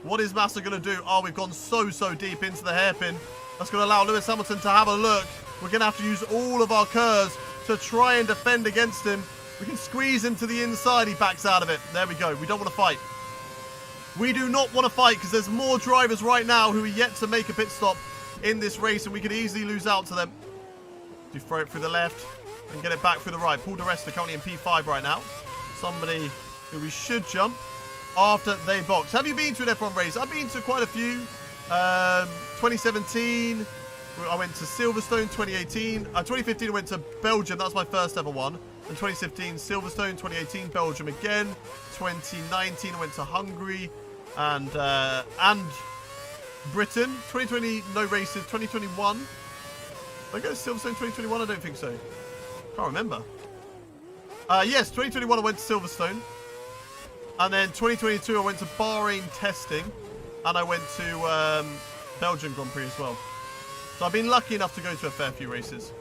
S1: What is Massa going to do? Oh, we've gone so deep into the hairpin. That's going to allow Lewis Hamilton to have a look. We're going to have to use all of our curves to try and defend against him. We can squeeze him to the inside. He backs out of it. There we go. We don't want to fight. We do not want to fight because there's more drivers right now who are yet to make a pit stop in this race, and we could easily lose out to them. Do throw it through the left and get it back through the right. Paul di Resta currently in P5 right now. Somebody who we should jump after they box. Have you been to an F1 race? I've been to quite a few. 2017, I went to Silverstone. 2018, 2015 I went to Belgium. That was my first ever one. In 2015, Silverstone. 2018, Belgium again. 2019, I went to Hungary and Britain. 2020, no races. 2021, did I go to Silverstone 2021? I don't think so. Can't remember. Yes, 2021 I went to Silverstone. And then 2022 I went to Bahrain testing. And I went to Belgian Grand Prix as well. So I've been lucky enough to go to a fair few races.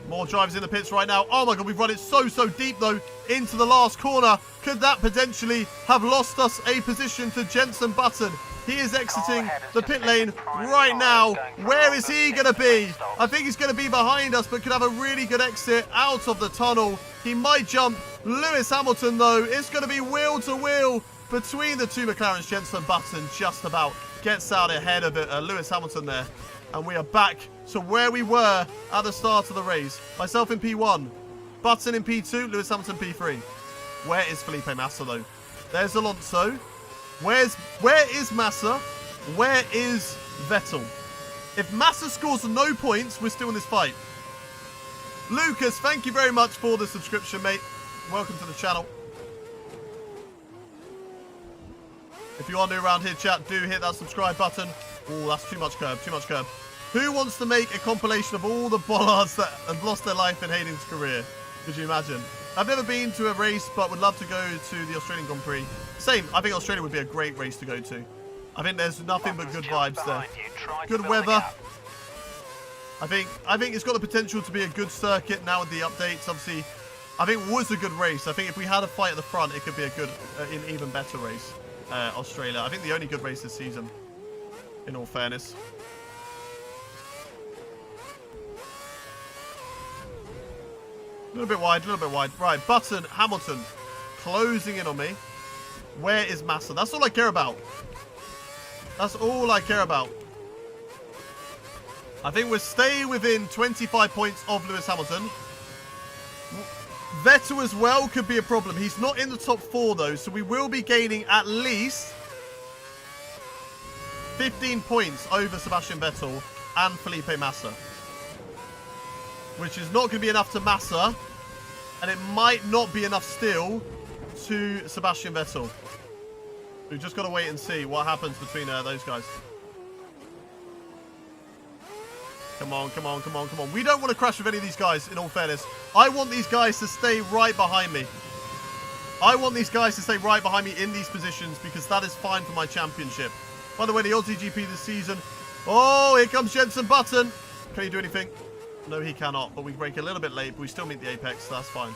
S1: More drivers in the pits right now. Oh my God, we've run it so deep though into the last corner. Could that potentially have lost us a position to Jenson Button? He is exiting the pit lane right now. Where is he going to be? I think he's going to be behind us, but could have a really good exit out of the tunnel. He might jump. Lewis Hamilton, though, it's going to be wheel to wheel between the two McLarens. Jenson Button just about gets out ahead of it. Lewis Hamilton there. And we are back to where we were at the start of the race. Myself in P1, Button in P2, Lewis Hamilton P3. Where is Felipe Massa, though? There's Alonso. Where is Massa? Where is Vettel? If Massa scores no points, we're still in this fight. Lucas, thank you very much for the subscription, mate. Welcome to the channel. If you are new around here, chat, do hit that subscribe button. Oh, that's too much curb, Who wants to make a compilation of all the bollards that have lost their life in Hayden's career? Could you imagine? I've never been to a race, but would love to go to the Australian Grand Prix. Same, I think Australia would be a great race to go to. I think there's nothing but good vibes there. Good weather. I think it's got the potential to be a good circuit now with the updates. Obviously, I think it was a good race. I think if we had a fight at the front, it could be a good, an even better race. Australia. I think the only good race this season, in all fairness. A little bit wide. Right, Button, Hamilton, closing in on me. Where is Massa? That's all I care about. That's all I care about. I think we'll stay within 25 points of Lewis Hamilton. Vettel as well could be a problem. He's not in the top 4 though, so we will be gaining at least 15 points over Sebastian Vettel and Felipe Massa. which is not going to be enough to Massa, and it might not be enough still to Sebastian Vettel. We've just got to wait and see what happens between those guys. Come on, come on, come on, come on. We don't want to crash with any of these guys, in all fairness. I want these guys to stay right behind me. I want these guys to stay right behind me in these positions because that is fine for my championship. By the way, the Aussie GP this season. Oh, here comes Jenson Button. Can he do anything? No, he cannot, but we break a little bit late, but we still meet the apex, so that's fine.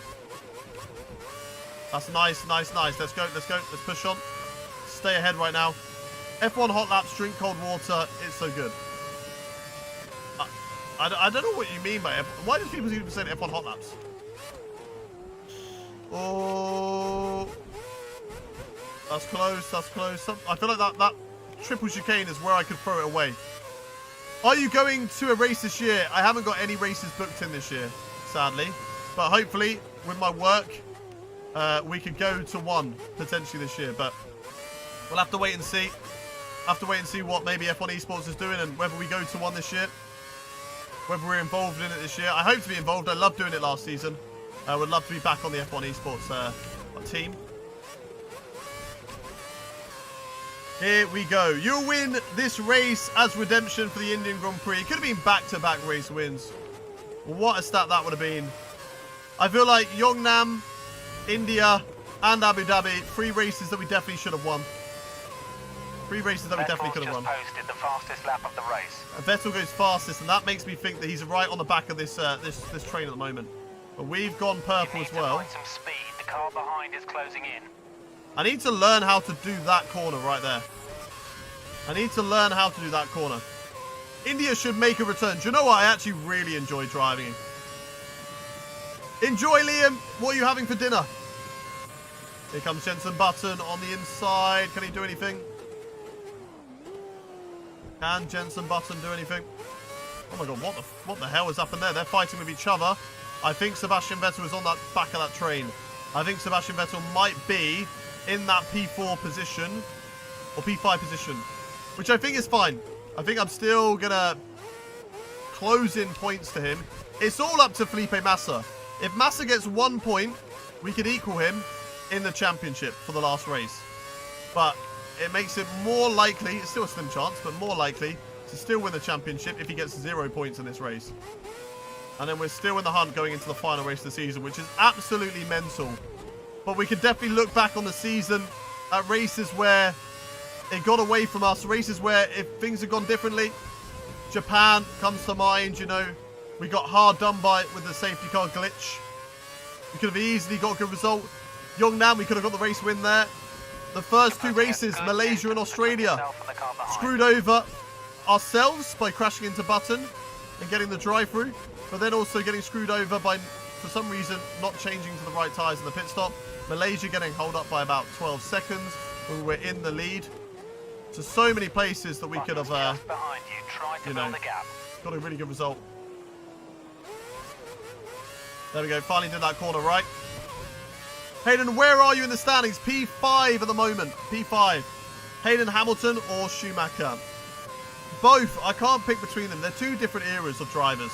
S1: That's nice, nice, nice. Let's go, let's go. Let's push on. Stay ahead right now. F1 hot laps, drink cold water. It's so good. I don't know what you mean by F1. Why do people even say F1 hot laps? Oh. That's close, that's close. I feel like that triple chicane is where I could throw it away. Are you going to a race this year? I haven't got any races booked in this year, sadly. But hopefully, with my work, we could go to one potentially this year. But we'll have to wait and see. Have to wait and see what maybe F1 Esports is doing and whether we go to one this year. Whether we're involved in it this year. I hope to be involved. I loved doing it last season. I would love to be back on the F1 Esports team. Here we go. You'll win this race as redemption for the Indian Grand Prix. It could have been back-to-back race wins. What a stat that would have been. I feel like Yongnam, India, and Abu Dhabi, 3 races that we definitely should have won. 3 races that we definitely could have won.
S3: Posted the fastest lap of the race.
S1: Vettel goes fastest, and that makes me think that he's right on the back of this this train at the moment. But we've gone purple as well.
S3: Some speed. The car behind is closing in.
S1: I need to learn how to do that corner right there. I need to learn how to do that corner. India should make a return. Do you know what? I actually really enjoy driving. Enjoy, Liam. What are you having for dinner? Here comes Jenson Button on the inside. Can he do anything? Can Jenson Button do anything? Oh my god, what the hell is up in there? They're fighting with each other. I think Sebastian Vettel is on that back of that train. I think Sebastian Vettel might be in that P4 position or P5 position, which I think is fine. I think I'm still gonna close in points to him. It's all up to Felipe Massa. If Massa gets 1 point, we could equal him in the championship for the last race. But it makes it more likely, it's still a slim chance, but more likely to still win the championship if he gets 0 points in this race. And then we're still in the hunt going into the final race of the season, which is absolutely mental. But we could definitely look back on the season at races where it got away from us, races where if things had gone differently, Japan comes to mind, you know, we got hard done by with the safety car glitch. We could have easily got a good result. Yongnam, we could have got the race win there. The first 2 races, Malaysia and Australia, screwed over ourselves by crashing into Button and getting the drive-through, but then also getting screwed over by, for some reason, not changing to the right tyres in the pit stop. Malaysia getting held up by about 12 seconds when we were in the lead. So many places that we could have, you know, got a really good result. There we go, finally did that corner right. Hayden, where are you in the standings? P5 at the moment. P5. Hayden Hamilton or Schumacher? Both. I can't pick between them. They're 2 different eras of drivers.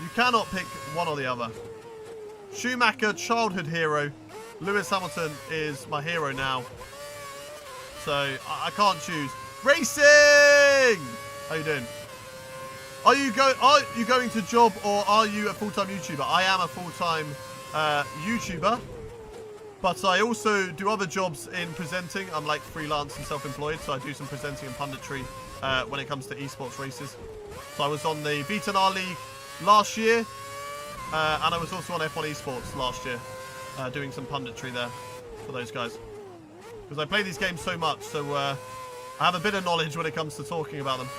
S1: You cannot pick one or the other. Schumacher, childhood hero. Lewis Hamilton is my hero now. So, I can't choose. Racing! How you doing? Are you going to job or are you a full-time YouTuber? I am a full-time YouTuber. But I also do other jobs in presenting. I'm like freelance and self-employed, so I do some presenting and punditry when it comes to esports races. So I was on the VTNR League last year, and I was also on F1 Esports last year, doing some punditry there for those guys. Because I play these games so much, so I have a bit of knowledge when it comes to talking about them.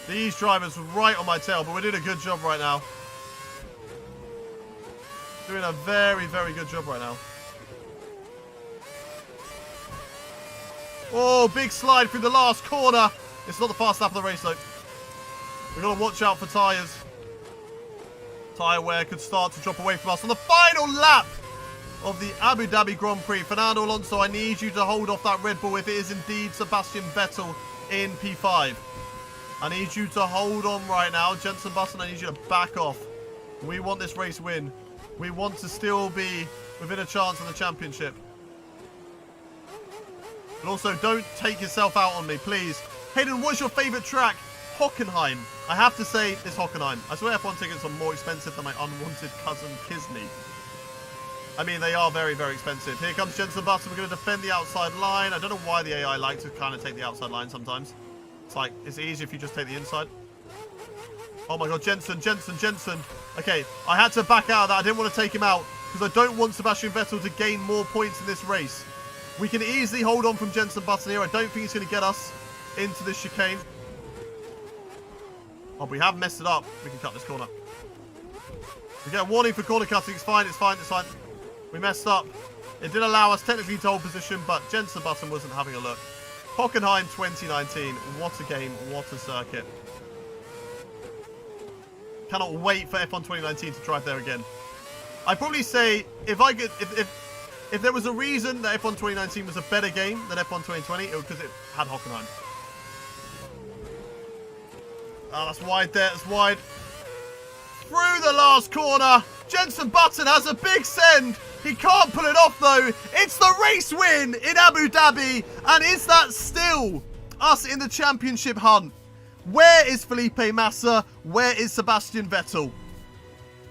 S1: These drivers were right on my tail, but we're doing a good job right now. Doing a very, very good job right now. Oh, big slide through the last corner. It's not the fast lap of the race, though. We've got to watch out for tyres. Tyre wear could start to drop away from us on the final lap of the Abu Dhabi Grand Prix. Fernando Alonso, I need you to hold off that Red Bull if it is indeed Sebastian Vettel in P5. I need you to hold on right now. Jensen Button, I need you to back off. We want this race win. We want to still be within a chance of the championship. But also, don't take yourself out on me, please. Hayden, what's your favourite track? Hockenheim. I have to say, it's Hockenheim. I swear F1 tickets are more expensive than my unwanted cousin Kisney. I mean, they are very, very expensive. Here comes Jensen Button. We're going to defend the outside line. I don't know why the AI likes to kind of take the outside line sometimes. It's like, it's easier if you just take the inside. Oh my god, Jensen. Okay, I had to back out of that. I didn't want to take him out because I don't want Sebastian Vettel to gain more points in this race. We can easily hold on from Jensen Button here. I don't think he's going to get us into this chicane. Oh, we have messed it up. We can cut this corner. We get a warning for corner cutting. It's fine. We messed up. It did allow us technically to hold position, but Jensen Button wasn't having a look. Hockenheim 2019. What a game. What a circuit. Cannot wait for F1 2019 to drive there again. I'd probably say if there was a reason that F1 2019 was a better game than F1 2020, it was because it had Hockenheim. Oh, that's wide there. That's wide. Through the last corner. Jensen Button has a big send. He can't pull it off, though. It's the race win in Abu Dhabi. And is that still us in the championship hunt? Where is Felipe Massa? Where is Sebastian Vettel?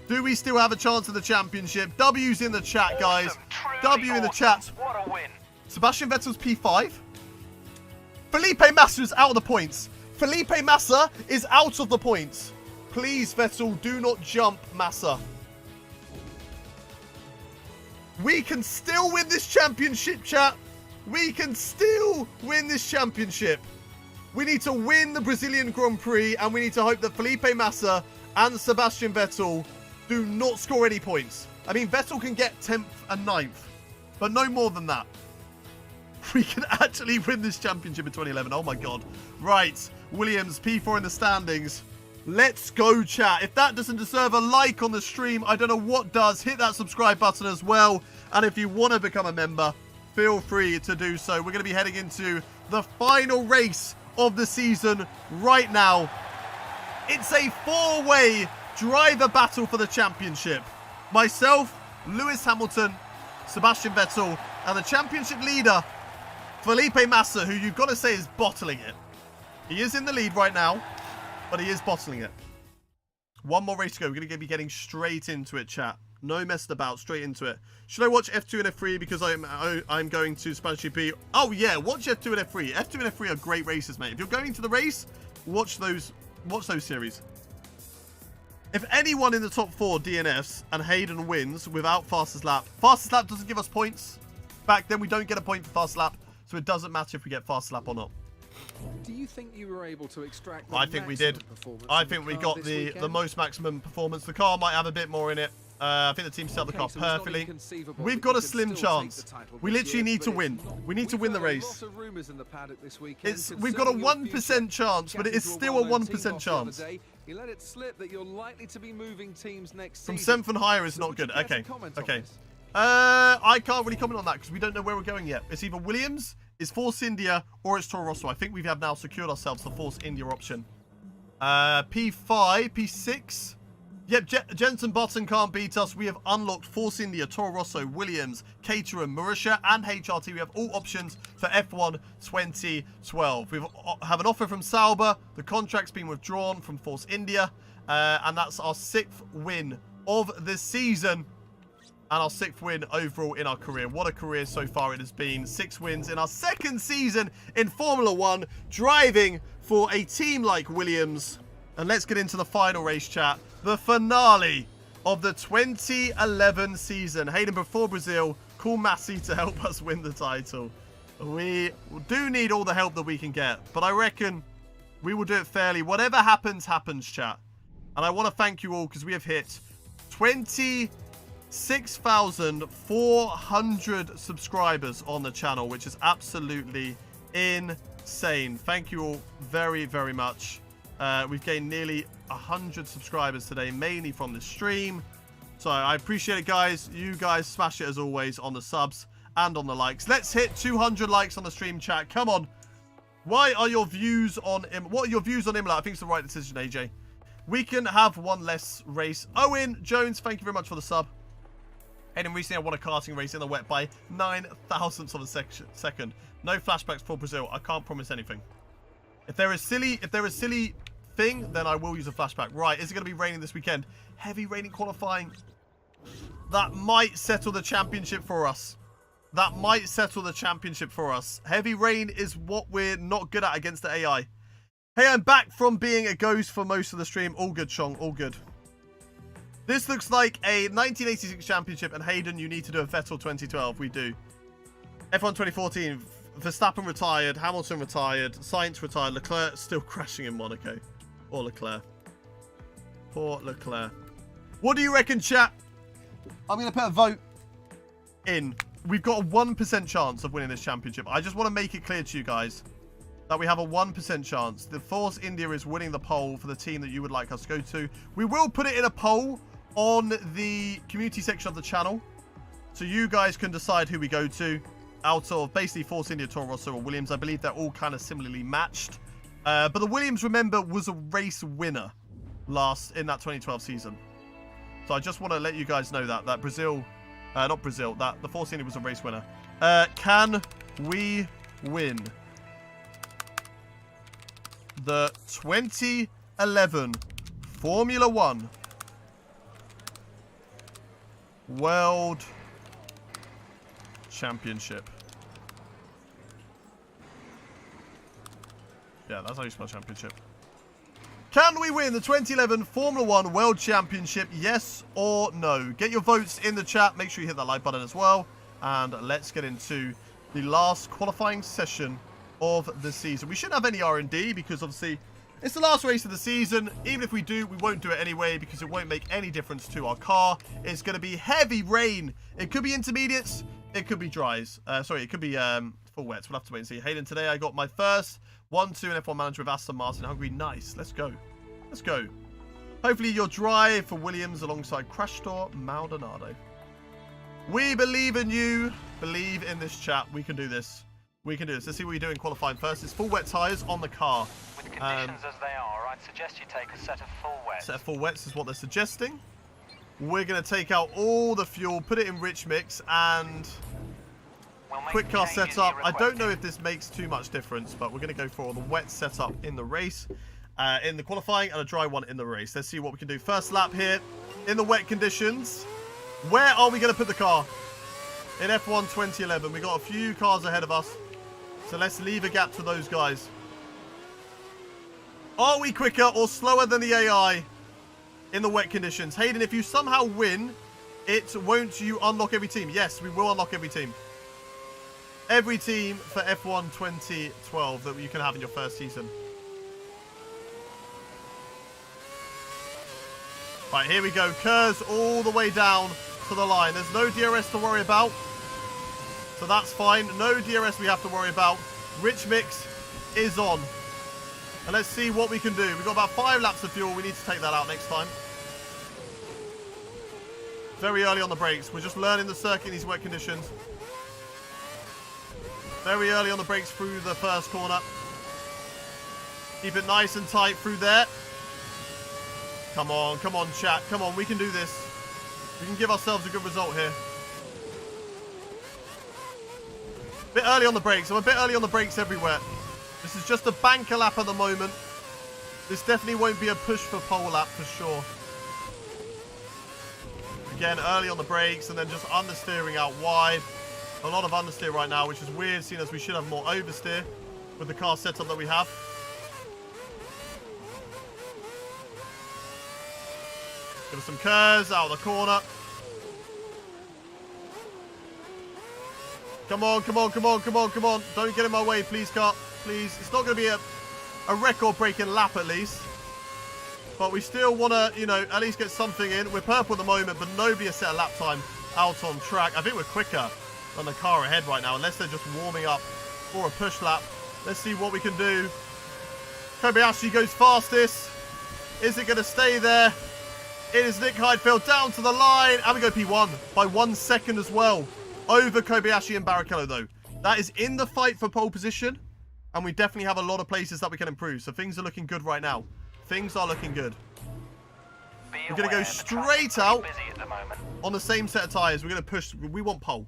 S1: Do we still have a chance in the championship? W's in the chat, guys.
S3: Awesome.
S1: W in the chat.
S3: What a win.
S1: Sebastian Vettel's P5. Felipe Massa is out of the points. Felipe Massa is out of the points. Please, Vettel, do not jump Massa. We can still win this championship, chat. We can still win this championship. We need to win the Brazilian Grand Prix, and we need to hope that Felipe Massa and Sebastian Vettel do not score any points. I mean, Vettel can get 10th and 9th, but no more than that. We can actually win this championship in 2011. Oh my god. Right, Williams, P4 in the standings. Let's go, chat. If that doesn't deserve a like on the stream, I don't know what does. Hit that subscribe button as well. And if you want to become a member, feel free to do so. We're going to be heading into the final race of the season right now. It's a four-way driver battle for the championship. Myself, Lewis Hamilton, Sebastian Vettel, and the championship leader, Felipe Massa, who you've got to say is bottling it. He is in the lead right now, but he is bottling it. One more race to go. We're going to be getting straight into it, chat. No messing about, straight into it. Should I watch F2 and F3 because I'm going to Spanish GP? Oh yeah, watch F2 and F3. F2 and F3 are great races, mate. If you're going to the race, watch those series. If anyone in the top 4 DNFs and Hayden wins without fastest lap doesn't give us points. Back then we don't get a point for fast lap, so it doesn't matter if we get fast lap or not.
S4: Do you think you were able to extract the
S1: I think we did. I think we got the most maximum performance. The car might have a bit more in it. I think the team set up the car perfectly. We've got a slim chance. We literally need to win. We need to win the race. We've got a 1% chance, but it is still a 1% chance.
S4: He let it slip that you're likely to be moving teams next
S1: From
S4: season.
S1: 7th and higher is not good. Okay. Okay. I can't really comment on that because we don't know where we're going yet. It's either Williams, it's Force India, or it's Toro Rosso. I think we have now secured ourselves the Force India option. P5, P6. Yep, Jensen Button can't beat us. We have unlocked Force India, Toro Rosso, Williams, Caterham, Marussia, and HRT. We have all options for F1 2012. We have an offer from Sauber. The contract's been withdrawn from Force India. And that's our 6th win of the season. And our 6th win overall in our career. What a career so far it has been. 6 wins in our 2nd season in Formula 1. Driving for a team like Williams. And let's get into the final race, chat. The finale of the 2011 season. Hayden, before Brazil, call Massey to help us win the title. We do need all the help that we can get. But I reckon we will do it fairly. Whatever happens, happens, chat. And I want to thank you all because we have hit 26,400 subscribers on the channel, which is absolutely insane. Thank you all very, very much. We've gained nearly 100 subscribers today, mainly from the stream. So I appreciate it, guys. You guys smash it as always on the subs and on the likes. Let's hit 200 likes on the stream, chat. Come on. What are your views on Imola? I think it's the right decision, AJ. We can have one less race. Owen Jones, thank you very much for the sub. Hayden, recently I won a karting race in the wet by 9 thousandths of a second. No flashbacks for Brazil. I can't promise anything. If they're a silly thing, then I will use a flashback. Right, is it going to be raining this weekend? Heavy raining qualifying. That might settle the championship for us. That might settle the championship for us. Heavy rain is what we're not good at against the AI. Hey, I'm back from being a ghost for most of the stream. All good, Chong. All good. This looks like a 1986 championship, and Hayden, you need to do a Vettel 2012. We do. F1 2014. Verstappen retired. Hamilton retired. Sainz retired. Leclerc still crashing in Monaco. Poor Leclerc. Poor Leclerc. What do you reckon, chat? I'm going to put a vote in. We've got a 1% chance of winning this championship. I just want to make it clear to you guys that we have a 1% chance. The Force India is winning the poll for the team that you would like us to go to. We will put it in a poll on the community section of the channel, so you guys can decide who we go to out of basically Force India, Toro Rosso, or Williams. I believe they're all kind of similarly matched. But the Williams, remember, was a race winner last in that 2012 season. So I just want to let you guys know that Brazil, not Brazil, that the Force India was a race winner. Can we win the 2011 Formula 1 World Championship? Yeah, that's how you spell championship. Can we win the 2011 Formula 1 World Championship? Yes or no? Get your votes in the chat. Make sure you hit that like button as well. And let's get into the last qualifying session of the season. We shouldn't have any R&D because obviously it's the last race of the season. Even if we do, we won't do it anyway because it won't make any difference to our car. It's going to be heavy rain. It could be intermediates. It could be dries. Sorry, it could be full wets. We'll have to wait and see. Hayden, today I got my first 1-2 in F1 Manager with Aston Martin. Hungary, nice. Let's go. Let's go. Hopefully you'll drive for Williams alongside Crash Store Maldonado. We believe in you. Believe in this chat. We can do this. We can do this. Let's see what we do in qualifying first. It's full wet tyres on the car.
S3: With conditions as they are, I'd suggest you take a set of full wets.
S1: Set of full wets is what they're suggesting. We're going to take out all the fuel, put it in rich mix, and quick car setup. I don't know if this makes too much difference, but we're going to go for the wet setup in the race, in the qualifying, and a dry one in the race. Let's see what we can do. First lap here in the wet conditions. Where are we going to put the car? In F1 2011, we got a few cars ahead of us, so let's leave a gap to those guys. Are we quicker or slower than the AI in the wet conditions? Hayden, if you somehow win, won't you unlock every team? Yes, we will unlock every team. Every team for F1 2012 that you can have in your first season. Right, here we go. Kerrs all the way down to the line. There's no DRS to worry about, so that's fine. No DRS we have to worry about. Rich mix is on. And let's see what we can do. We've got about 5 laps of fuel. We need to take that out next time. Very early on the brakes. We're just learning the circuit in these wet conditions. Very early on the brakes through the first corner. Keep it nice and tight through there. Come on, chat. Come on, we can do this. We can give ourselves a good result here. Bit early on the brakes. I'm a bit early on the brakes everywhere. This is just a banker lap at the moment. This definitely won't be a push for pole lap for sure. Again, early on the brakes and then just understeering out wide. A lot of understeer right now, which is weird, seeing as we should have more oversteer with the car setup that we have. Give us some curves out of the corner. Come on. Don't get in my way, please, car. Please. It's not going to be a record-breaking lap, at least. But we still want to, you know, at least get something in. We're purple at the moment, but nobody has set a lap time out on track. I think we're quicker than the car ahead right now, unless they're just warming up for a push lap. Let's see what we can do. Kobayashi goes fastest. Is it going to stay there? It is Nick Heidfeld down to the line. And we go P1 by 1 second as well. Over Kobayashi and Barrichello, though. That is in the fight for pole position. And we definitely have a lot of places that we can improve. So things are looking good right now. Things are looking good. We're going to go straight out on the same set of tyres. We're going to push. We want pole.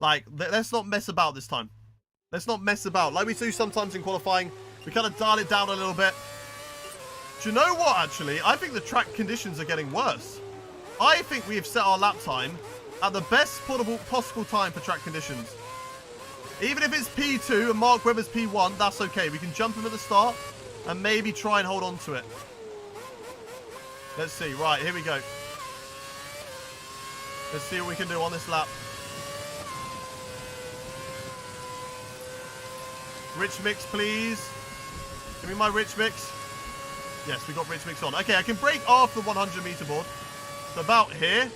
S1: Like, let's not mess about this time. Let's not mess about. Like we do sometimes in qualifying. We kind of dial it down a little bit. Do you know what, actually? I think the track conditions are getting worse. I think we have set our lap time at the best possible time for track conditions. Even if it's P2 and Mark Webber's P1, that's okay. We can jump him at the start and maybe try and hold on to it. Let's see. Right, here we go. Let's see what we can do on this lap. Rich mix, please. Give me my rich mix. Yes, we got rich mix on. Okay, I can brake off the 100 meter board. So about here.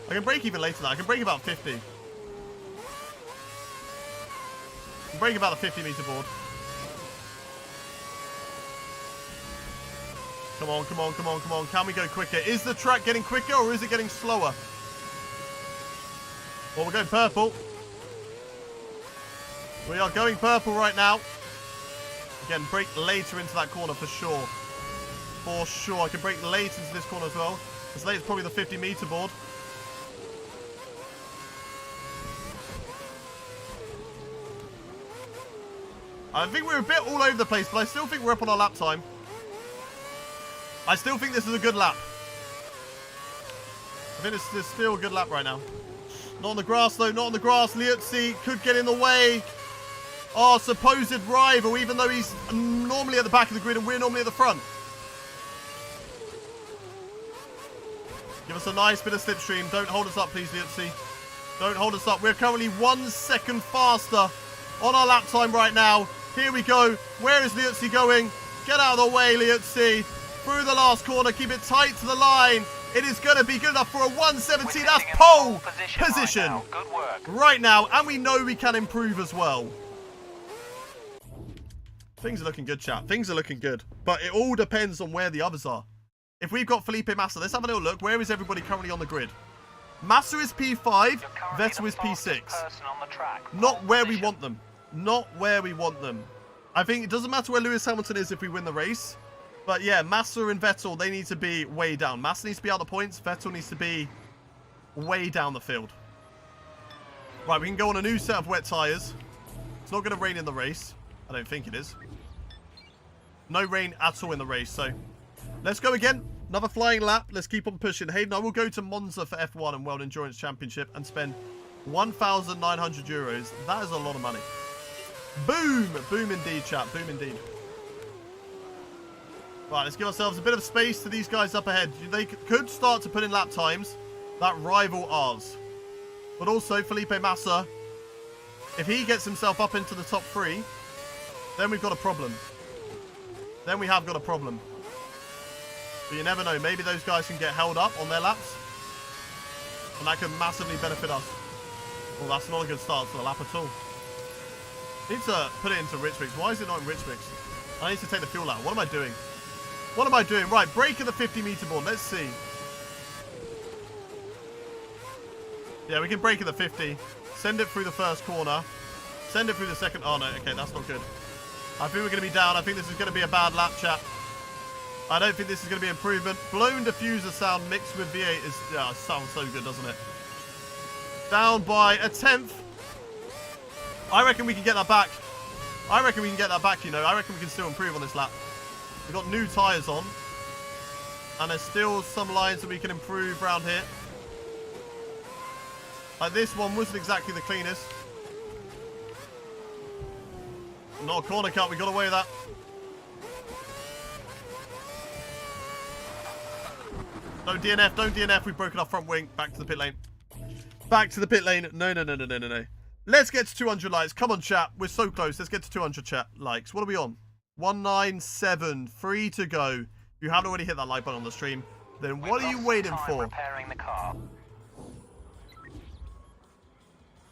S1: I can brake even later than that. I can brake about 50. I can brake about the 50 meter board. Come on, come on, come on, come on. Can we go quicker? Is the track getting quicker or is it getting slower? Well, we're going purple. We are going purple right now. Again, brake later into that corner for sure. For sure. I can brake late into this corner as well. As late as probably the 50 meter board. I think we're a bit all over the place, but I still think we're up on our lap time. I still think this is a good lap. I think this is still a good lap right now. Not on the grass, though. Not on the grass. Liuzzi could get in the way. Our supposed rival, even though he's normally at the back of the grid and we're normally at the front. Give us a nice bit of slipstream. Don't hold us up, please, Liuzzi. Don't hold us up. We're currently 1 second faster on our lap time right now. Here we go. Where is Liuzzi going? Get out of the way, Liuzzi. Through the last corner. Keep it tight to the line. It is going to be good enough for a 117. That's pole position
S3: Good work.
S1: right now. And we know we can improve as well. Things are looking good, chat. Things are looking good. But it all depends on where the others are. If we've got Felipe Massa, let's have a little look. Where is everybody currently on the grid? Massa is P5. Vettel is P6. Not where we want them. Not where we want them. I think it doesn't matter where Lewis Hamilton is if we win the race. But yeah, Massa and Vettel, they need to be way down. Massa needs to be out the points. Vettel needs to be way down the field. Right, we can go on a new set of wet tyres. It's not going to rain in the race. I don't think it is. No rain at all in the race, so let's go again. Another flying lap. Let's keep on pushing. Hayden, I will go to Monza for F1 and World Endurance Championship and spend 1,900 euros. That is a lot of money. Boom! Boom indeed, chat. Boom indeed. Right, let's give ourselves a bit of space to these guys up ahead. They could start to put in lap times that rival ours. But also, Felipe Massa, if he gets himself up into the top 3, then we've got a problem. Then we have got a problem. But you never know. Maybe those guys can get held up on their laps. And that could massively benefit us. Well, that's not a good start to the lap at all. I need to put it into rich mix. Why is it not in rich mix? I need to take the fuel out. What am I doing? What am I doing? Right, brake at the 50 meter board. Let's see. Yeah, we can brake at the 50. Send it through the first corner. Send it through the second. Oh, no. Okay, that's not good. I think we're going to be down. I think this is going to be a bad lap, chat. I don't think this is going to be improvement. Blown diffuser sound mixed with V8 is... Yeah, it sounds so good, doesn't it? Down by a 10th. I reckon we can get that back. I reckon we can get that back, you know. I reckon we can still improve on this lap. We've got new tyres on. And there's still some lines that we can improve around here. Like this one wasn't exactly the cleanest. Not a corner cut. We got away with that. Don't DNF. Don't DNF. We've broken our front wing. Back to the pit lane. Back to the pit lane. No, no, no, no, no, no, no. Let's get to 200 likes. Come on, chat. We're so close. Let's get to 200 chat likes. What are we on? 197. 3 to go. If you haven't already hit that like button on the stream, then what are you waiting for?
S3: Repairing the car.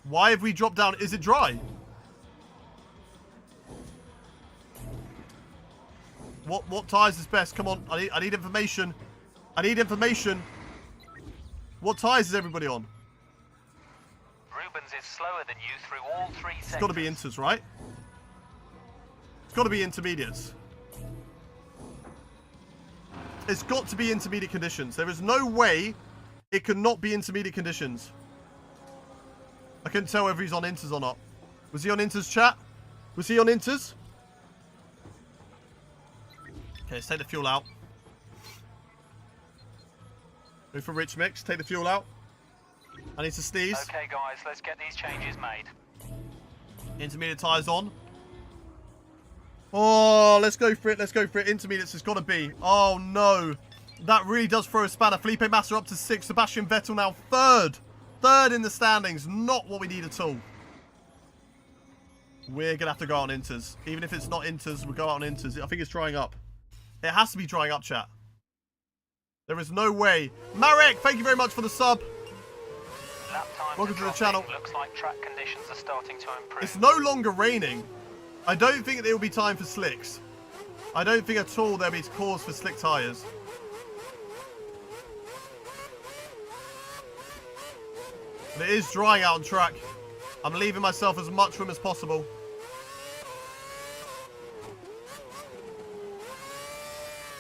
S1: Why have we dropped down? Is it dry? What tyres is best? Come on. I need information. I need information. What tyres is everybody on?
S3: Rubens is slower than you through all 3 sectors.
S1: It's got to be Inters, right? It's got to be intermediates. It's got to be intermediate conditions. There is no way it could not be intermediate conditions. I couldn't tell whether he's on inters or not. Was he on inters, chat? Was he on inters? Okay, let's take the fuel out. Go for rich mix. Take the fuel out. I need to sneeze.
S3: Okay, guys, let's get these changes made.
S1: Intermediate tyres on. Oh, let's go for it. Let's go for it. Intermediates has got to be. Oh, no. That really does throw a spanner. Felipe Massa up to 6th. Sebastian Vettel now 3rd. 3rd in the standings. Not what we need at all. We're going to have to go out on inters. Even if it's not inters, we'll go out on inters. I think it's drying up. It has to be drying up, chat. There is no way. Marek, thank you very much for the sub.
S3: Lap times
S1: Welcome to the
S3: dropping.
S1: channel.
S3: Looks like track conditions are starting to improve.
S1: It's no longer raining. I don't think there will be time for slicks. I don't think at all there'll be cause for slick tyres. But it is drying out on track. I'm leaving myself as much room as possible.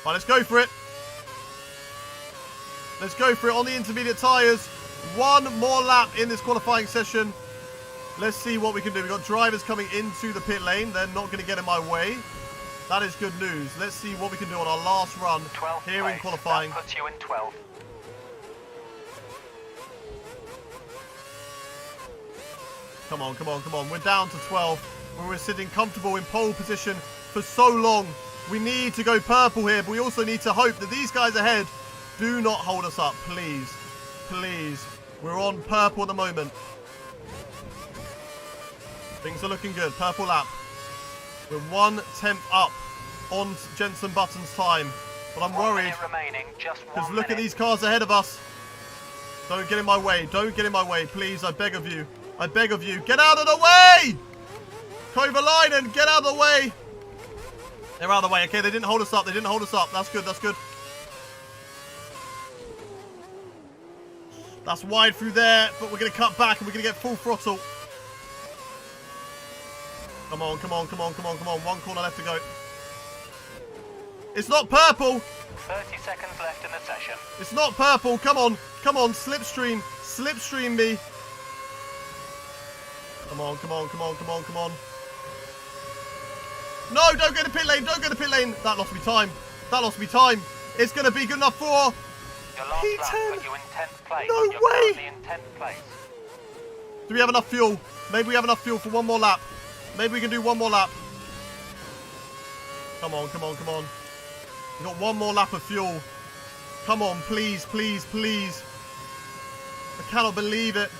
S1: Right, let's go for it. Let's go for it on the intermediate tyres. One more lap in this qualifying session. Let's see what we can do. We've got drivers coming into the pit lane. They're not going to get in my way. That is good news. Let's see what we can do on our last run here in qualifying.
S3: That puts you in 12th.
S1: Come on, come on, come on. We're down to 12. Where we're sitting comfortable in pole position for so long. We need to go purple here, but we also need to hope that these guys ahead do not hold us up. Please. Please. We're on purple at the moment. Things are looking good. Purple lap. We're 1/10 up on Jenson Button's time. But I'm worried. Because look at these cars ahead of us. Don't get in my way. Don't get in my way. Please, I beg of you. I beg of you. Get out of the way! Kovalainen, get out of the way! They're out of the way. Okay, they didn't hold us up. They didn't hold us up. That's good. That's good. That's wide through there, but we're going to cut back and we're going to get full throttle. Come on, come on, come on, come on, come on. One corner left to go. It's not purple.
S3: 30 seconds left in the session.
S1: It's not purple. Come on. Come on. Slipstream. Slipstream me. Come on, come on, come on, come on, come on. No, don't go to pit lane. Don't go to pit lane. That lost me time. That lost me time. It's going to be good enough for
S3: Your last
S1: P10.
S3: lap put you in 10th place.
S1: No
S3: You're
S1: way.
S3: currently in 10th place.
S1: Do we have enough fuel? Maybe we have enough fuel for one more lap. Maybe we can do one more lap. Come on, come on, come on. We've got one more lap of fuel. Come on, please, please, please. I cannot believe it.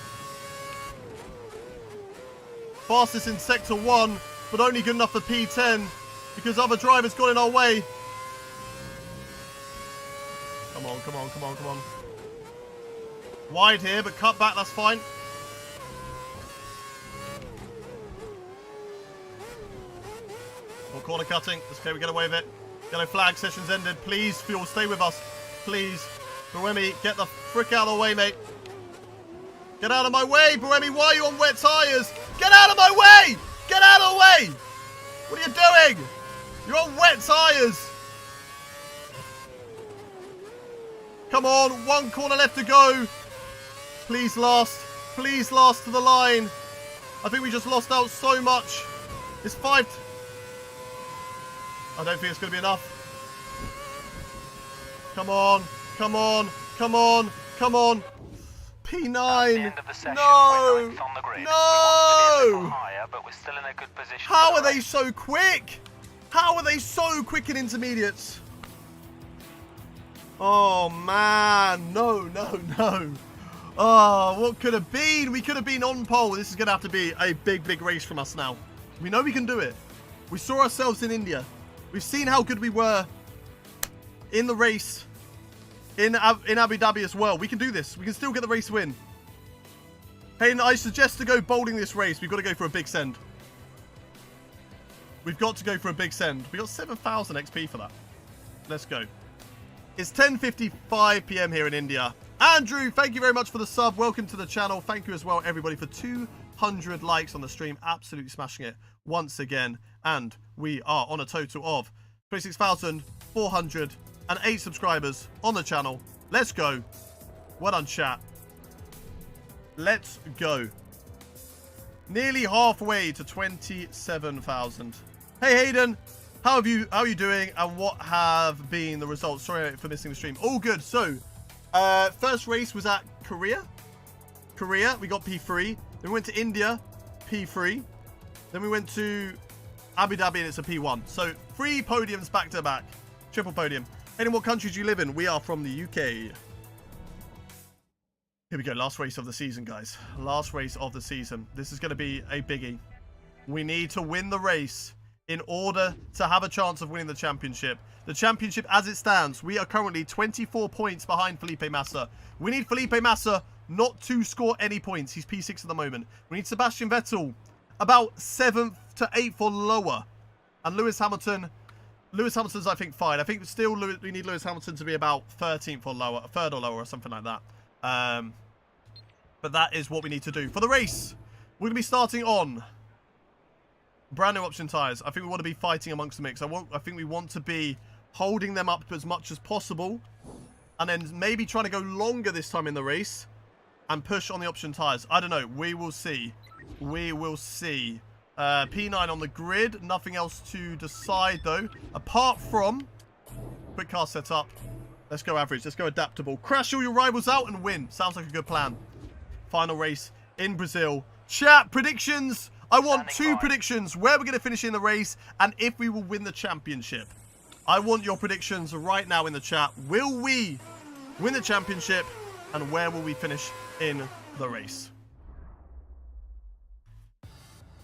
S1: Fastest in Sector 1, but only good enough for P10 because other drivers got in our way. Come on, come on, come on, come on. Wide here, but cut back, that's fine. More corner cutting. It's okay, we get away with it. Yellow flag, session's ended. Please, fuel, stay with us. Please. Buemi, get the frick out of the way, mate. Get out of my way, Buemi. Why are you on wet tyres? Get out of my way! Get out of the way! What are you doing? You're on wet tyres. Come on, one corner left to go. Please last. Please last to the line. I think we just lost out so much. It's 5. I don't think it's going to be enough. Come on. Come on. Come on. Come on. P9. No. No. How are they so quick? How are they so quick in intermediates? Oh, man. No, no, no. Oh, what could have been? We could have been on pole. This is going to have to be a big, big race from us now. We know we can do it. We saw ourselves in India. We've seen how good we were in the race in Abu Dhabi as well. We can do this. We can still get the race win. Hayden, I suggest to go bowling this race. We've got to go for a big send. We've got to go for a big send. We got 7,000 XP for that. Let's go. It's 10:55 p.m. here in India. Andrew, thank you very much for the sub. Welcome to the channel. Thank you as well, everybody, for 200 likes on the stream. Absolutely smashing it once again. And we are on a total of 26,408 subscribers on the channel. Let's go. Well done, chat. Let's go. Nearly halfway to 27,000. Hey, Hayden. How are you doing? And what have been the results? Sorry for missing the stream. All good. So, first race was at Korea. We got P3. Then we went to India, P3. Then we went to Abu Dhabi, and it's a P1. So, 3 podiums back to back. Triple podium. And in what countries do you live in? We are from the UK. Here we go. Last race of the season, guys. Last race of the season. This is going to be a biggie. We need to win the race in order to have a chance of winning the championship. The championship as it stands, we are currently 24 points behind Felipe Massa. We need Felipe Massa not to score any points. He's P6 at the moment. We need Sebastian Vettel about 7th to 8th or lower. And Lewis Hamilton's, I think, fine. I think still we need Lewis Hamilton to be about 13th or lower, 3rd or lower or something like that. But that is what we need to do. For the race, we're going to be starting on brand new option tyres. I think we want to be fighting amongst the mix. I think we want to be holding them up as much as possible. And then maybe trying to go longer this time in the race. And push on the option tyres. I don't know. We will see. We will see. P9 on the grid. Nothing else to decide, though. Apart from quick car setup. Let's go average. Let's go adaptable. Crash all your rivals out and win. Sounds like a good plan. Final race in Brazil. Chat, predictions. I want 2 predictions. Where we're going to finish in the race and if we will win the championship. I want your predictions right now in the chat. Will we win the championship and where will we finish in the race?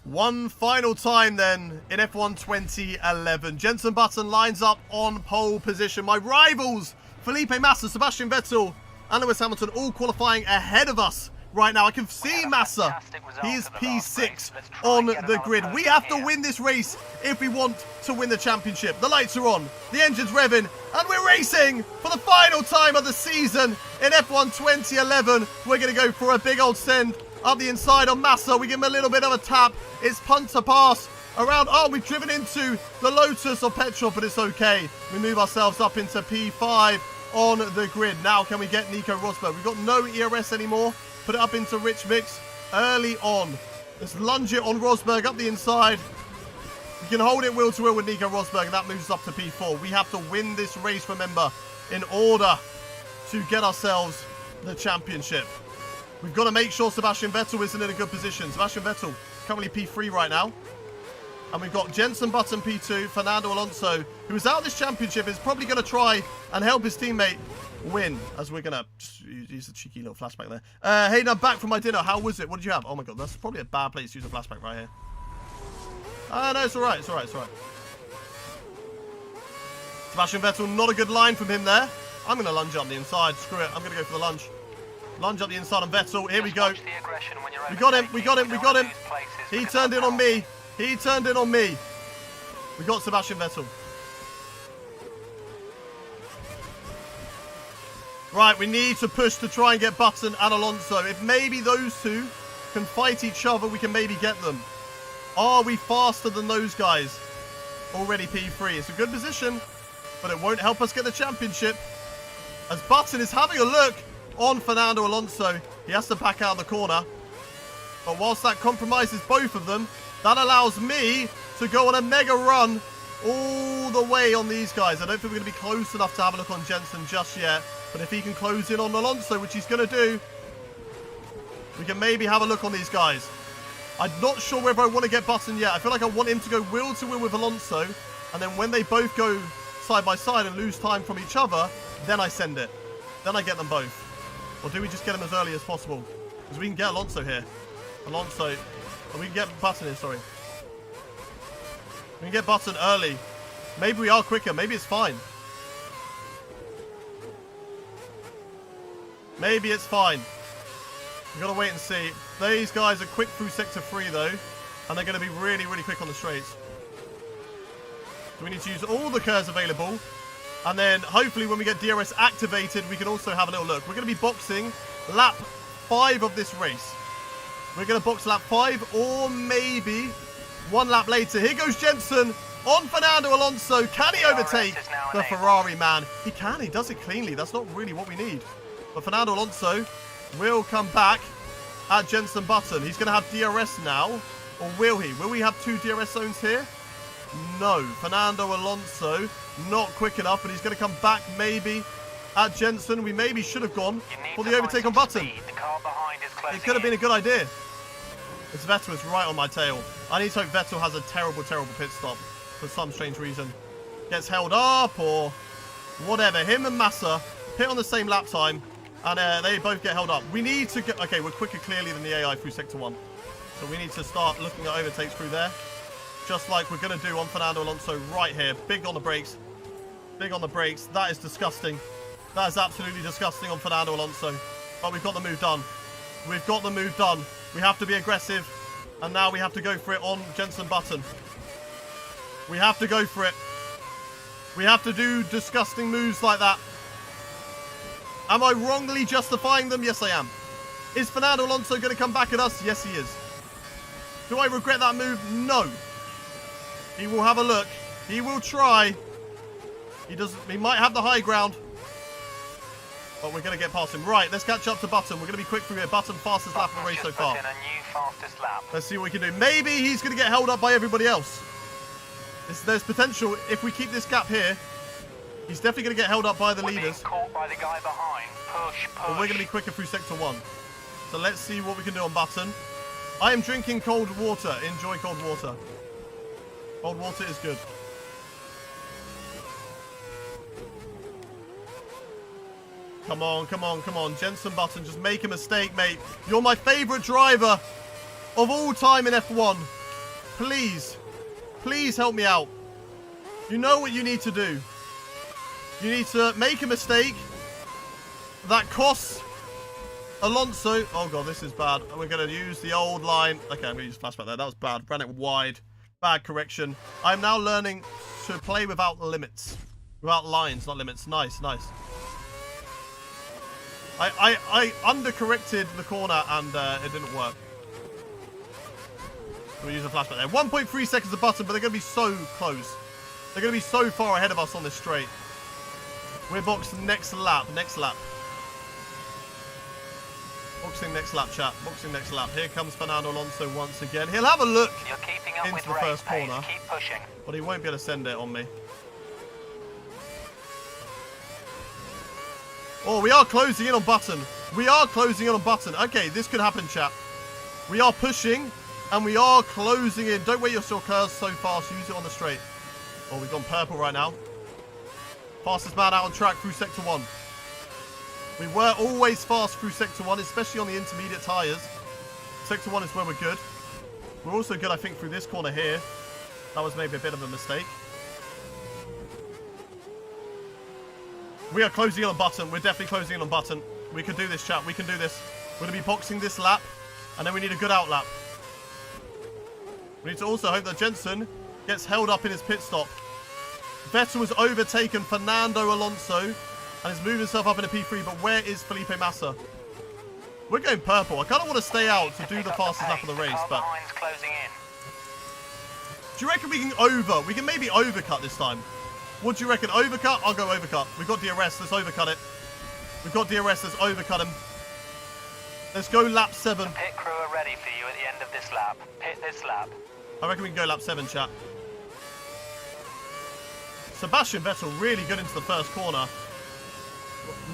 S1: One final time then in F1 2011. Jenson Button lines up on pole position. My rivals, Felipe Massa, Sebastian Vettel, and Lewis Hamilton all qualifying ahead of us right now. I can see Massa. He is P6 on the grid. We have to win this race if we want to win the championship. The lights are on. The engine's revving. And we're racing for the final time of the season in F1 2011. We're going to go for a big old send up the inside on Massa. We give him a little bit of a tap. It's punt to pass around. Oh, we've driven into the Lotus or Petrol, but it's okay. We move ourselves up into P5 on the grid. Now can we get Nico Rosberg? We've got no ERS anymore. Put it up into Rich Mix early on. Let's lunge it on Rosberg up the inside. We can hold it wheel to wheel with Nico Rosberg, and that moves us up to P4. We have to win this race, remember, in order to get ourselves the championship. We've got to make sure Sebastian Vettel isn't in a good position. Sebastian Vettel currently P3 right now. And we've got Jenson Button P2, Fernando Alonso, who is out this championship, is probably going to try and help his teammate win, as we're going to just use a cheeky little flashback there. Hey, I'm back from my dinner. How was it? What did you have? Oh my god, that's probably a bad place to use a flashback right here. No, it's alright, it's alright, it's alright. Sebastian Vettel, not a good line from him there. I'm going to lunge up the inside. Screw it, I'm going to go for the lunge. Lunge up the inside on Vettel. Here we go. We got him, we got him, we got him. He turned in on me. He turned in on me. We got Sebastian Vettel. Right, we need to push to try and get Button and Alonso. If maybe those two can fight each other, we can maybe get them. Are we faster than those guys? Already P3. It's a good position, but it won't help us get the championship. As Button is having a look on Fernando Alonso. He has to back out of the corner. But whilst that compromises both of them, that allows me to go on a mega run all the way on these guys. I don't think we're going to be close enough to have a look on Jenson just yet. But if he can close in on Alonso, which he's going to do, we can maybe have a look on these guys. I'm not sure whether I want to get Button yet. I feel like I want him to go wheel to wheel with Alonso. And then when they both go side by side and lose time from each other, then I send it. Then I get them both. Or do we just get them as early as possible? Because we can get Alonso here. Alonso. Or we can get Button here, sorry. We can get Button early. Maybe we are quicker. Maybe it's fine. Maybe it's fine. We've got to wait and see. These guys are quick through Sector 3, though. And they're going to be really, really quick on the straights. So we need to use all the curves available. And then, hopefully, when we get DRS activated, we can also have a little look. We're going to be boxing lap 5 of this race. We're going to box lap 5, or maybe 1 lap later. Here goes Jensen on Fernando Alonso. Can he overtake the Ferrari man? He can. He does it cleanly. That's not really what we need. But Fernando Alonso will come back at Jensen Button. He's going to have DRS now. Or will he? Will we have 2 DRS zones here? No. Fernando Alonso not quick enough, but he's going to come back maybe at Jensen. We maybe should have gone for the overtake on Button. It could have been a good idea. This Vettel is right on my tail. I need to hope Vettel has a terrible, terrible pit stop for some strange reason. Gets held up or whatever. Him and Massa pit on the same lap time, and they both get held up. We need to get... Okay, we're quicker clearly than the AI through Sector 1. So we need to start looking at overtakes through there. Just like we're going to do on Fernando Alonso right here. Big on the brakes. Big on the brakes. That is disgusting. That is absolutely disgusting on Fernando Alonso. But we've got the move done. We've got the move done. We have to be aggressive. And now we have to go for it on Jensen Button. We have to go for it. We have to do disgusting moves like that. Am I wrongly justifying them? Yes, I am. Is Fernando Alonso going to come back at us? Yes, he is. Do I regret that move? No. He will have a look. He will try. He might have the high ground. But we're going to get past him. Right, let's catch up to Button. We're going to be quick through here. Button, fastest lap of the race so far. Let's see what we can do. Maybe he's going to get held up by everybody else. There's potential. If we keep this gap here, he's definitely going to get held up by the leaders.
S3: Caught by the guy behind. Push.
S1: But we're going to be quicker through Sector 1. So let's see what we can do on Button. I am drinking cold water. Enjoy cold water. Cold water is good. Come on, come on, come on. Jensen Button, just make a mistake, mate. You're my favourite driver of all time in F1. Please. Please help me out. You know what you need to do. You need to make a mistake that costs Alonso. Oh, God, this is bad. We're going to use the old line. Okay, I'm going to use flashback there. That was bad. Ran it wide. Bad correction. I'm now learning to play without limits. Without lines, not limits. Nice, nice. I under-corrected the corner and it didn't work. We'll use a flashback there. 1.3 seconds of Button, but they're going to be so close. They're going to be so far ahead of us on this straight. We're boxed next lap. Next lap. Boxing next lap, chat. Boxing next lap. Here comes Fernando Alonso once again. He'll have a look into the first corner, but he won't be able to send it on me. Oh, we are closing in on Button. We are closing in on Button. Okay, this could happen, chat. We are pushing, and we are closing in. Don't wait your curves so fast. Use it on the straight. Oh, we've gone purple right now. Fastest man out on track through Sector 1. We were always fast through Sector 1, especially on the intermediate tyres. Sector 1 is where we're good. We're also good, I think, through this corner here. That was maybe a bit of a mistake. We are closing in on Button. We're definitely closing in on Button. We can do this, chat. We can do this. We're going to be boxing this lap, and then we need a good out lap. We need to also hope that Jensen gets held up in his pit stop. Vettel has overtaken Fernando Alonso and is moving himself up in a P3, but where is Felipe Massa? We're going purple. I kind of want to stay out to do the fastest lap of the race, but... Do you reckon we can We can maybe overcut this time. What do you reckon? Overcut? I'll go overcut. We've got DRS. Let's overcut it. We've got DRS. Let's overcut him. Let's go lap 7.
S3: The pit crew are ready for you at the end of this lap. Pit this lap.
S1: I reckon we can go lap 7, chat. Sebastian Vettel really good into the first corner.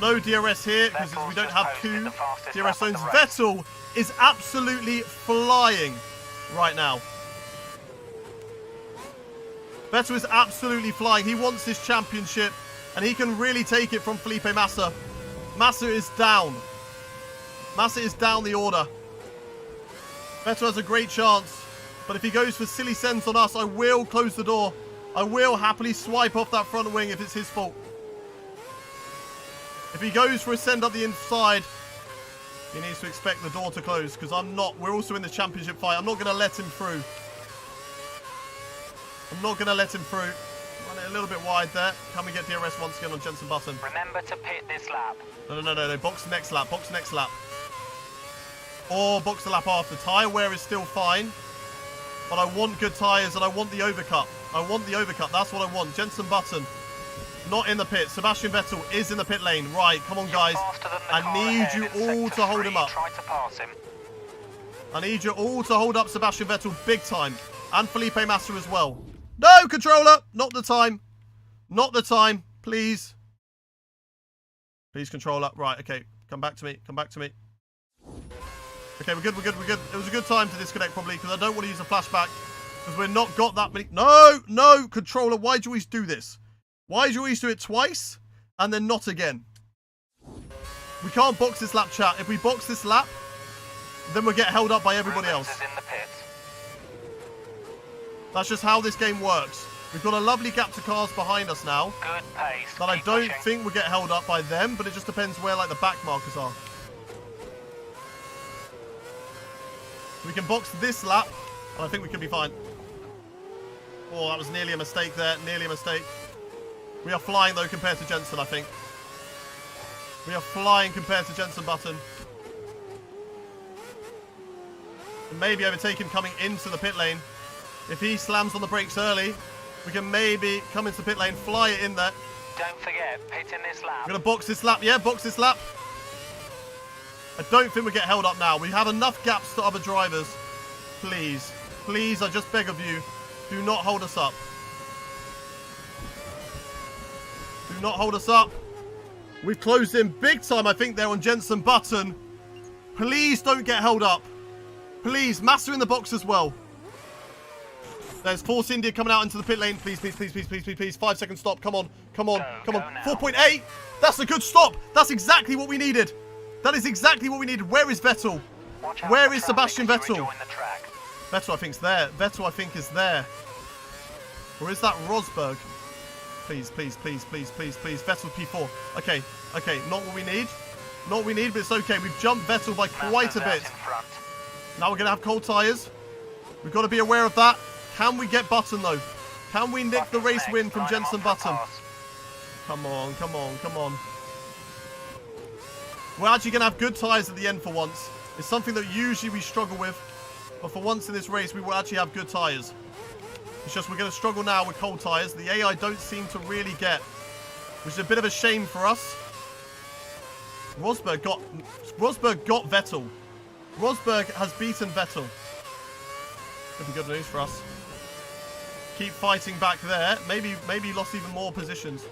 S1: No DRS here because we don't have 2 DRS zones. Vettel is absolutely flying right now. Vettel is absolutely flying. He wants this championship and he can really take it from Felipe Massa. Massa is down. Massa is down the order. Vettel has a great chance, but if he goes for silly sense on us, I will close the door. I will happily swipe off that front wing if it's his fault. If he goes for a send up the inside, he needs to expect the door to close because we're also in the championship fight. I'm not going to let him through. I'm not going to let him through. Run it a little bit wide there. Can we get DRS once again on Jensen Button?
S3: Remember to pit this lap.
S1: No. Box the next lap. Box the next lap. Or box the lap after. Tyre wear is still fine. But I want good tyres and I want the overcut. I want the overcut. That's what I want. Jenson Button, not in the pit. Sebastian Vettel is in the pit lane. Right, come on, guys. I need you all to hold him up.
S3: Try to pass him.
S1: I need you all to hold up Sebastian Vettel big time. And Felipe Massa as well. No, controller. Not the time. Not the time. Please. Please, controller. Right, okay. Come back to me. Come back to me. Okay, we're good, we're good, we're good. It was a good time to disconnect probably because I don't want to use a flashback because we're not got that many. No, no, controller. Why do you always do this? Why do you always do it twice and then not again? We can't box this lap, chat. If we box this lap, then we'll get held up by everybody else.
S3: Is in the pit.
S1: That's just how this game works. We've got a lovely gap to cars behind us now.
S3: Good pace.
S1: That I
S3: Keep
S1: don't
S3: pushing.
S1: think we'll get held up by them, but it just depends where like the back markers are. We can box this lap, and I think we could be fine. Oh, that was nearly a mistake there. Nearly a mistake. We are flying, though, compared to Jenson, I think. We are flying compared to Jenson Button. And maybe overtake him coming into the pit lane. If he slams on the brakes early, we can maybe come into the pit lane, fly it in there.
S3: Don't forget, pit in this lap.
S1: We're going to box this lap. Yeah, box this lap. I don't think we get held up now. We have enough gaps to other drivers. Please. Please, I just beg of you. Do not hold us up. Do not hold us up. We've closed in big time, I think, there on Jenson Button. Please don't get held up. Please. Massa in the box as well. There's Force India coming out into the pit lane. Please, please, please, please, please, please, please. 5 second stop. Come on. Come on. Come on. 4.8. That's a good stop. That's exactly what we needed. That is exactly what we needed. Where is Vettel? Where is Sebastian Vettel? Vettel, I think, is there. Vettel, I think, is there. Or is that Rosberg? Please, please, please, please, please, please. Vettel P4. Okay, okay. Not what we need. Not what we need, but it's okay. We've jumped Vettel by quite a bit. Now we're going to have cold tyres. We've got to be aware of that. Can we get Button, though? Can we nick the race win from Jenson Button? Come on, come on, come on. We're actually going to have good tyres at the end for once. It's something that usually we struggle with. But for once in this race, we will actually have good tyres. It's just we're going to struggle now with cold tyres. The AI don't seem to really get, which is a bit of a shame for us. Rosberg got Vettel. Rosberg has beaten Vettel. Could be good news for us. Keep fighting back there. Maybe lost even more positions.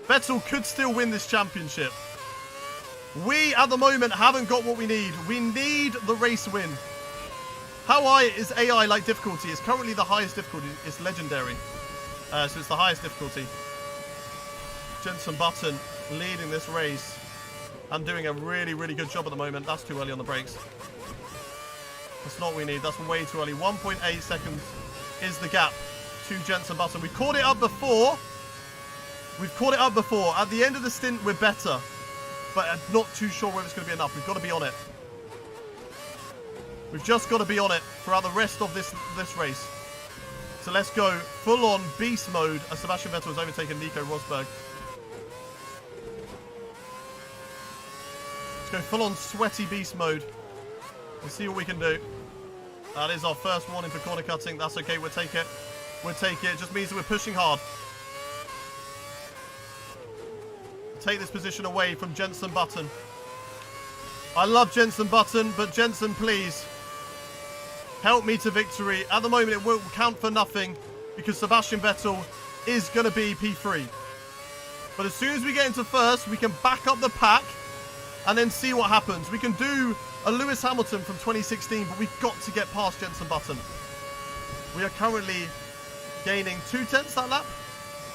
S1: Vettel could still win this championship. We, at the moment, haven't got what we need. We need the race win. How high is AI like difficulty? It's currently the highest difficulty. It's legendary. So it's the highest difficulty. Jenson Button leading this race. And doing a really, really good job at the moment. That's too early on the brakes. That's not what we need. That's way too early. 1.8 seconds is the gap to Jenson Button. We caught it up before. We've caught it up before. At the end of the stint, we're better. But I'm not too sure whether it's going to be enough. We've got to be on it. We've just got to be on it throughout the rest of this race. So let's go full-on beast mode as Sebastian Vettel has overtaken Nico Rosberg. Let's go full-on sweaty beast mode. We'll see what we can do. That is our first warning for corner cutting. That's okay. We'll take it. We'll take it. It just means that we're pushing hard. Take this position away from Jenson Button. I love Jenson Button, but Jenson, please help me to victory. At the moment, it won't count for nothing because Sebastian Vettel is going to be P3. But as soon as we get into first, we can back up the pack and then see what happens. We can do a Lewis Hamilton from 2016, but we've got to get past Jenson Button. We are currently gaining 2 tenths that lap.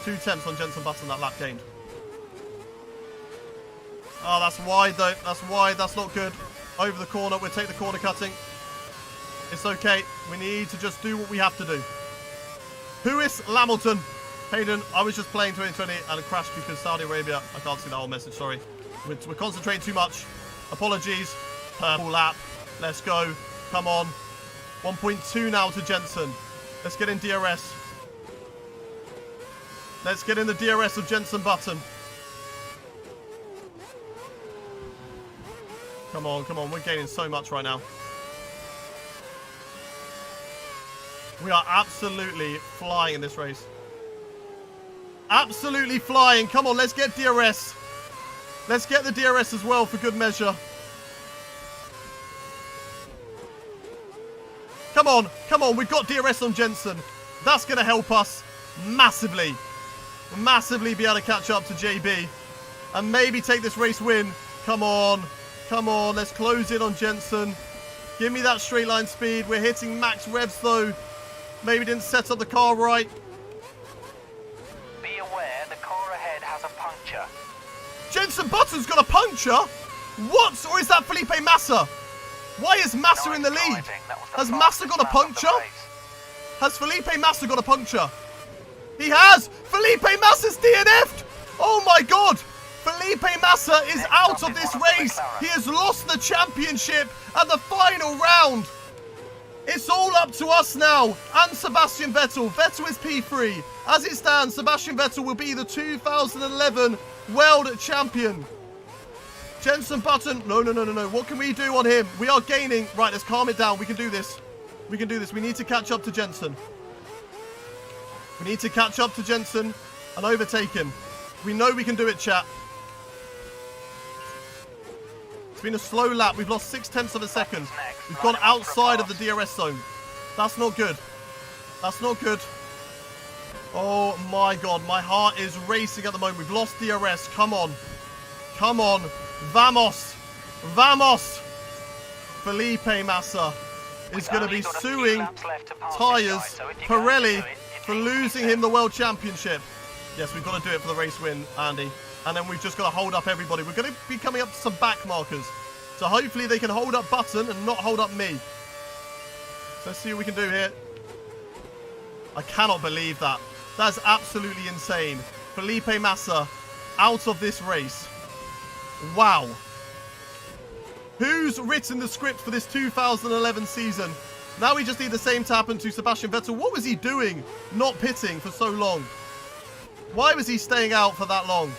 S1: 2 tenths on Jenson Button that lap gained. Oh, that's wide though. That's wide. That's not good. Over the corner. We'll take the corner cutting. It's okay. We need to just do what we have to do. Who is Lamilton? Hayden, I was just playing 2020 and it crashed because Saudi Arabia. I can't see that whole message. Sorry. We're concentrating too much. Apologies. Purple lap. Let's go. Come on. 1.2 now to Jenson. Let's get in DRS. Let's get in the DRS of Jenson Button. Come on, come on. We're gaining so much right now. We are absolutely flying in this race. Absolutely flying. Come on, let's get DRS. Let's get the DRS as well for good measure. Come on, come on. We've got DRS on Jensen. That's going to help us massively. Massively be able to catch up to JB. And maybe take this race win. Come on. Come on. Let's close in on Jensen. Give me that straight line speed. We're hitting max revs though. Maybe didn't set up the car right.
S3: Be aware the car ahead has a puncture.
S1: Jensen Button's got a puncture? What? Or is that Felipe Massa? Why is Massa in the lead? Has Massa got a puncture? Has Felipe Massa got a puncture? He has! Felipe Massa's DNF'd! Oh my god! Felipe Massa is out of this race! He has lost the championship at the final round! It's all up to us now and Sebastian Vettel. Vettel is P3. As it stands, Sebastian Vettel will be the 2011 World Champion. Jensen Button. No. What can we do on him? We are gaining. Right, let's calm it down. We can do this. We can do this. We need to catch up to Jensen. We need to catch up to Jensen and overtake him. We know we can do it, chat. It's been a slow lap. We've lost 0.6 of a second. We've gone outside of the DRS zone. That's not good. That's not good. Oh my god. My heart is racing at the moment. We've lost DRS. Come on. Come on. Vamos. Vamos. Felipe Massa is going to be suing Tyres Pirelli for losing him the World Championship. Yes, we've got to do it for the race win, Andy. And then we've just got to hold up everybody. We're going to be coming up to some back markers. So hopefully they can hold up Button and not hold up me. So let's see what we can do here. I cannot believe that. That's absolutely insane. Felipe Massa out of this race. Wow. Who's written the script for this 2011 season? Now we just need the same to happen to Sebastian Vettel. What was he doing not pitting for so long? Why was he staying out for that long?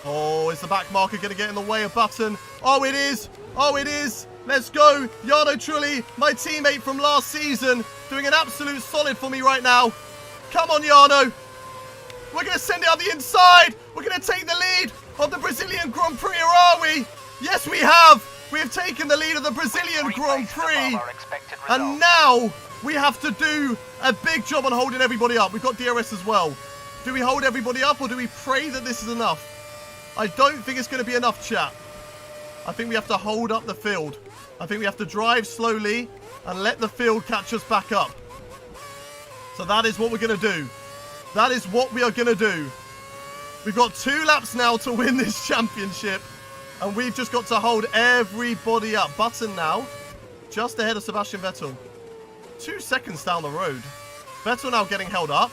S1: Oh, is the back marker going to get in the way of Button? Oh, it is. Oh, it is. Let's go. Jarno Trulli, my teammate from last season, doing an absolute solid for me right now. Come on, Jarno. We're going to send it up the inside. We're going to take the lead of the Brazilian Grand Prix, or are we? Yes, we have. We have taken the lead of the Brazilian Grand Prix. And now we have to do a big job on holding everybody up. We've got DRS as well. Do we hold everybody up or do we pray that this is enough? I don't think it's going to be enough, chat. I think we have to hold up the field. I think we have to drive slowly and let the field catch us back up. So that is what we're going to do. That is what we are going to do. We've got 2 laps now to win this championship. And we've just got to hold everybody up. Button now, just ahead of Sebastian Vettel. 2 seconds down the road. Vettel now getting held up.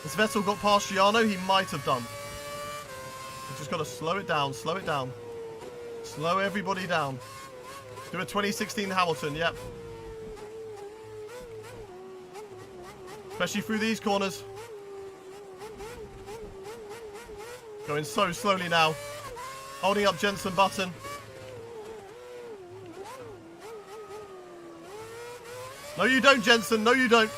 S1: Has Vettel got past Giano? He might have done. We've just got to slow it down, slow it down. Slow everybody down. Do a 2016 Hamilton, yep. Especially through these corners. Going so slowly now. Holding up Jensen Button. No, you don't, Jensen. No, you don't.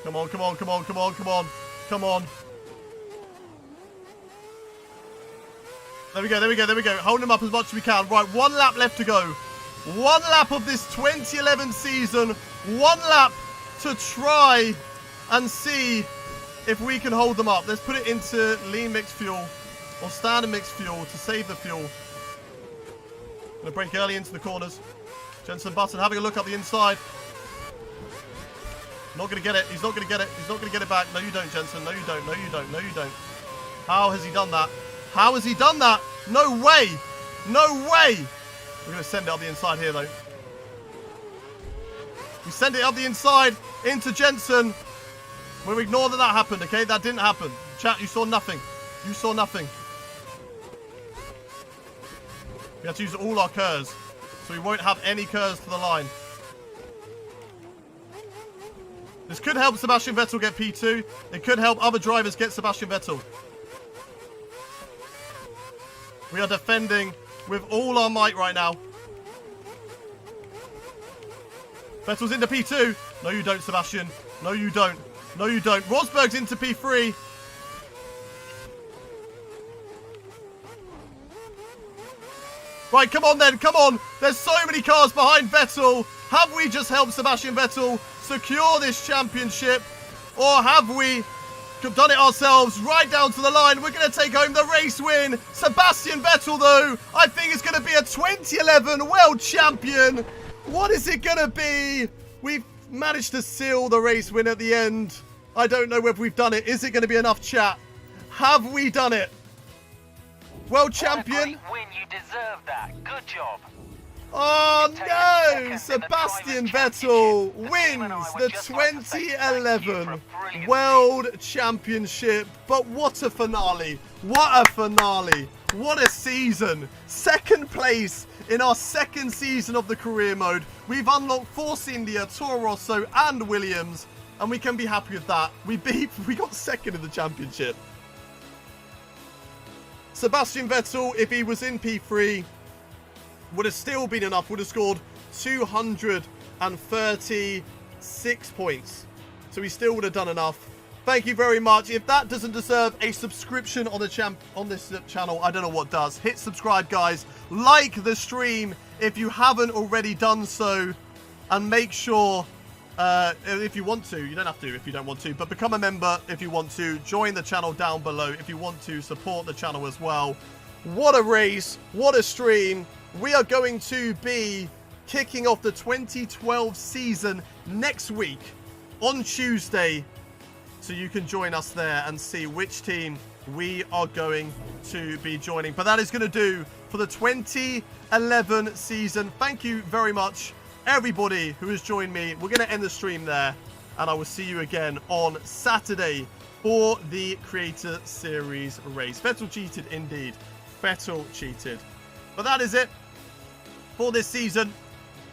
S1: Come on, come on, come on, come on, come on. Come on. There we go, there we go, there we go. Hold him up as much as we can. Right, 1 lap left to go. 1 lap of this 2011 season. 1 lap to try and see if we can hold them up. Let's put it into lean mixed fuel or standard mixed fuel to save the fuel. Gonna break early into the corners. Jensen Button having a look up the inside. Not gonna get it. He's not gonna get it. He's not gonna get it back. No, you don't, Jensen. No, you don't. No, you don't. No, you don't. How has he done that? How has he done that? No way. No way. We're gonna send it up the inside here, though. We send it up the inside into Jensen. We'll ignore that that happened, okay? That didn't happen. Chat, you saw nothing. You saw nothing. We have to use all our curves, so we won't have any curves to the line. This could help Sebastian Vettel get P2. It could help other drivers get Sebastian Vettel. We are defending with all our might right now. Vettel's into P2. No, you don't, Sebastian. No, you don't. No, you don't. Rosberg's into P3. Right, come on then, come on. There's so many cars behind Vettel. Have we just helped Sebastian Vettel secure this championship? Or have we done it ourselves right down to the line? We're going to take home the race win. Sebastian Vettel, though, I think is going to be a 2011 world champion. What is it going to be? We've managed to seal the race win at the end. I don't know whether we've done it. Is it going to be enough, chat? Have we done it? World champion?
S3: What a great win, you deserve that. Good job.
S1: Oh no! Sebastian Vettel wins the 2011 World Championship. But what a finale. What a finale. What a season. Second place in our second season of the career mode. We've unlocked Force India, Toro Rosso and Williams. And we can be happy with that. We got second in the championship. Sebastian Vettel, if he was in P3, would have still been enough, would have scored 236 points. So he still would have done enough. Thank you very much. If that doesn't deserve a subscription on the on this channel, I don't know what does. Hit subscribe, guys. Like the stream if you haven't already done so. And make sure, if you want to, you don't have to if you don't want to, but become a member if you want to. Join the channel down below if you want to support the channel as well. What a race. What a stream. We are going to be kicking off the 2012 season next week on Tuesday. So you can join us there and see which team we are going to be joining. But that is going to do for the 2011 season. Thank you very much, everybody who has joined me. We're going to end the stream there. And I will see you again on Saturday for the Creator Series race. Vettel cheated indeed. Vettel cheated. But that is it for this season.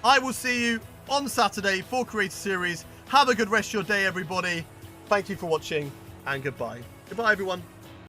S1: I will see you on Saturday for Creator Series. Have a good rest of your day, everybody. Thank you for watching, and goodbye. Goodbye, everyone.